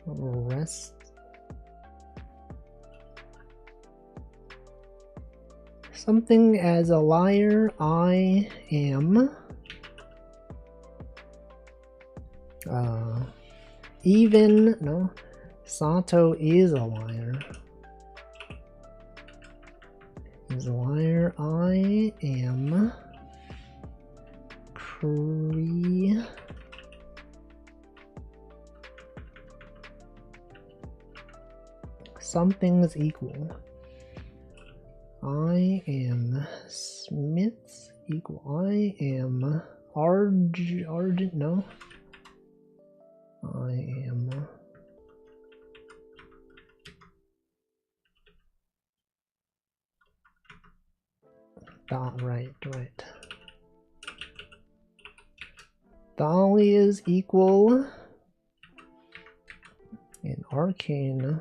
Rest. Something as a liar, I am Even, no, Sato is a liar. He's a liar. I am something's equal. I am Smith's equal. I am Argent, no. I am right. Dolly is equal. And Arcane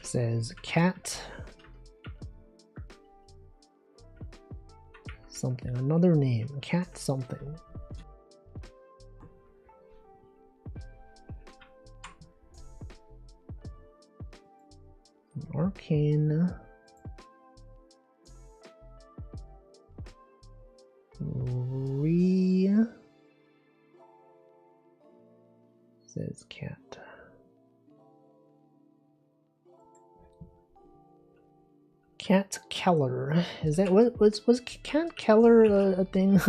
says cat something, another name, cat something. Arcane says cat. Cat Keller. Is that was Cat Keller a thing?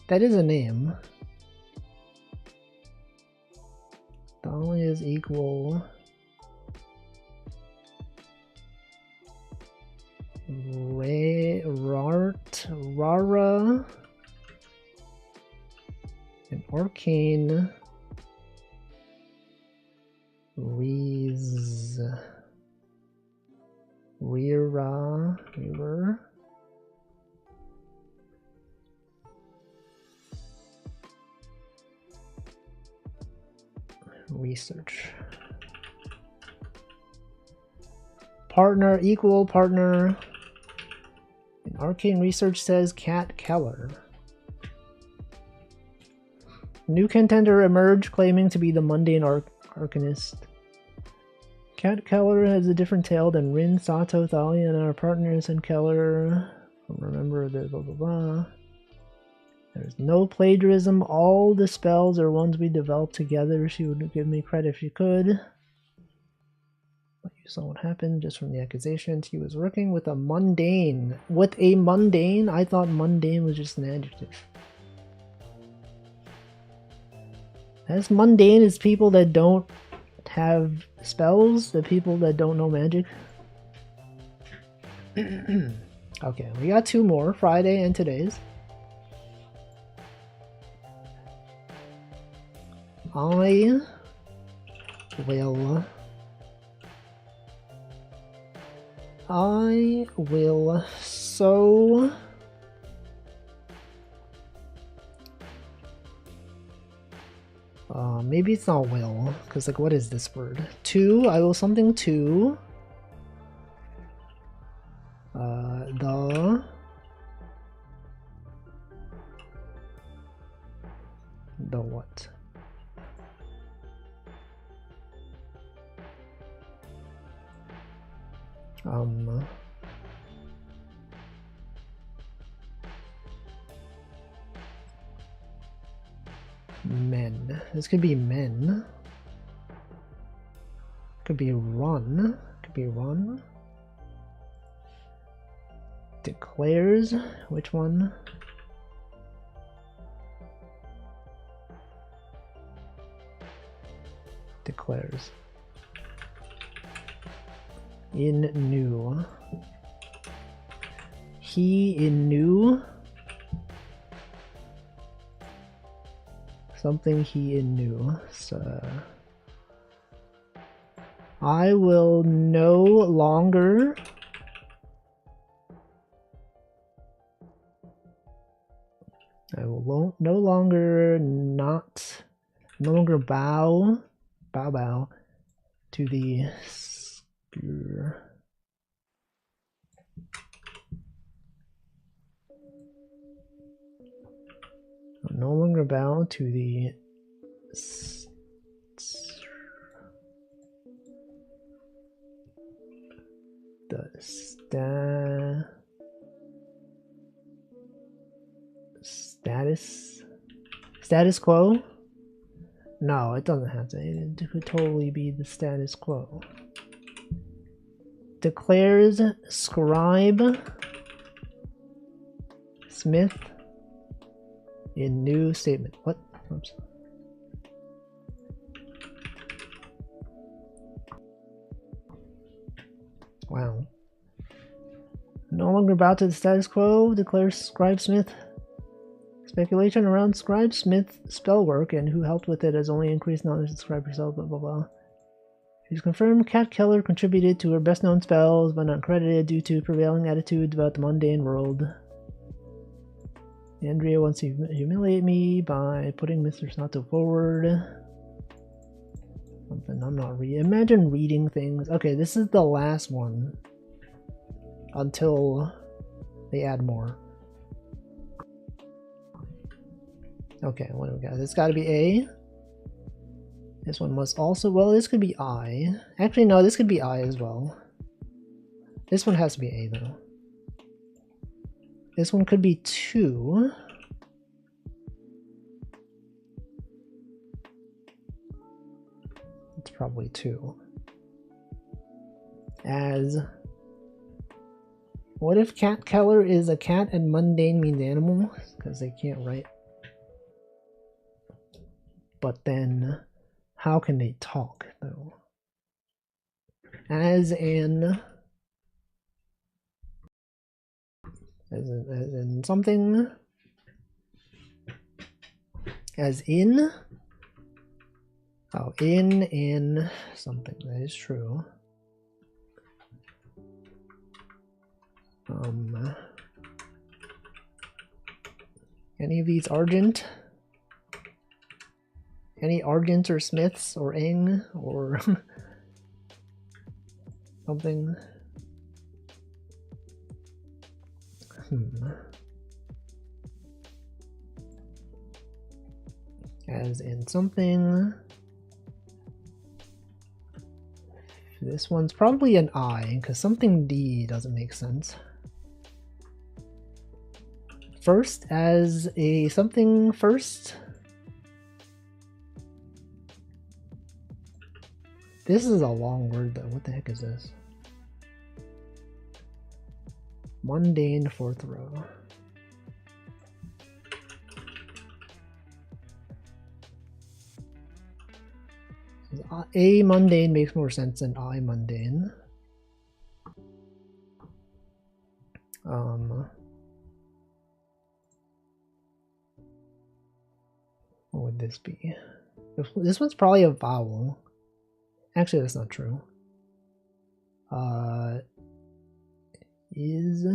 That is a name. Dolly is equal. Rara and Arcane research. Partner equal partner. And Arcane Research says Cat Keller. New contender emerged claiming to be the mundane arcanist. Cat Keller has a different tale than Rin, Sato, Thalia, and our partners in Keller. Remember the blah blah blah. There's no plagiarism. All the spells are ones we developed together. She would give me credit if she could. But you saw what happened just from the accusations. He was working with a mundane. With a mundane? I thought mundane was just an adjective. As mundane as people that don't have spells, the people that don't know magic. Okay, we got two more, Friday and today's. I will sow maybe it's not will, because like what is this word? To, I will something to the what? Men. This could be men. Could be run. Could be run. Declares. Which one? Declares. In new. He in new. Something he in new. So I will no longer no longer bow to the skewer. No longer bow to the Status quo? No, it doesn't have to. It could totally be the status quo. Declares scribe Smith in new statement. What? Oops. Wow. No longer bow to the status quo, declares Scribe Smith. Speculation around Scribe Smith's spell work and who helped with it has only increased knowledge of Scribe herself, blah blah blah. She's confirmed Kat Keller contributed to her best known spells, but not credited due to prevailing attitudes about the mundane world. Andrea wants to humiliate me by putting Mr. Sato forward. Something I'm not reading. Imagine reading things. Okay, this is the last one. Until they add more. Okay, what do we got? It's got to be A. This one must also... Well, this could be I. Actually, no, this could be I as well. This one has to be A, though. This one could be 2. It's probably 2. As... What if Kat Keller is a cat and mundane means animal? Because they can't write. But then, how can they talk, though? As in something. As in. Oh, in something. That is true. Any of these Argent? Any Argent or Smiths or Eng or something? As in something. This one's probably an I, because something D doesn't make sense. First, as a something first. This is a long word though. What the heck is this? Mundane fourth row. A mundane makes more sense than I mundane. What would this be? This one's probably a vowel. Actually, that's not true. Is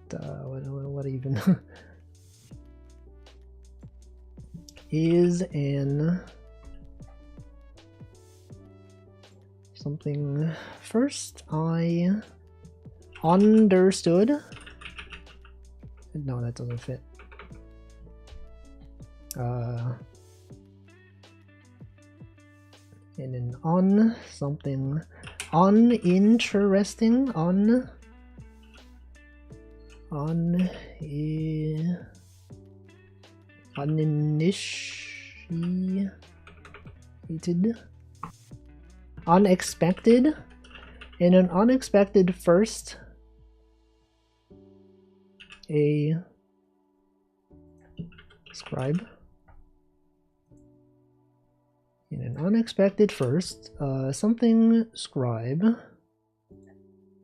what even is an something first I understood. No, that doesn't fit. And an on something uninteresting uninitiated, unexpected, and an unexpected first, a scribe. In an unexpected first, something scribe,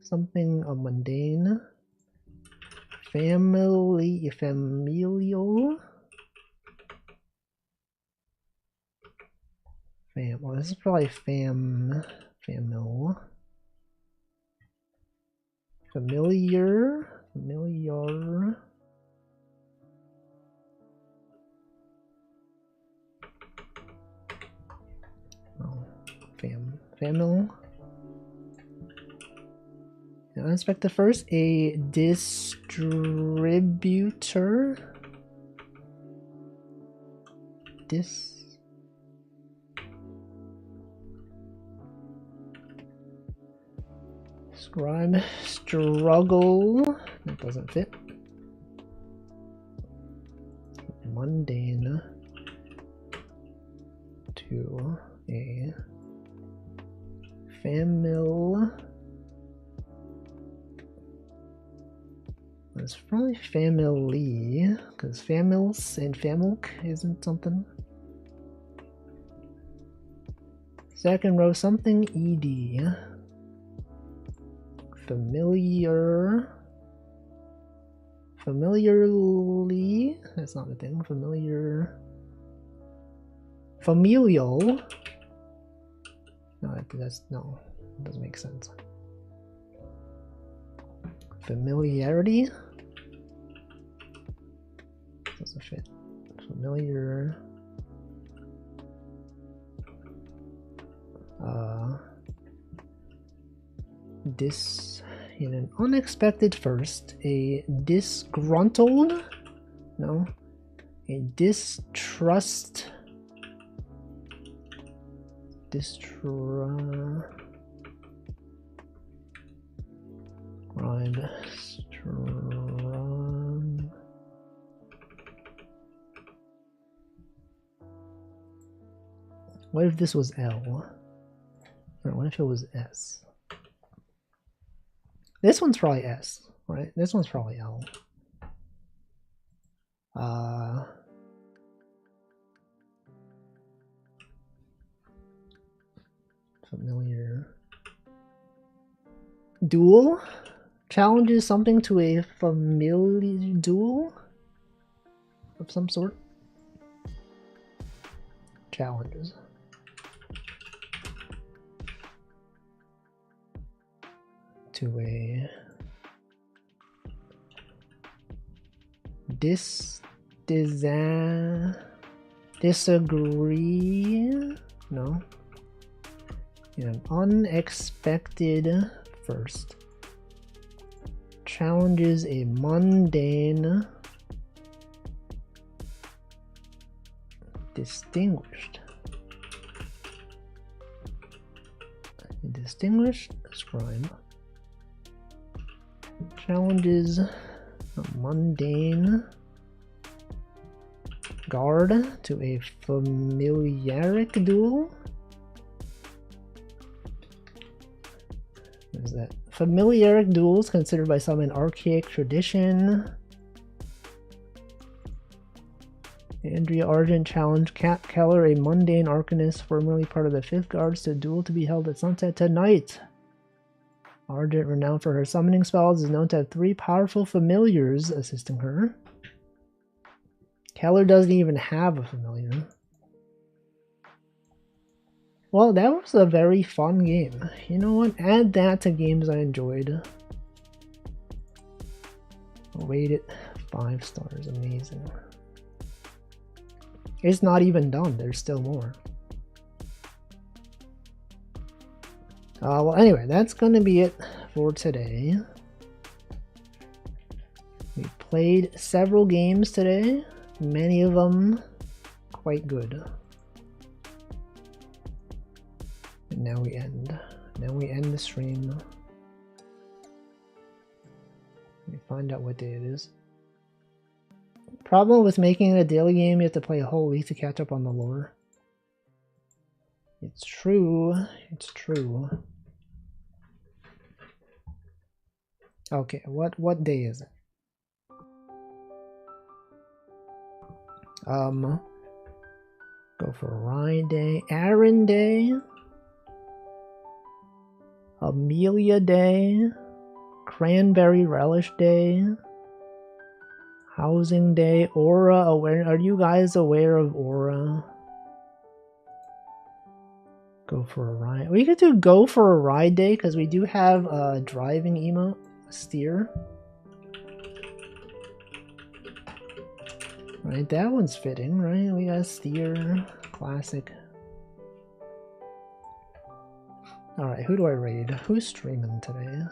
something mundane, familial. Well, this is probably familiar. Oh, famil. Unexpected first, a distributor. Scribe struggle. That doesn't fit. Mundane to a famil. It's probably family, because famils and familk isn't something. Second row, something ed. Familiar. Familiarly. That's not a thing. Familiar. Familial. No, that's no. It doesn't make sense. Familiarity. Doesn't fit. Familiar. In an unexpected first, a disgruntled, no, a distrust, what if this was L? Or what if it was S? This one's probably S, right? This one's probably L. Familiar. Duel? Challenges something to a familiar duel of some sort. Challenges. To a disagree, no, in an unexpected first, challenges a mundane distinguished scribe. Challenges a mundane guard to a familiaric duel. What is that? Familiaric duels considered by some an archaic tradition. Andrea Argent challenged Kat Keller, a mundane arcanist formerly part of the 5th Guards, to a duel to be held at sunset tonight. Argent, renowned for her summoning spells, is known to have 3 powerful familiars assisting her. Keller doesn't even have a familiar. Well, that was a very fun game. You know what? Add that to games I enjoyed. I'll rate it 5 stars. Amazing. It's not even done. There's still more. Well, anyway, that's going to be it for today. We played several games today, many of them quite good. And now we end. Now we end the stream. Let me find out what day it is. Problem with making it a daily game, you have to play a whole week to catch up on the lore. It's true. It's true. Okay, what day is it? Go for Rye Day, Aaron Day, Amelia Day, Cranberry Relish Day, Housing Day, Aura Aware. Are you guys aware of Aura? Go for a ride. We could do Go for a Ride Day because we do have a driving emote. Steer. Right, that one's fitting, right? We got Steer, classic. Alright, who do I raid? Who's streaming today?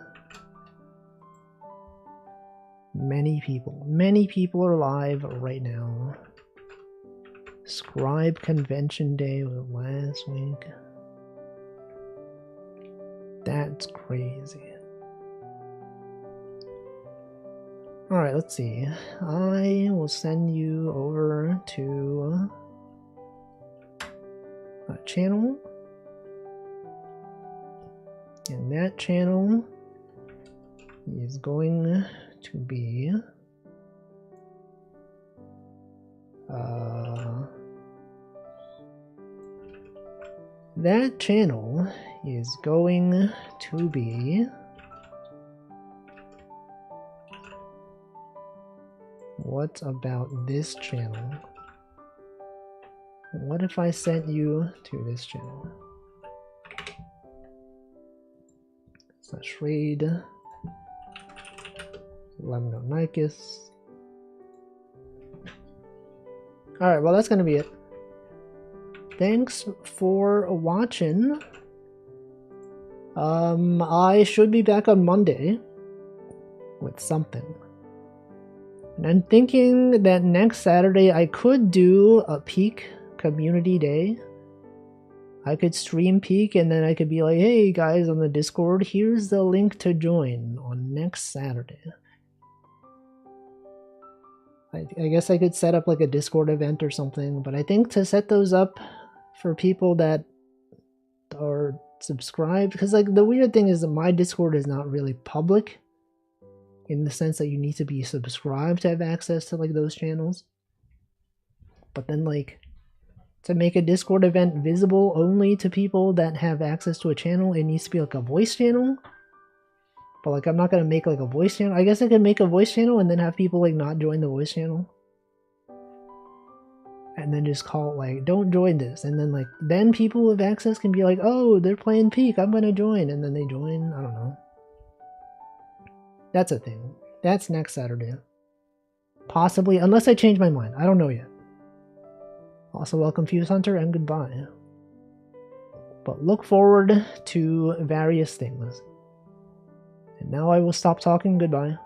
Many people. Many people are live right now. Scribe Convention Day was last week. That's crazy. Alright, let's see. I will send you over to a channel. And that channel is going to be that channel is going to be what about this channel? What if I sent you to this channel? /raid Lemnonicus. Alright, well that's gonna be it. Thanks for watching. I should be back on Monday with something. And I'm thinking that next Saturday I could do a Peak Community Day. I could stream Peak and then I could be like, hey guys on the Discord, here's the link to join on next Saturday. I guess I could set up like a Discord event or something, but I think to set those up for people that are subscribed, because like the weird thing is that my Discord is not really public in the sense that you need to be subscribed to have access to like those channels. But then like to make a Discord event visible only to people that have access to a channel, it needs to be like a voice channel. But like I'm not gonna make like a voice channel. I guess I could make a voice channel and then have people like not join the voice channel. And then just call it like, don't join this. And then like, then people with access can be like, oh, they're playing Peak, I'm gonna join. And then they join, I don't know. That's a thing. That's next Saturday. Possibly, unless I change my mind. I don't know yet. Also, welcome Fuse Hunter and goodbye. But look forward to various things. And now I will stop talking. Goodbye.